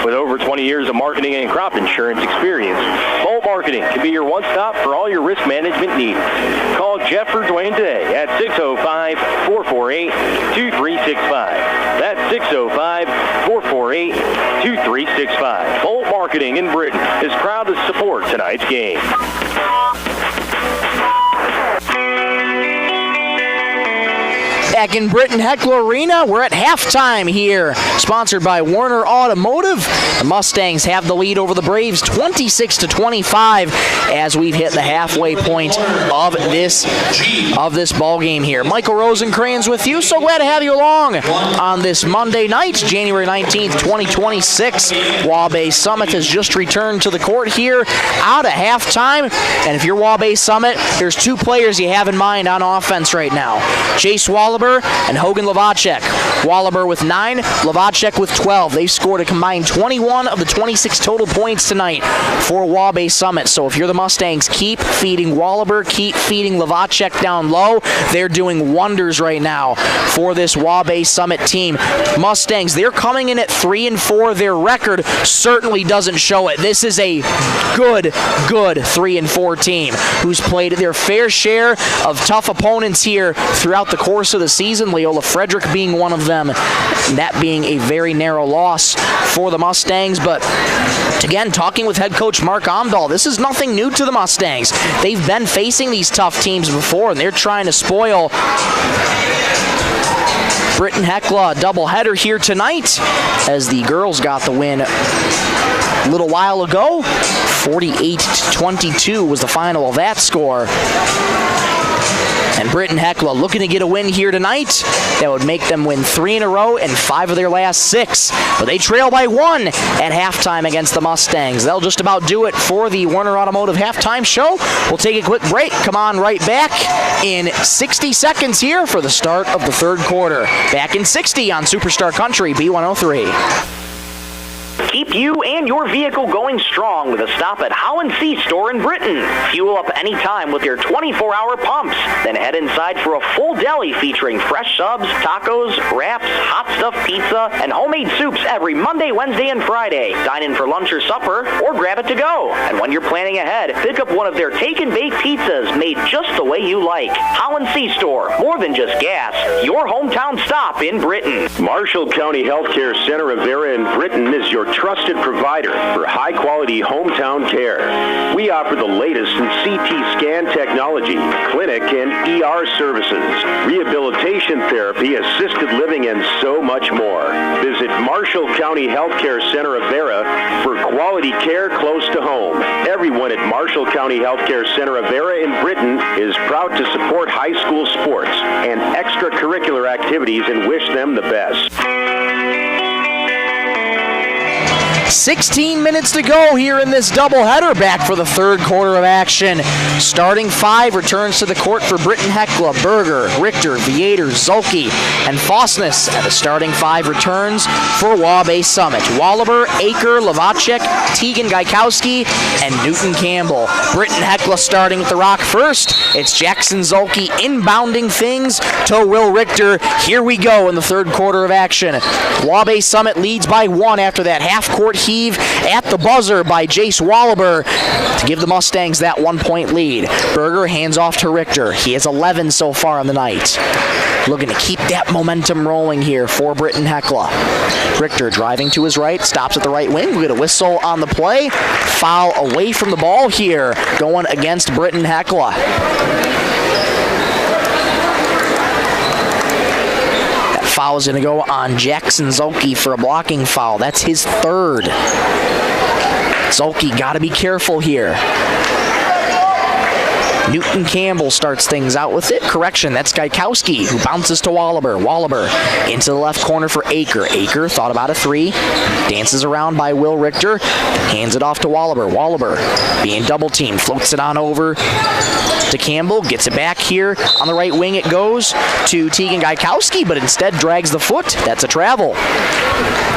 With over 20 years of marketing and crop insurance experience, Bolt Marketing can be your one-stop for all your risk management needs. Call Jeff or Dwayne today at 605-448-2365. That's 605-448-2365. Bolt Marketing in Britton is proud to support tonight's game. back in Britton-Hecla Arena. We're at halftime here, sponsored by Warner Automotive. The Mustangs have the lead over the Braves 26-25 as we've hit the halfway point of this ball game here. Michael Rosencrans with you. So glad to have you along on this Monday night, January 19th, 2026. Waubay Summit has just returned to the court here out of halftime. And if you're Waubay Summit, there's two players you have in mind on offense right now. Jace Wallaber and Hogan Lavacek. Wallaber with 9, Lavacek with 12. They've scored a combined 21 of the 26 total points tonight for Waubay Summit. So if you're the Mustangs, keep feeding Wallaber, keep feeding Lavacek down low. They're doing wonders right now for this Waubay Summit team. Mustangs, they're coming in at 3-4. Their record certainly doesn't show it. This is a good 3-4 team who's played their fair share of tough opponents here throughout the course of the season, Leola Frederick being one of them, that being a very narrow loss for the Mustangs. But again, talking with head coach Mark Omdahl, this is nothing new to the Mustangs. They've been facing these tough teams before, and they're trying to spoil Britton-Hecla. Doubleheader here tonight as the girls got the win a little while ago. 48-22 was the final of that score. And Britton-Hecla looking to get a win here tonight. That would make them win 3 in a row and 5 of their last 6. But they trail by 1 at halftime against the Mustangs. That'll just about do it for the Warner Automotive halftime show. We'll take a quick break. Come on right back in 60 seconds here for the start of the third quarter. Back in 60 on Superstar Country B103. Keep you and your vehicle going strong with a stop at How&C Store in Britton. Fuel up anytime with your 24-hour pumps. Then head inside for a full deli featuring fresh subs, tacos, wraps, hot stuffed pizza, and homemade soups every Monday, Wednesday, and Friday. Dine in for lunch or supper, or grab it to go. And when you're planning ahead, pick up one of their take-and-bake pizzas made just the way you like. How&C Store, more than just gas. Your hometown stop in Britton. Marshall County Healthcare Center of Vera in Britton is your trusted provider for high-quality hometown care. We offer the latest in CT scan technology, clinic and ER services, rehabilitation therapy, assisted living, and so much more. Visit Marshall County Healthcare Center of Vera for quality care close to home. Everyone at Marshall County Healthcare Center of Vera in Britton is proud to support high school sports and extracurricular activities and wish them the best. 16 minutes to go here in this doubleheader. Back for the third quarter of action. Starting 5 returns to the court for Britton-Hecla. Berger, Richter, Vietor, Zolke, and Fosness. And the starting 5 returns for Waubay Summit. Wallaber, Aker, Lavacek, Tegan Gaikowski, and Newton Campbell. Britton-Hecla starting with the rock first. It's Jackson Zolke inbounding things to Will Richter. Here we go in the third quarter of action. Waubay Summit leads by 1 after that half-court heave at the buzzer by Jace Wallaber to give the Mustangs that 1-point lead. Berger hands off to Richter. He has 11 so far on the night. Looking to keep that momentum rolling here for Britton-Hecla. Richter driving to his right, stops at the right wing. We get a whistle on the play. Foul away from the ball here, going against Britton-Hecla. Foul is going to go on Jackson Zolke for a blocking foul. That's his 3rd. Zolke got to be careful here. Newton Campbell starts things out with it. Correction, that's Gaikowski, who bounces to Wallaber. Wallaber into the left corner for Aker. Aker thought about a 3. Dances around by Will Richter. Hands it off to Wallaber. Wallaber being double teamed. Floats it on over to Campbell. Gets it back here. On the right wing it goes to Tegan Gaikowski, but instead drags the foot. That's a travel.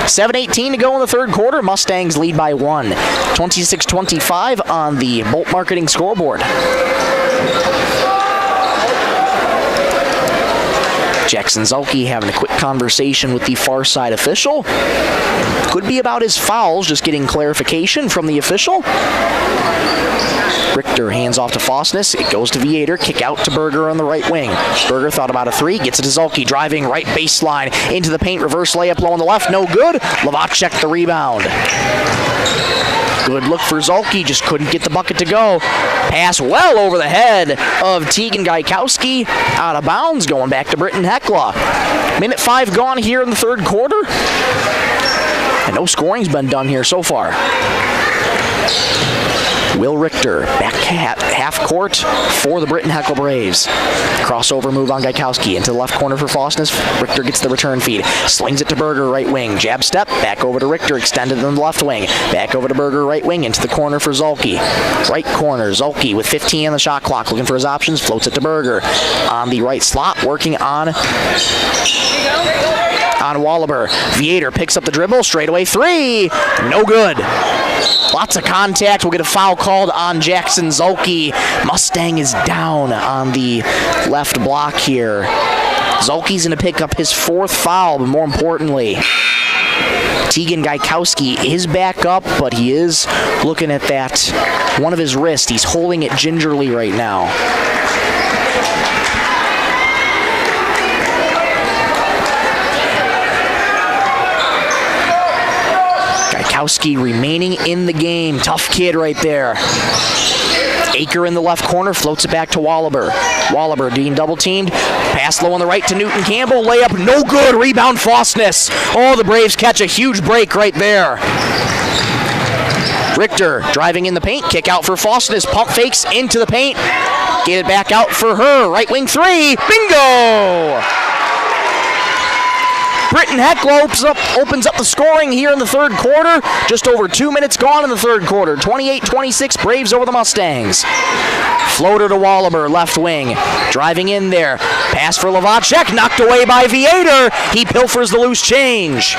7:18 to go in the third quarter. Mustangs lead by 1. 26-25 on the Bolt Marketing scoreboard. Jackson Zolke having a quick conversation with the far side official. Could be about his fouls, just getting clarification from the official. Richter hands off to Fosness. It goes to Vietor. Kick out to Berger on the right wing. Berger thought about a 3. Gets it to Zolke. Driving right baseline into the paint. Reverse layup low on the left. No good. Lavacek the rebound. Good look for Zolke, just couldn't get the bucket to go. Pass well over the head of Tegan Gaikowski, out of bounds, going back to Britton-Hecla. Minute 5 gone here in the third quarter. And no scoring's been done here so far. Will Richter back half court for the Britton-Hecla Braves. Crossover move on Gaikowski into the left corner for Fossness. Richter gets the return feed. Slings it to Berger, right wing. Jab step, back over to Richter, extended in the left wing. Back over to Berger, right wing, into the corner for Zolke. Right corner, Zolke with 15 on the shot clock, looking for his options, floats it to Berger. On the right slot, working on Wallaber. Viator picks up the dribble, straightaway three. No good. Lots of contact. We'll get a foul called on Jackson Zolke. Mustang is down on the left block here. Zolke's going to pick up his 4th foul, but more importantly, Tegan Gaikowski is back up, but he is looking at that one of his wrists. He's holding it gingerly right now. Gaikowski remaining in the game. Tough kid right there. Aker in the left corner, floats it back to Wallaber. Wallaber being double teamed. Pass low on the right to Newton Campbell. Layup no good. Rebound Fossness. Oh, the Braves catch a huge break right there. Richter driving in the paint. Kick out for Fossness. Pump fakes into the paint. Get it back out for her. Right wing three. Bingo! Britton-Hecla opens up the scoring here in the third quarter. Just over 2 minutes gone in the third quarter. 28-26, Braves over the Mustangs. Floater to Wallaber, left wing. Driving in there. Pass for Lavacek, knocked away by Viator. He pilfers the loose change.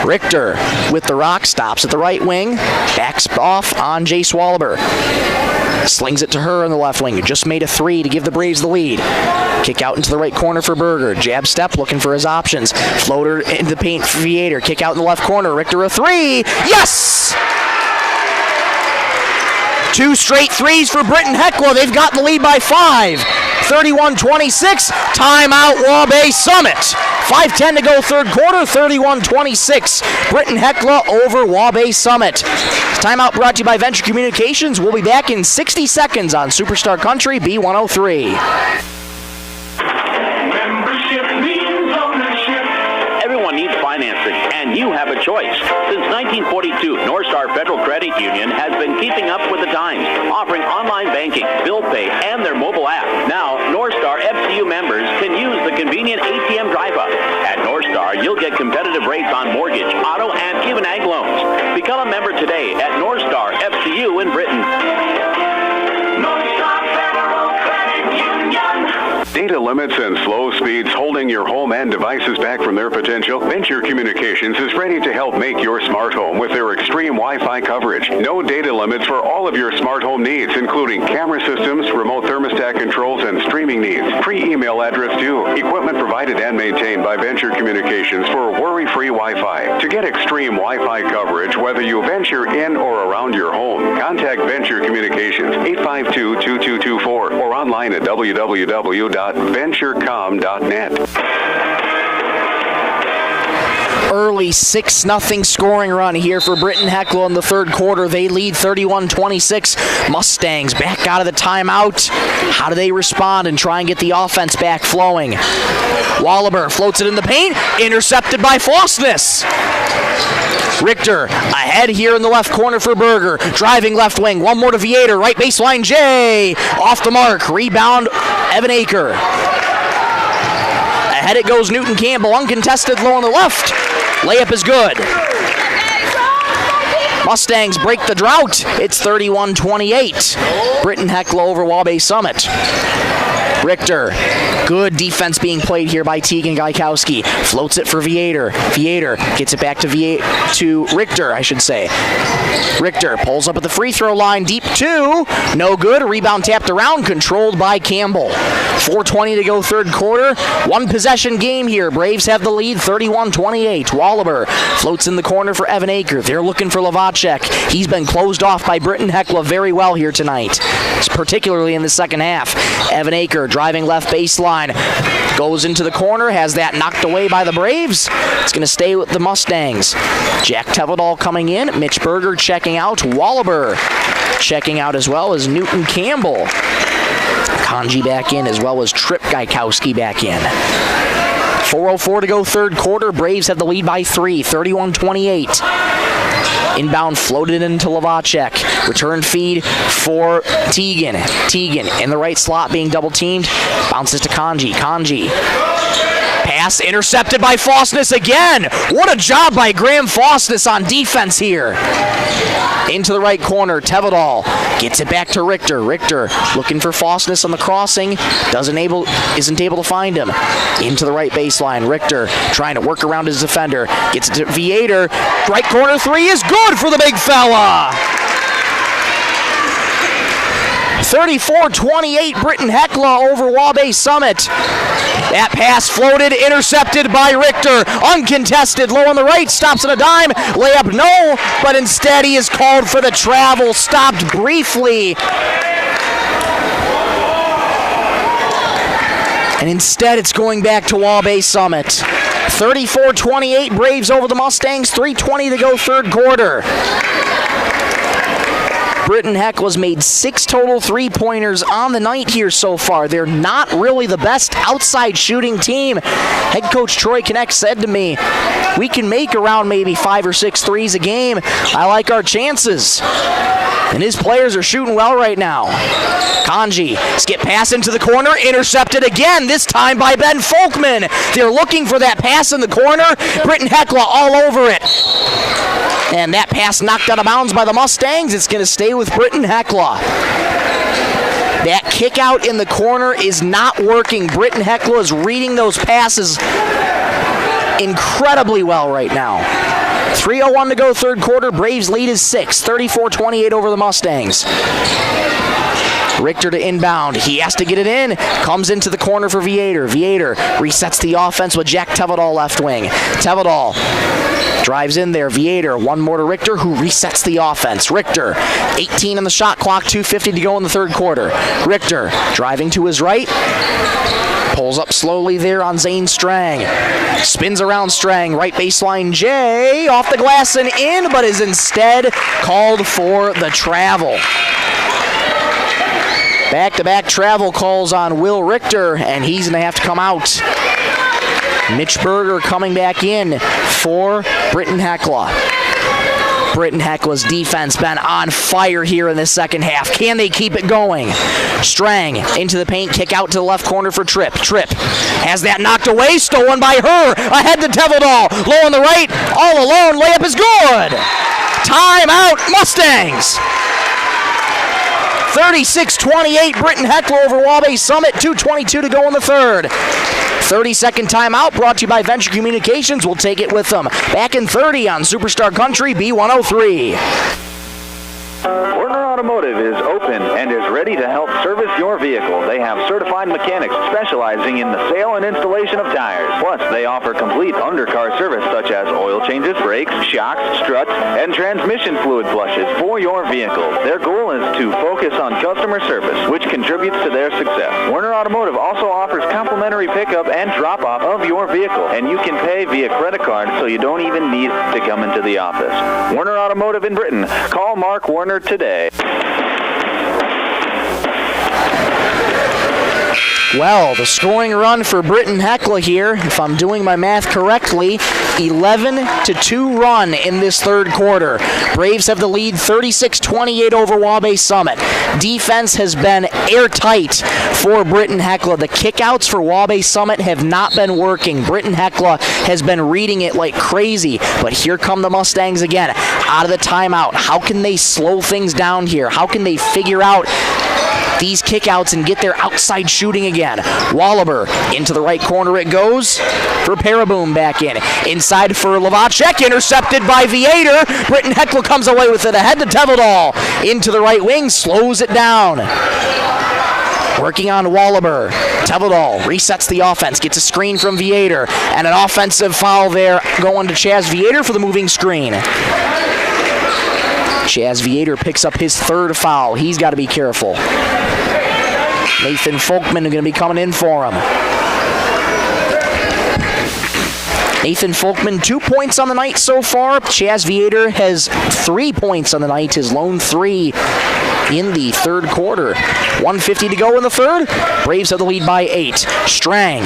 Richter with the rock, stops at the right wing. Backs off on Jace Wallaber. Slings it to her in the left wing. Just made a 3 to give the Braves the lead. Kick out into the right corner for Berger. Jab step, looking for his options. Floater into the paint for Viator. Kick out in the left corner. Richter a 3. Yes! 2 straight threes for Britton-Hecla. They've got the lead by 5. 31-26. Timeout Waubay Summit. 5:10 to go third quarter. 31-26. Britton-Hecla over Waubay Summit. Timeout brought to you by Venture Communications. We'll be back in 60 seconds on Superstar Country B103. Membership means ownership. Everyone needs financing, and you have a choice. Since 1942, Northstar Federal Credit Union has been keeping up with the times, offering online banking, bill pay, and their mobile app. Now, Northstar FCU members can use the convenient ATM drive-up. At Northstar, you'll get competitive rates on mortgage, auto, and even ag loans. Become a member today at Northstar FCU in Britain. Northstar Federal Credit Union. Data limits and slow speeds holding your home and devices back from their potential? Venture Communications is ready to help make your smart home with their extreme Wi-Fi coverage. No data limits for all of your smart home needs, including camera systems, remote thermostat controls, and streaming needs. Free email address too. Equipment provided and maintained by Venture Communications for worry-free Wi-Fi. To get extreme Wi-Fi coverage, whether you venture in or around your home, contact Venture Communications 852-2224 or online at www.venturecom.net. Early 6-0 scoring run here for Britton-Hecla in the third quarter. They lead 31-26. Mustangs back out of the timeout. How do they respond and try and get the offense back flowing? Wallaber floats it in the paint. Intercepted by Fossness. Richter ahead here in the left corner for Berger. Driving left wing. One more to Viator. Right baseline, Jay. Off the mark. Rebound, Evan Aker. Ahead it goes Newton Campbell. Uncontested low on the left. Layup is good. Mustangs break the drought. It's 31-28. Britton-Hecla over Waubay Summit. Richter. Good defense being played here by Tegan Gaikowski. Floats it for Viator. Viator gets it back to Richter, I should say. Richter pulls up at the free throw line. Deep 2. No good. Rebound tapped around. Controlled by Campbell. 4:20 to go third quarter. One possession game here. Braves have the lead 31-28. Wallaber floats in the corner for Evan Aker. They're looking for Lavacek. He's been closed off by Britton-Hecla very well here tonight, particularly in the second half. Evan Aker driving left baseline. Goes into the corner, has that knocked away by the Braves. It's going to stay with the Mustangs. Jack Tevedal coming in. Mitch Berger checking out. Waubay checking out as well as Newton Campbell. Kanji back in as well as Trip Gaikowski back in. 4:04 to go third quarter. Braves have the lead by 3, 31-28. Inbound floated into Lavacek. Return feed for Teagan. Teagan in the right slot being double teamed. Bounces to Kanji. Kanji. Pass intercepted by Faustness again. What a job by Graham Faustness on defense here. Into the right corner. Tevedal gets it back to Richter. Richter looking for Faustness on the crossing. Isn't able to find him. Into the right baseline. Richter trying to work around his defender. Gets it to Viator. Right corner three is good for the big fella. 34-28 Britton-Hecla over Waubay Summit. That pass floated, intercepted by Richter. Uncontested, low on the right, stops on a dime. Layup, no, but instead he is called for the travel. Stopped briefly. And instead it's going back to Waubay Summit. 34-28 Braves over the Mustangs. 3:20 to go third quarter. Britton-Hecla's made 6 total three-pointers on the night here so far. They're not really the best outside shooting team. Head coach Troy Knecht said to me, we can make around maybe 5 or 6 threes a game. I like our chances. And his players are shooting well right now. Kanji, skip pass into the corner, intercepted again, this time by Ben Folkman. They're looking for that pass in the corner. Britton-Hecla all over it. And that pass knocked out of bounds by the Mustangs. It's going to stay with Britton-Hecla. That kick out in the corner is not working. Britton-Hecla is reading those passes incredibly well right now. 3:01 to go third quarter. Braves lead is 6, 34-28 over the Mustangs. Richter to inbound. He has to get it in. Comes into the corner for Viator. Viator resets the offense with Jack Tevedal left wing. Tevedal drives in there. Viator, one more to Richter, who resets the offense. Richter, 18 on the shot clock, 2:50 to go in the third quarter. Richter driving to his right. Pulls up slowly there on Zane Strang. Spins around Strang. Right baseline Jay. Off the glass and in, but is instead called for the travel. Back-to-back travel calls on Will Richter, and he's going to have to come out. Mitch Berger coming back in for Britton-Hecla. Britton-Hecla's defense been on fire here in the second half. Can they keep it going? Strang into the paint, kick out to the left corner for Tripp. Tripp has that knocked away, stolen by her. Ahead to Tevedal, low on the right, all alone, layup is good. Timeout, Mustangs. 36-28 Britton-Hecla over Waubay Summit, 2:22 to go in the third. 30-second timeout brought to you by Venture Communications. We'll take it with them. Back in 30 on Superstar Country B103. Werner Automotive is open and is ready to help service your vehicle. They have certified mechanics specializing in the sale and installation of tires. Plus, they offer complete undercar service such as oil changes, brakes, shocks, struts, and transmission fluid flushes for your vehicle. Their goal is to focus on customer service, which contributes to their success. Werner Automotive also offers complimentary pickup and drop-off of your vehicle, and you can pay via credit card so you don't even need to come into the office. Werner Automotive in Britton. Call Mark Werner today. Well, the scoring run for Britton-Hecla here, if I'm doing my math correctly, 11-2 run in this third quarter. Braves have the lead 36-28 over Waubay Summit. Defense has been airtight for Britton-Hecla. The kickouts for Waubay Summit have not been working. Britton-Hecla has been reading it like crazy, but here come the Mustangs again. Out of the timeout. How can they slow things down here? How can they figure out these kickouts and get their outside shooting again? Wallaber into the right corner it goes for Paraboom back in. Inside for Lavacek, intercepted by Viator. Britton-Hecla comes away with it ahead to Tevedal. Into the right wing, slows it down. Working on Wallaber. Tevedal resets the offense, gets a screen from Viator, and an offensive foul there going to Chaz Viator for the moving screen. Chaz Viator picks up his third foul. He's got to be careful. Nathan Folkman going to be coming in for him. Nathan Folkman, 2 points on the night so far. Chaz Viator has 3 points on the night, his lone 3 in the third quarter. 1:50 to go in the third. Braves have the lead by 8. Strang.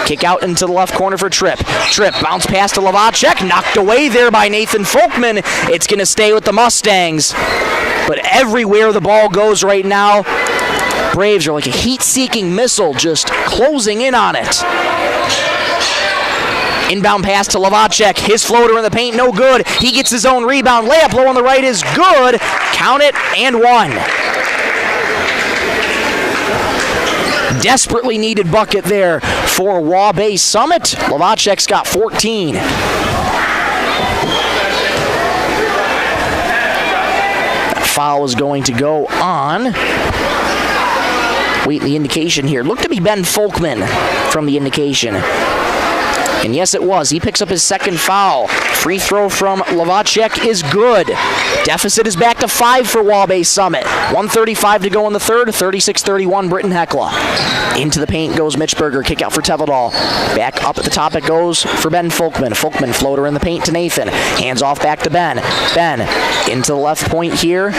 Kick out into the left corner for Tripp. Tripp, bounce pass to Lovacek. Knocked away there by Nathan Folkman. It's going to stay with the Mustangs. But everywhere the ball goes right now, Braves are like a heat-seeking missile just closing in on it. Inbound pass to Lovacek. His floater in the paint, no good. He gets his own rebound. Layup low on the right is good. Count it, and 1. Desperately needed bucket there for Waubay Summit. Lovacek's got 14. That foul is going to go on. Wait, the indication here. Looked to be Ben Folkman from the indication. And yes, it was. He picks up his second foul. Free throw from Lovacek is good. Deficit is back to 5 for Waubay Summit. 1:35 to go in the third. 36-31 Britton-Hecla. Into the paint goes Mitch Berger. Kick out for Teveldal. Back up at the top it goes for Ben Folkman. Folkman floater in the paint to Nathan. Hands off back to Ben. Ben into the left point here.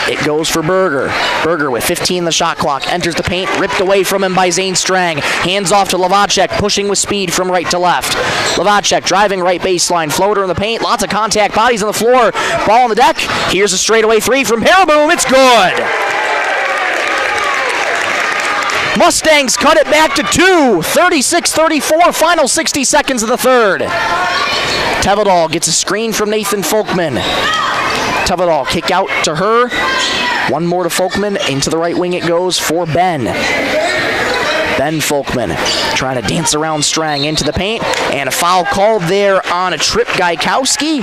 It goes for Berger. Berger with 15 the shot clock. Enters the paint. Ripped away from him by Zane Strang. Hands off to Lovacek. Pushing with speed from right to left. Lovacek driving right baseline. Floater in the paint. Lots of contact. Bodies on the floor. Ball on the deck. Here's a straightaway 3 from Paraboom. It's good. Mustangs cut it back to 2. 36-34. Final 60 seconds of the third. Teveldal gets a screen from Nathan Folkman. Teveldal kick out to her. One more to Folkman. Into the right wing it goes for Ben. Ben Folkman trying to dance around Strang into the paint. And a foul called there on a Tripp Gaikowski.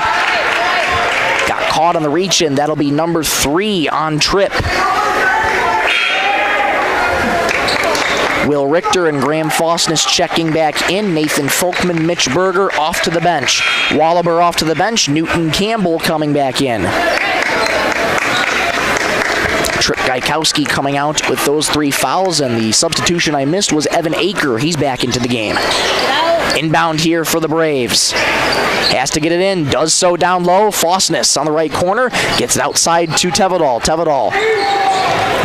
Got caught on the reach-in. That'll be number 3 on Tripp. Will Richter and Graham Fosness checking back in. Nathan Folkman, Mitch Berger off to the bench. Wallaber off to the bench. Newton Campbell coming back in. Tripp Gaikowski coming out with those 3 fouls, and the substitution I missed was Evan Aker. He's back into the game. Inbound here for the Braves. Has to get it in. Does so down low. Fosness on the right corner. Gets it outside to Teveldal. Teveldal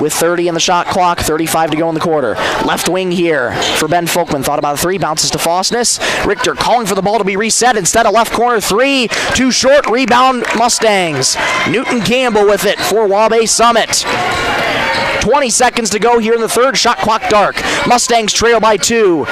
with 30 in the shot clock. 35 to go in the quarter. Left wing here for Ben Folkman. Thought about a 3. Bounces to Fosness. Richter calling for the ball to be reset. Instead, a left corner 3. Too short. Rebound Mustangs. Newton Campbell with it for Waubay Summit. 20 seconds to go here in the third. Shot clock dark. Mustangs trail by 2.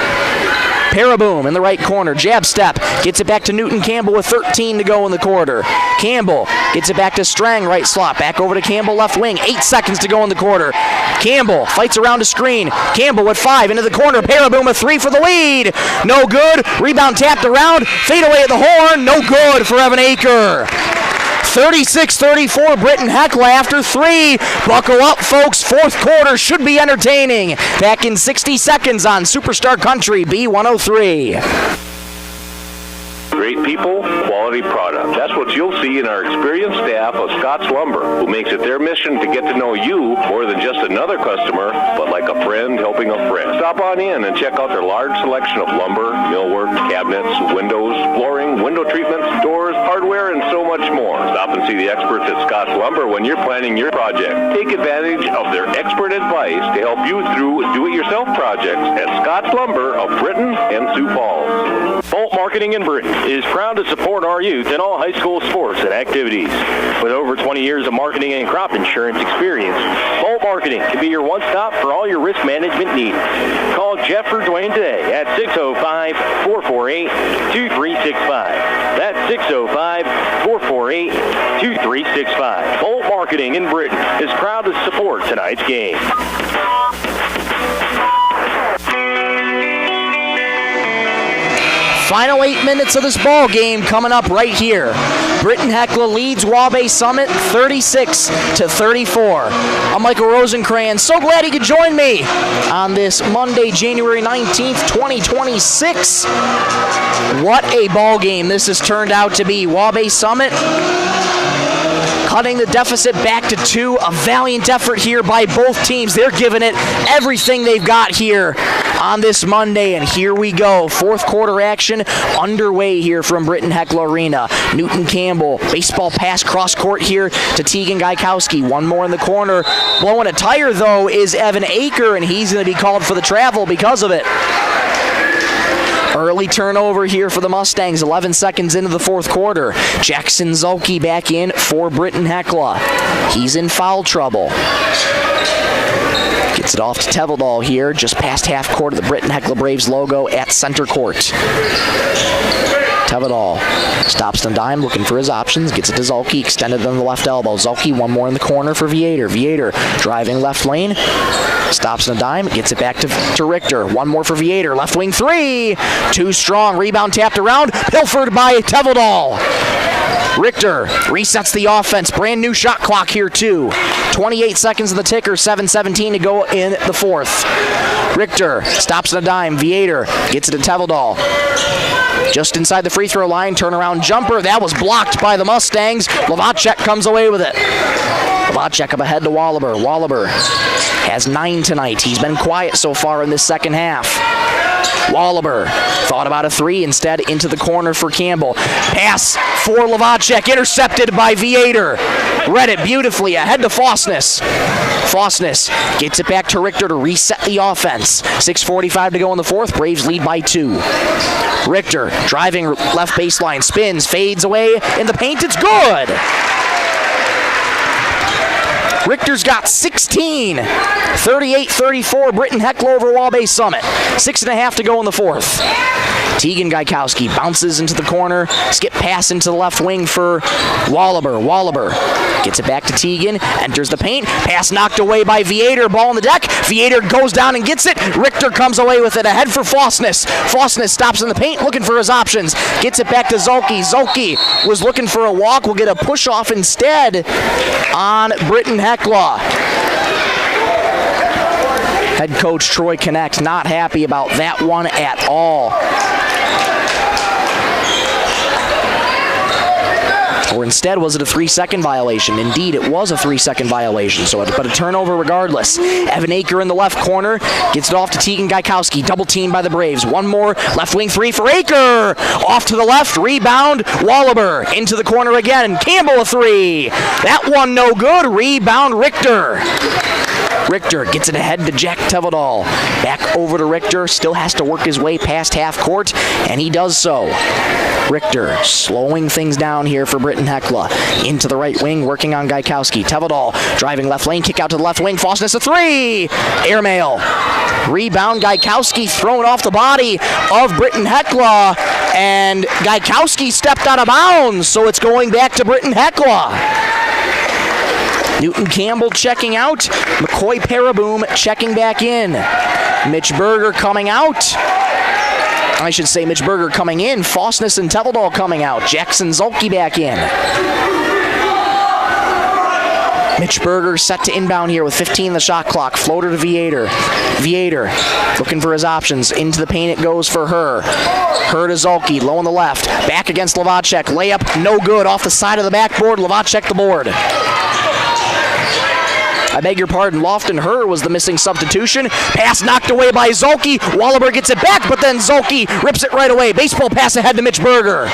Paraboom in the right corner. Jab step. Gets it back to Newton Campbell with 13 to go in the quarter. Campbell gets it back to Strang, right slot. Back over to Campbell, left wing. 8 seconds to go in the quarter. Campbell fights around a screen. Campbell with 5 into the corner. Paraboom a 3 for the lead. No good. Rebound tapped around. Fade away at the horn. No good for Evan Aker. 36-34 Britton-Hecla after 3. Buckle up, folks. Fourth quarter should be entertaining. Back in 60 seconds on Superstar Country B103. Great people, quality product. That's what you'll see in our experienced staff of Scott's Lumber, who makes it their mission to get to know you more than just another customer, but like a friend helping a friend. Stop on in and check out their large selection of lumber, millwork, cabinets, windows, flooring, window treatments, doors, hardware, and so much more. Stop and see the experts at Scott's Lumber when you're planning your project. Take advantage of their expert advice to help you through do-it-yourself projects at Scott's Lumber of Britton and Sioux Falls. Bolt Marketing in Britton is proud to support our youth in all high school sports and activities. With over 20 years of marketing and crop insurance experience, Bolt Marketing can be your one-stop for all your risk management needs. Call Jeff or Dwayne today at 605-448-2365. That's 605-448-2365. Bolt Marketing in Britton is proud to support tonight's game. Final 8 minutes of this ball game coming up right here. Britton-Hecla leads Waubay Summit 36-34. I'm Michael Rosencrans. So glad you could join me on this Monday, January 19th, 2026. What a ball game this has turned out to be. Waubay Summit cutting the deficit back to 2. A valiant effort here by both teams. They're giving it everything they've got here on this Monday, and here we go. Fourth quarter action underway here from Britton-Hecla Arena. Newton Campbell, baseball pass cross court here to Tegan Gaikowski. One more in the corner. Blowing a tire, though, is Evan Aker, and he's going to be called for the travel because of it. Early turnover here for the Mustangs, 11 seconds into the fourth quarter. Jackson Zolke back in for Britton-Hecla. He's in foul trouble. Gets it off to Teveldal here, just past half court of the Britton-Hecla Braves logo at center court. Teveldal stops on dime, looking for his options, gets it to Zolke, extended on the left elbow. Zolke, one more in the corner for Viator. Viator driving left lane, stops on a dime, gets it back to Richter. One more for Viator, left wing 3, too strong, rebound tapped around, pilfered by Teveldal. Richter resets the offense. Brand new shot clock here, too. 28 seconds on the ticker, 7:17 to go in the fourth. Richter stops on a dime. Viator gets it to Teveldal. Just inside the free throw line, turnaround jumper. That was blocked by the Mustangs. Lovacek comes away with it. Lovacek up ahead to Wallaber. Wallaber has 9 tonight. He's been quiet so far in this second half. Wallaber thought about a 3, instead into the corner for Campbell. Pass for Lovacek, intercepted by Viator. Read it beautifully, ahead to Fosness. Fosness gets it back to Richter to reset the offense. 6:45 to go in the fourth. Braves lead by 2. Richter driving left baseline, spins, fades away in the paint. It's good. Richter's got 16. 38-34, Britton-Hecla over Waubay Summit. 6.5 to go in the fourth. Tegan Gaikowski bounces into the corner. Skip pass into the left wing for Wallaber. Wallaber gets it back to Tegan. Enters the paint. Pass knocked away by Viator. Ball on the deck. Viator goes down and gets it. Richter comes away with it. Ahead for Fosness. Fosness stops in the paint looking for his options. Gets it back to Zolke. Zolke was looking for a walk. Will get a push off instead on Britton-Hecla. Head coach Troy Connect not happy about that one at all. Or instead, was it a 3-second violation? Indeed, it was a 3-second violation, but a turnover regardless. Evan Aker in the left corner, gets it off to Tegan Gaikowski, double teamed by the Braves. One more, left wing 3 for Aker. Off to the left, rebound, Wallaber into the corner again. Campbell a 3. That one no good, rebound Richter. Richter gets it ahead to Jack Teveldal. Back over to Richter, still has to work his way past half court, and he does so. Richter slowing things down here for Britton-Hecla. Into the right wing, working on Gaikowski. Teveldal driving left lane, kick out to the left wing. Fosness a 3. Airmail. Rebound, Gaikowski thrown off the body of Britton-Hecla, and Gaikowski stepped out of bounds, so it's going back to Britton-Hecla. Newton Campbell checking out. McCoy Paraboom checking back in. Mitch Berger coming out. I should say Mitch Berger coming in. Fosness and Teveldal coming out. Jackson Zolke back in. Mitch Berger set to inbound here with 15 on the shot clock. Floater to Viator. Viator looking for his options. Into the paint it goes for her. Her to Zolke, low on the left. Back against Lovacek. Layup no good. Off the side of the backboard. Lovacek the board. I beg your pardon, Lofton Herr was the missing substitution. Pass knocked away by Zolke. Wallaber gets it back, but then Zolke rips it right away. Baseball pass ahead to Mitch Berger.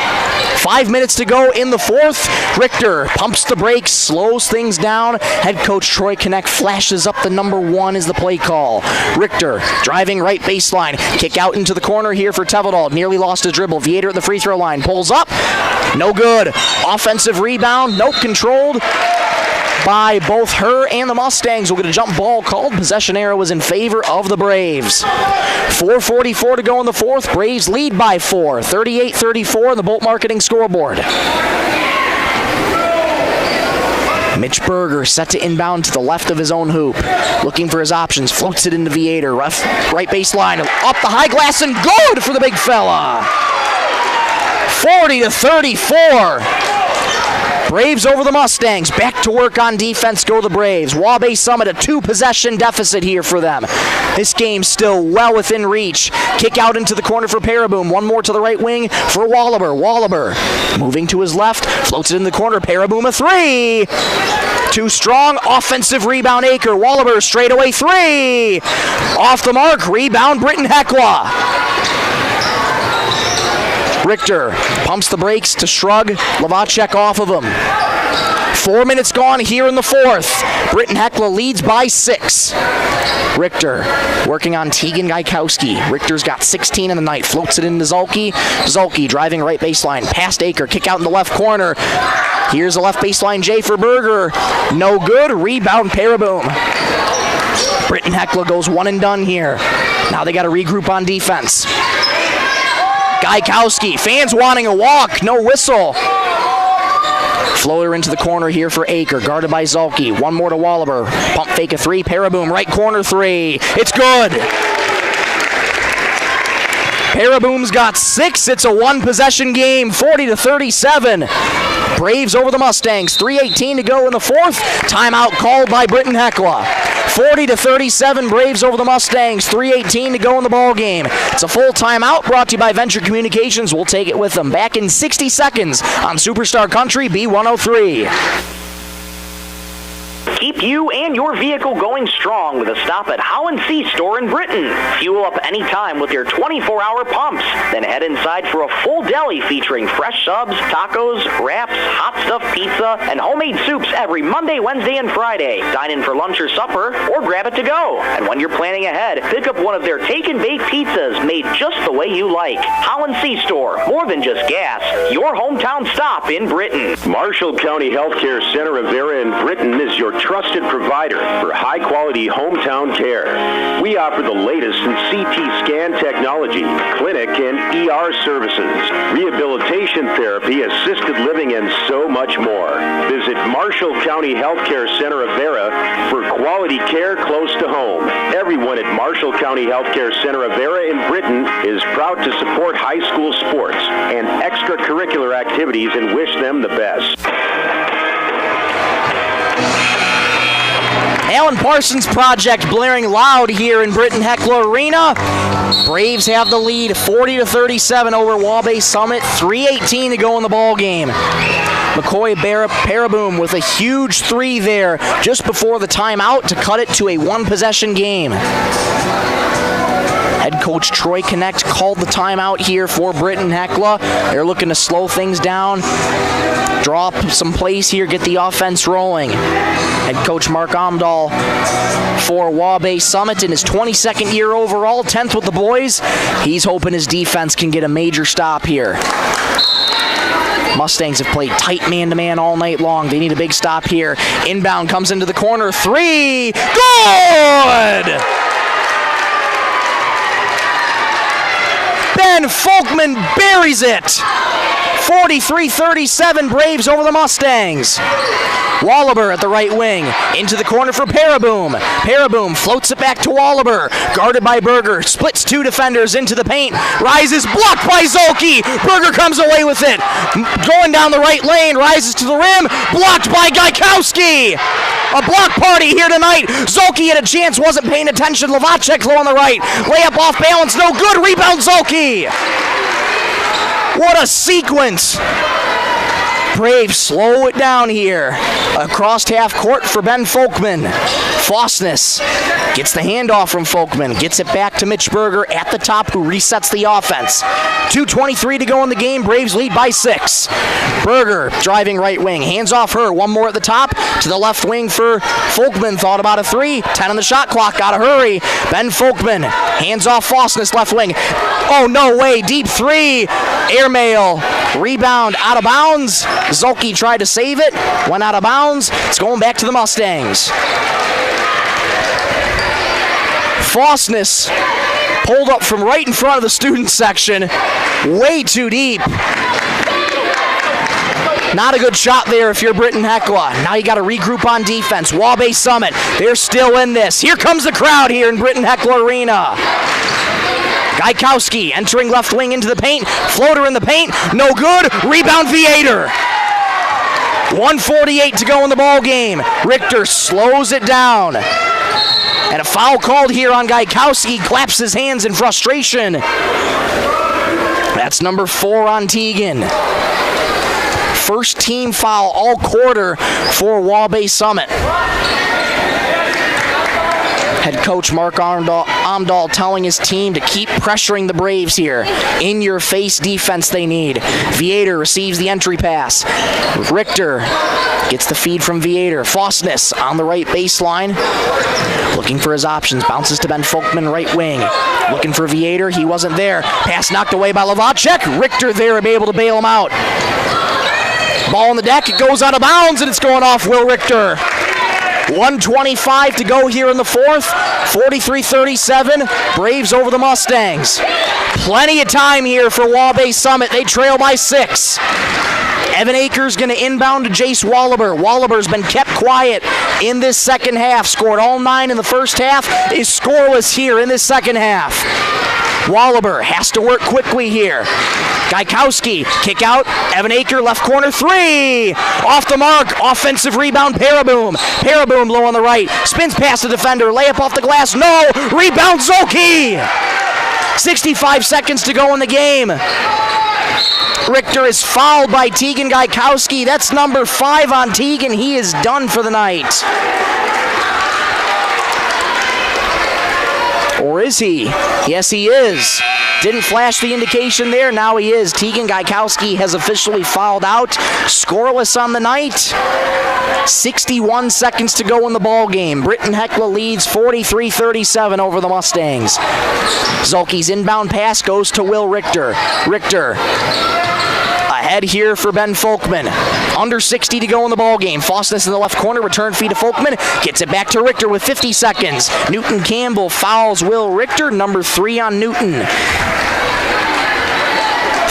5 minutes to go in the fourth. Richter pumps the brakes, slows things down. Head coach Troy Connect flashes up the number 1 is the play call. Richter driving right baseline. Kick out into the corner here for Teveldal. Nearly lost his dribble. Viator at the free throw line. Pulls up. No good. Offensive rebound. Nope, controlled by both her and the Mustangs. We'll get a jump ball called. Possession arrow was in favor of the Braves. 4:44 to go in the fourth. Braves lead by 4. 38-34 on the Bolt Marketing scoreboard. Mitch Berger set to inbound to the left of his own hoop. Looking for his options. Floats it into Viator. Right baseline. Up the high glass and good for the big fella. 40-34. Braves over the Mustangs. Back to work on defense go the Braves. Waubay Summit, a 2-possession deficit here for them. This game's still well within reach. Kick out into the corner for Paraboom. One more to the right wing for Wallaber. Wallaber moving to his left, floats it in the corner. Paraboom a 3. Too strong. Offensive rebound Aker. Wallaber straight away 3. Off the mark. Rebound Britton-Hecla. Richter pumps the brakes to shrug Lavacek off of him. 4 minutes gone here in the fourth. Britton-Hecla leads by 6. Richter working on Tegan Gaikowski. Richter's got 16 in the night. Floats it into Zulke. Zulke driving right baseline. Past Aker. Kick out in the left corner. Here's the left baseline J for Berger. No good. Rebound Paraboom. Britton-Hecla goes one and done here. Now they got to regroup on defense. Gaikowski. Fans wanting a walk. No whistle. Floater into the corner here for Aker, guarded by Zulke. One more to Wallaber. Pump fake a 3. Paraboom, right corner 3. It's good. Paraboom's got 6. It's a 1-possession game, 40-37. Braves over the Mustangs. 3:18 to go in the fourth. Timeout called by Britton-Hecla. 40-37, Braves over the Mustangs. 3:18 to go in the ball game. It's a full timeout brought to you by Venture Communications. We'll take it with them. Back in 60 seconds on Superstar Country B103. Keep you and your vehicle going strong with a stop at How & See store in Britton. Fuel up anytime with your 24-hour pumps. Then head inside for a full deli featuring fresh subs, tacos, wraps, hot stuffed pizza, and homemade soups every Monday, Wednesday, and Friday. Dine in for lunch or supper, or grab it to go. And when you're planning ahead, pick up one of their take and bake pizzas made just the way you like. How & See store, more than just gas. Your hometown stop in Britton. Marshall County Healthcare Center of Vera in Britton is your trusted provider for high-quality hometown care. We offer the latest in CT scan technology, clinic and ER services, rehabilitation therapy, assisted living, and so much more. Visit Marshall County Healthcare Center of Vera for quality care close to home. Everyone at Marshall County Healthcare Center of Vera in Britton is proud to support high school sports and extracurricular activities and wish them the best. Alan Parsons Project blaring loud here in Britton-Hecla Arena. Braves have the lead, 40-37 over Waubay Summit. 3:18 to go in the ball game. McCoy Paraboom with a huge 3 there just before the timeout to cut it to a 1-possession game. Head coach Troy Connect called the timeout here for Britton-Hecla. They're looking to slow things down, draw up some plays here, get the offense rolling. Head coach Mark Amdahl for Waubay Summit in his 22nd year overall, 10th with the boys. He's hoping his defense can get a major stop here. Mustangs have played tight man-to-man all night long. They need a big stop here. Inbound comes into the corner. 3. Good! Ben Folkman buries it. 43-37, Braves over the Mustangs. Wallaber at the right wing. Into the corner for Paraboom. Paraboom floats it back to Wallaber. Guarded by Berger. Splits 2 defenders into the paint. Rises, blocked by Zulke. Berger comes away with it. Going down the right lane. Rises to the rim. Blocked by Gaikowski. A block party here tonight. Zulke had a chance, wasn't paying attention. Lavacek low on the right. Layup off balance, no good. Rebound Zulke. What a sequence. Braves slow it down here. Across half court for Ben Folkman. Fossness gets the handoff from Folkman. Gets it back to Mitch Berger at the top, who resets the offense. 2:23 to go in the game. Braves lead by 6. Berger driving right wing. Hands off her. One more at the top. To the left wing for Folkman. Thought about a 3. 10 on the shot clock. Gotta hurry. Ben Folkman. Hands off Fossness left wing. Oh, no way. Deep 3. Airmail. Rebound out of bounds. Zulke tried to save it. Went out of bounds. It's going back to the Mustangs. Fossness pulled up from right in front of the student section. Way too deep. Not a good shot there if you're Britton-Hecla. Now you got to regroup on defense. Waubay Summit, they're still in this. Here comes the crowd here in Britton-Hecla Arena. Gaikowski entering left wing into the paint. Floater in the paint. No good. Rebound Viator. 1:48 to go in the ball game. Richter slows it down. And a foul called here on Gaikowski. Claps his hands in frustration. That's number 4 on Teagan. First team foul all quarter for Waubay Summit. Head coach Mark Amdahl telling his team to keep pressuring the Braves here. In-your-face defense they need. Viator receives the entry pass. Richter gets the feed from Viator. Fosness on the right baseline. Looking for his options. Bounces to Ben Folkman, right wing. Looking for Viator. He wasn't there. Pass knocked away by Lavacek. Richter there, able to bail him out. Ball on the deck. It goes out of bounds, and it's going off Will Richter. 1:25 to go here in the fourth. 43-37. Braves over the Mustangs. Plenty of time here for Waubay Summit. They trail by 6. Evan Akers going to inbound to Jace Wallaber. Wallaber's been kept quiet in this second half. Scored all 9 in the first half. Is scoreless here in this second half. Wallaber has to work quickly here. Gaikowski, kick out. Evan Aker, left corner, 3. Off the mark. Offensive rebound, Paraboom. Paraboom low on the right. Spins past the defender. Layup off the glass. No. Rebound, Zolke. 65 seconds to go in the game. Richter is fouled by Teagan Gaikowski. That's number 5 on Teagan. He is done for the night. Or is he? Yes, he is. Didn't flash the indication there. Now he is. Teagan Gaikowski has officially fouled out. Scoreless on the night. 61 seconds to go in the ball game. Britton-Hecla leads 43-37 over the Mustangs. Zolke's inbound pass goes to Will Richter. Richter ahead here for Ben Folkman. Under 60 to go in the ball game. Fosness in the left corner. Return feed to Folkman. Gets it back to Richter with 50 seconds. Newton Campbell fouls Will Richter. Number 3 on Newton.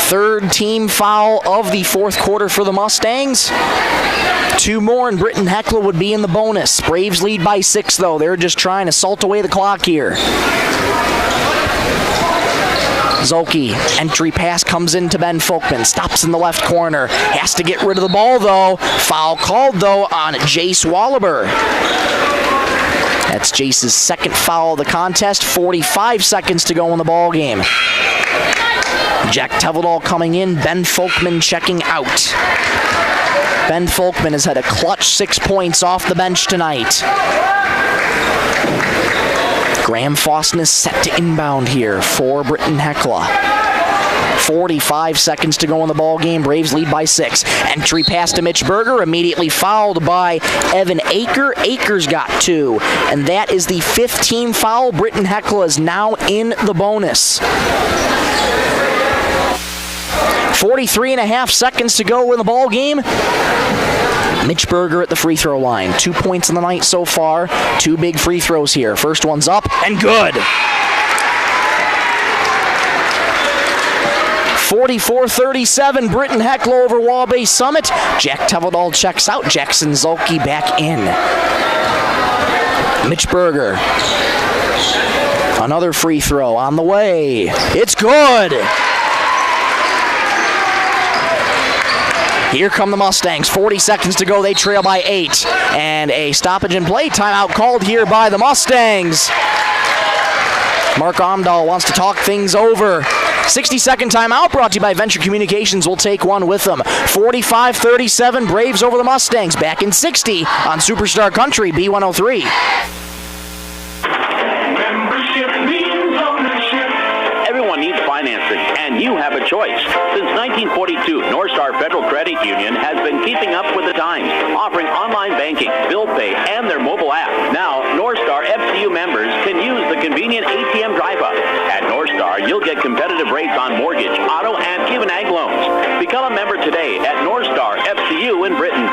Third team foul of the fourth quarter for the Mustangs. 2 more and Britton-Hecla would be in the bonus. Braves lead by 6 though. They're just trying to salt away the clock here. Zolke, entry pass comes into Ben Folkman, stops in the left corner, has to get rid of the ball though. Foul called though on Jace Wallaber. That's Jace's second foul of the contest, 45 seconds to go in the ball game. Jack Teveldall coming in, Ben Folkman checking out. Ben Folkman has had a clutch 6 points off the bench tonight. Graham Fosness set to inbound here for Britton-Hecla. 45 seconds to go in the ball game. Braves lead by 6. Entry pass to Mitch Berger, immediately fouled by Evan Aker. Aker's got 2, and that is the 5th team foul. Britton-Hecla is now in the bonus. 43.5 seconds to go in the ball game. Mitch Berger at the free throw line. 2 points in the night so far. 2 big free throws here. First one's up and good. 44-37, Britton-Hecla over Waubay Summit. Jack Teveldall checks out. Jackson Zolke back in. Mitch Berger. Another free throw on the way. It's good. Here come the Mustangs. 40 seconds to go. They trail by 8. And a stoppage and play timeout called here by the Mustangs. Mark Amdahl wants to talk things over. 60-second timeout brought to you by Venture Communications. We'll take one with them. 45-37, Braves over the Mustangs. Back in 60 on Superstar Country, B103. Membership means ownership. Everyone needs financing, and you have a choice. Since 1942, Northstar Federal Credit Union has been keeping up with the times, offering online banking, bill pay, and their mobile app. Now, Northstar FCU members can use the convenient ATM drive-up. At Northstar, you'll get competitive rates on mortgage, auto, and even ag loans. Become a member today at Northstar FCU in Britton.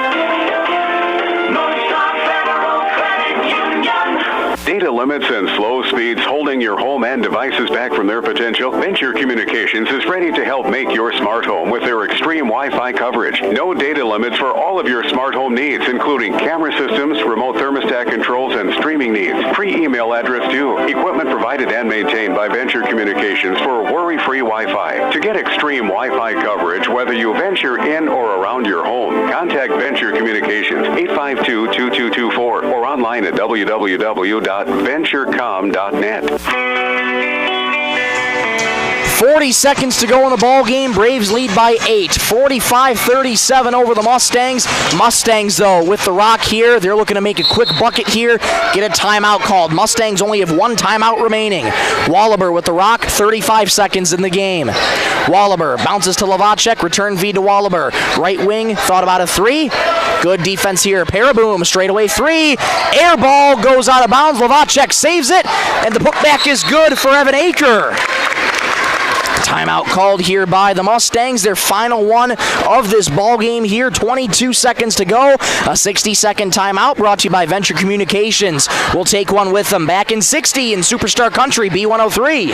Northstar Federal Credit Union. data limits and slow speeds holding your home and devices back from their potential? Venture Communications is ready to help make your smart home with their extreme Wi-Fi coverage. No data limits for all of your smart home needs, including camera systems, remote thermostat controls, and streaming needs. Free email address too. Equipment provided and maintained by Venture Communications for worry-free Wi-Fi. To get extreme Wi-Fi coverage, whether you venture in or around your home, contact Venture Communications 852-2224 or online at www.venturecom.net. 40 seconds to go in the ball game. Braves lead by 8. 45-37 over the Mustangs. Mustangs, though, with the rock here, they're looking to make a quick bucket here, get a timeout called. Mustangs only have one timeout remaining. Waubay with the rock, 35 seconds in the game. Waubay bounces to Lovacek, return feed to Waubay. Right wing, thought about a three. Good defense here. Paraboom, straightaway three. Air ball goes out of bounds. Lovacek saves it, and the putback is good for Evan Aker. Timeout called here by the Mustangs. Their final one of this ball game here. 22 seconds to go. A 60-second timeout brought to you by Venture Communications. We'll take one with them. Back in 60 in Superstar Country, B103.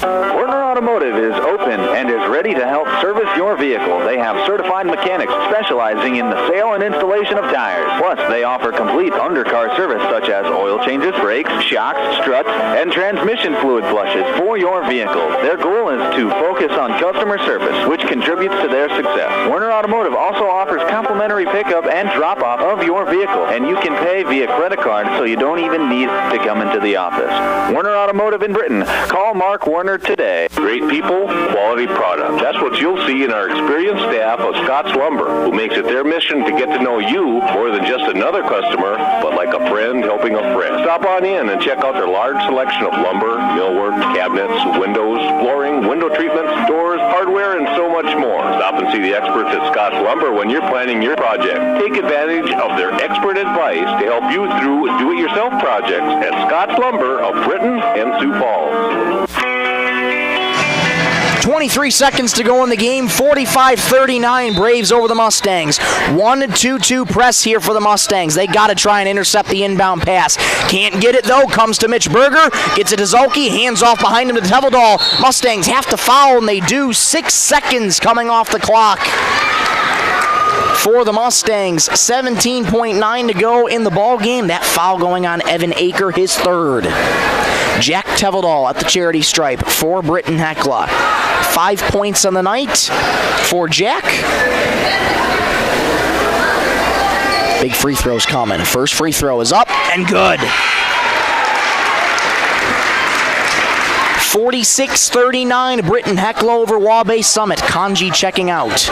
Werner Automotive is open and is ready to help service your vehicle. They have certified mechanics specializing in the sale and installation of tires. Plus, they offer complete undercar service such as oil changes, brakes, shocks, struts, and transmission fluid flushes for your vehicle. Their goal is to focus on customer service, which contributes to their success. Werner Automotive also offers complimentary pickup and drop-off of your vehicle, and you can pay via credit card so you don't even need to come into the office. Werner Automotive in Britton. Call Mark Werner today. Great people, quality product. That's what you'll see in our experienced staff of Scott's Lumber, who makes it their mission to get to know you more than just another customer, but like a friend helping a friend. Stop on in and check out their large selection of lumber, millwork, cabinets, windows, flooring, window treatments, doors, hardware, and so much more. Stop and see the experts at Scott's Lumber when you're planning your project. Take advantage of their expert advice to help you through do-it-yourself projects at Scott's Lumber of Britton and Sioux Falls. 23 seconds to go in the game. 45-39 Braves over the Mustangs. 1-2-2 press here for the Mustangs. They got to try and intercept the inbound pass. Can't get it, though. Comes to Mitch Berger. Gets it to Zolke. Hands off behind him to Teveldal. Mustangs have to foul, and they do. 6 seconds coming off the clock for the Mustangs. 17.9 to go in the ball game. That foul going on Evan Aker, his third. Jack Teveldal at the charity stripe for Britton-Hecla. 5 points on the night for Jack. Big free throws coming. First free throw is up and good. 46-39 Britton-Hecla over Waubay Summit. Kanji checking out.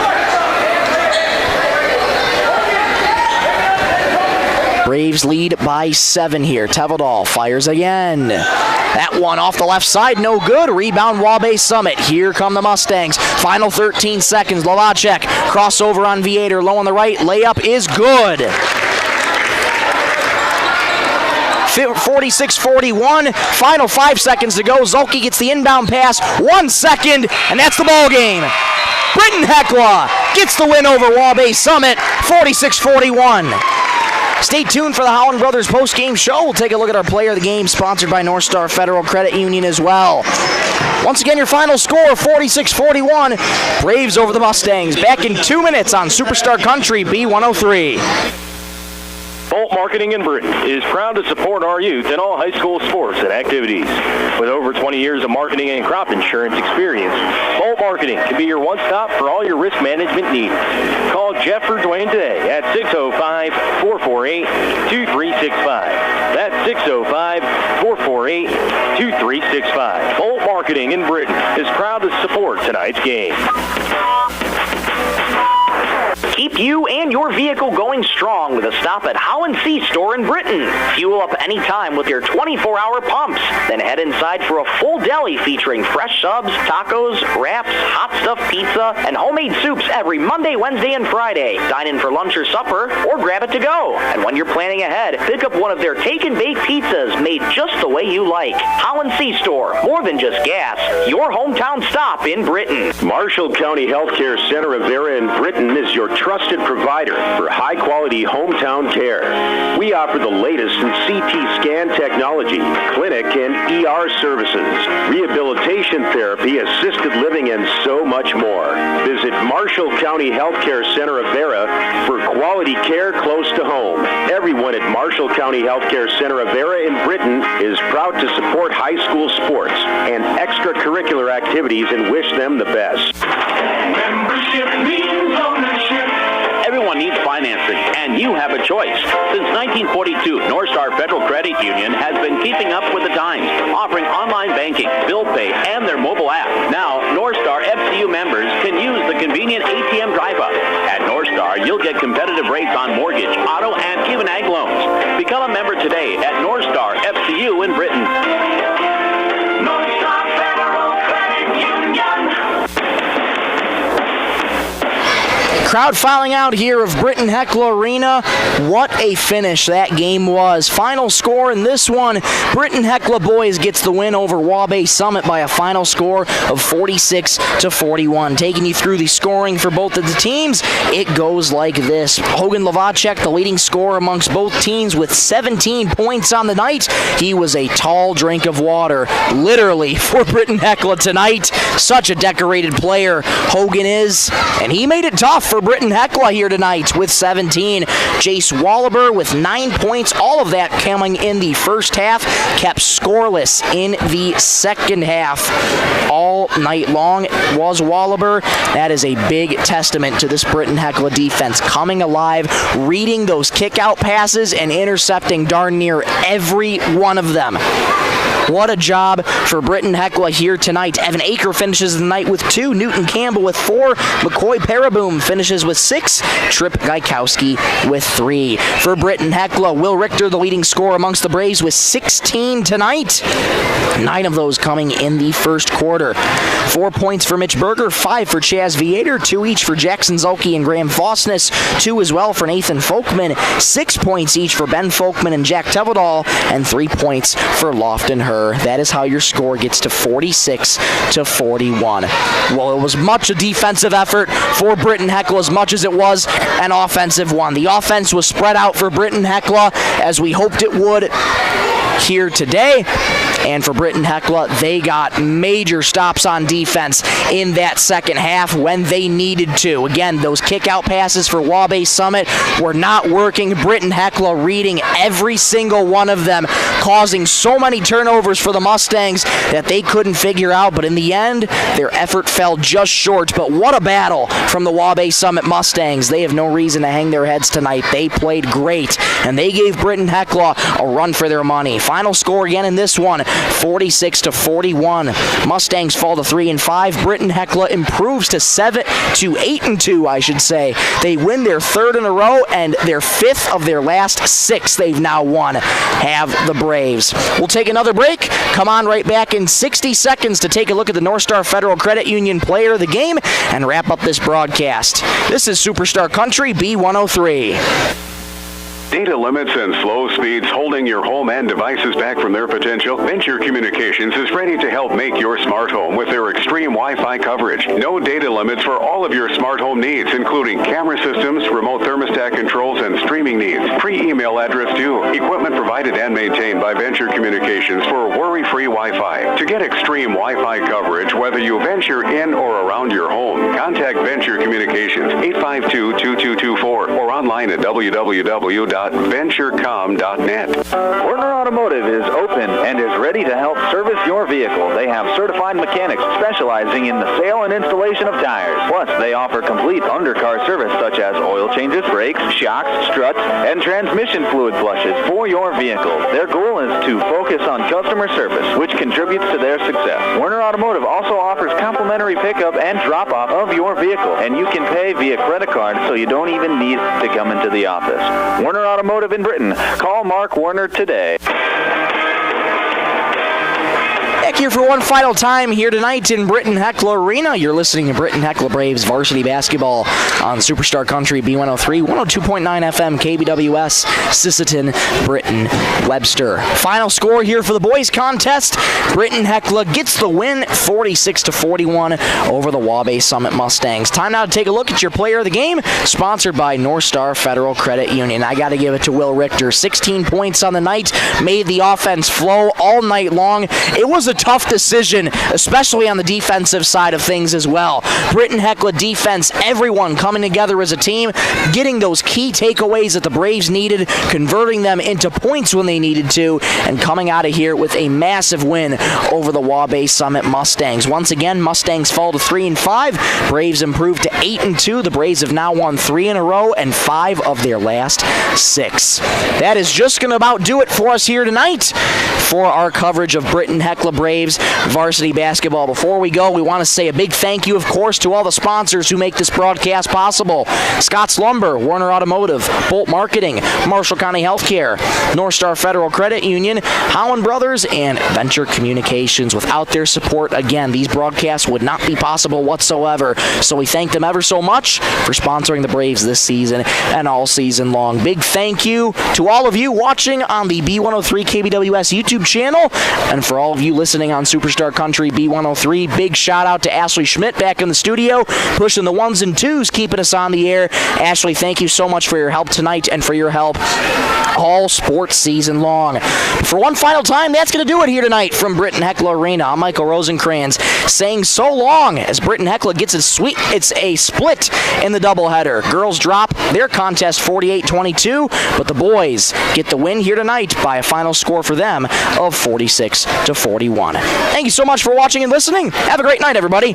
Braves lead by 7 here. Teveldal fires again. That one off the left side, no good. Rebound Waubay Summit. Here come the Mustangs. Final 13 seconds. Lovacek crossover on Viator. Low on the right. Layup is good. 46-41. Final 5 seconds to go. Zolke gets the inbound pass. 1 second, and that's the ball game. Britton-Hecla gets the win over Waubay Summit. 46-41. Stay tuned for the Howland Brothers post-game show. We'll take a look at our player of the game, sponsored by North Star Federal Credit Union as well. Once again, your final score, 46-41. Braves over the Mustangs. Back in 2 minutes on Superstar Country, B103. Bolt Marketing in Britton is proud to support our youth in all high school sports and activities. With over 20 years of marketing and crop insurance experience, Bolt Marketing can be your one-stop for all your risk management needs. Call Jeff or Dwayne today at 605-448-2365. That's 605-448-2365. Bolt Marketing in Britton is proud to support tonight's game. Keep you and your vehicle going strong with a stop at How&C Store in Britton. Fuel up anytime with your 24-hour pumps. Then head inside for a full deli featuring fresh subs, tacos, wraps, hot stuffed pizza, and homemade soups every Monday, Wednesday, and Friday. Dine in for lunch or supper, or grab it to go. And when you're planning ahead, pick up one of their take and bake pizzas made just the way you like. How&C Store, more than just gas. Your hometown stop in Britton. Marshall County Healthcare Center of Vera in Britton is your trusted trusted provider for high-quality hometown care. We offer the latest in CT scan technology, clinic and ER services, rehabilitation therapy, assisted living, and so much more. Visit Marshall County Healthcare Center of Vera for quality care close to home. Everyone at Marshall County Healthcare Center of Vera in Britton is proud to support high school sports and extracurricular activities and wish them the best. Membership means ownership. Everyone needs financing, and you have a choice. Since 1942, North Star Federal Credit Union has been keeping up with the times, offering online banking, bill pay, and their mobile app. Now, North Star FCU members can use the convenient ATM drive-up. At North Star, you'll get competitive rates on mortgage, auto, and even ag loans. Become a member today at North Star FCU in Britton. North Star Federal Credit Union. Crowd filing out here of Britton-Hecla Arena. What a finish that game was. Final score in this one, Britton-Hecla boys gets the win over Waubay Summit by a final score of 46-41. Taking you through the scoring for both of the teams, it goes like this. Hogan Lavacek, the leading scorer amongst both teams with 17 points on the night. He was a tall drink of water, literally, for Britton-Hecla tonight. Such a decorated player Hogan is, and he made it tough for Britton-Hecla here tonight with 17. Jace Wallaber with 9 points, all of that coming in the first half, kept scoreless in the second half. All night long was Wallaber. That is a big testament to this Britton-Hecla defense, coming alive, reading those kick-out passes and intercepting darn near every one of them. What a job for Britton-Hecla here tonight. Evan Aker finishes the night with 2, Newton Campbell with 4, McCoy Paraboom finishes with 6, Tripp Gaikowski with 3. For Britton-Hecla, Will Richter, the leading scorer amongst the Braves, with 16 tonight. 9 of those coming in the first quarter. 4 points for Mitch Berger, 5 for Chaz Viator, 2 each for Jackson Zulke and Graham Fosness, 2 as well for Nathan Folkman, 6 points each for Ben Folkman and Jack Tevedal, and 3 points for Lofton Hurd. That is how your score gets to 46-41. Well, it was much a defensive effort for Britton-Hecla as much as it was an offensive one. The offense was spread out for Britton-Hecla as we hoped it would here today. And for Britton-Hecla, they got major stops on defense in that second half when they needed to. Again, those kick-out passes for Waubay Summit were not working. Britton-Hecla reading every single one of them, causing so many turnovers for the Mustangs that they couldn't figure out. But in the end, their effort fell just short. But what a battle from the Waubay Summit Mustangs. They have no reason to hang their heads tonight. They played great, and they gave Britton-Hecla a run for their money. Final score again in this one, 46-41. Mustangs fall to 3-5. Britton-Hecla improves to 8-2, I should say. They win their 3rd in a row and their 5th of their last 6 they've now won have the Braves. We'll take another break. Come on right back in 60 seconds to take a look at the North Star Federal Credit Union player of the game and wrap up this broadcast. This is Superstar Country B103. Data limits and slow speeds holding your home and devices back from their potential? Venture Communications is ready to help make your smart home with their extreme Wi-Fi coverage. No data limits for all of your smart home needs, including camera systems, remote thermostat controls, and streaming needs. Free email address too. Equipment provided and maintained by Venture Communications for worry-free Wi-Fi. To get extreme Wi-Fi coverage, whether you venture in or around your home, contact Venture Communications 852-2224 or online at www.venturecom.net. Werner Automotive is open and is ready to help service your vehicle. They have certified mechanics specializing in the sale and installation of tires. Plus, they offer complete undercar service such as oil changes, brakes, shocks, struts, and transmission fluid flushes for your vehicle. Their goal is to focus on customer service, which contributes to their success. Werner Automotive also offers complimentary pickup and drop-off of your vehicle, and you can pay via credit card so you don't even need to come into the office. Werner Automotive in Britton. Call Mark Werner today. Back here here for one final time here tonight in Britton-Hecla Arena. You're listening to Britton-Hecla Braves varsity basketball on Superstar Country B103, 102.9 FM, KBWS, Sisseton, Britton, Webster. Final score here for the boys contest. Britton-Hecla gets the win, 46-41 over the Waubay Summit Mustangs. Time now to take a look at your player of the game, sponsored by North Star Federal Credit Union. I got to give it to Will Richter. 16 points on the night, made the offense flow all night long. It was a tough decision, especially on the defensive side of things as well. Britton-Hecla defense, everyone coming together as a team, getting those key takeaways that the Braves needed, converting them into points when they needed to, and coming out of here with a massive win over the Waubay Summit Mustangs. Once again, Mustangs fall to 3-5. Braves improve to 8-2. The Braves have now won 3 in a row and 5 of their last 6. That is just going to about do it for us here tonight for our coverage of Britton-Hecla Braves varsity basketball. Before we go, we want to say a big thank you, of course, to all the sponsors who make this broadcast possible. Scott's Lumber, Warner Automotive, Bolt Marketing, Marshall County Healthcare, North Star Federal Credit Union, Howland Brothers, and Venture Communications. Without their support, again, these broadcasts would not be possible whatsoever. So we thank them ever so much for sponsoring the Braves this season and all season long. Big thank you to all of you watching on the B103 KBWS YouTube channel, and for all of you listening on Superstar Country B103, big shout out to Ashley Schmidt back in the studio, pushing the ones and twos, keeping us on the air. Ashley, thank you so much for your help tonight and for your help all sports season long. For one final time, that's going to do it here tonight from Britton-Hecla Arena. I'm Michael Rosencrantz saying so long as Britton-Hecla gets a split in the doubleheader. Girls drop their contest 48-22, but the boys get the win here tonight by a final score for them of 46-41. Thank you so much for watching and listening. Have a great night, everybody.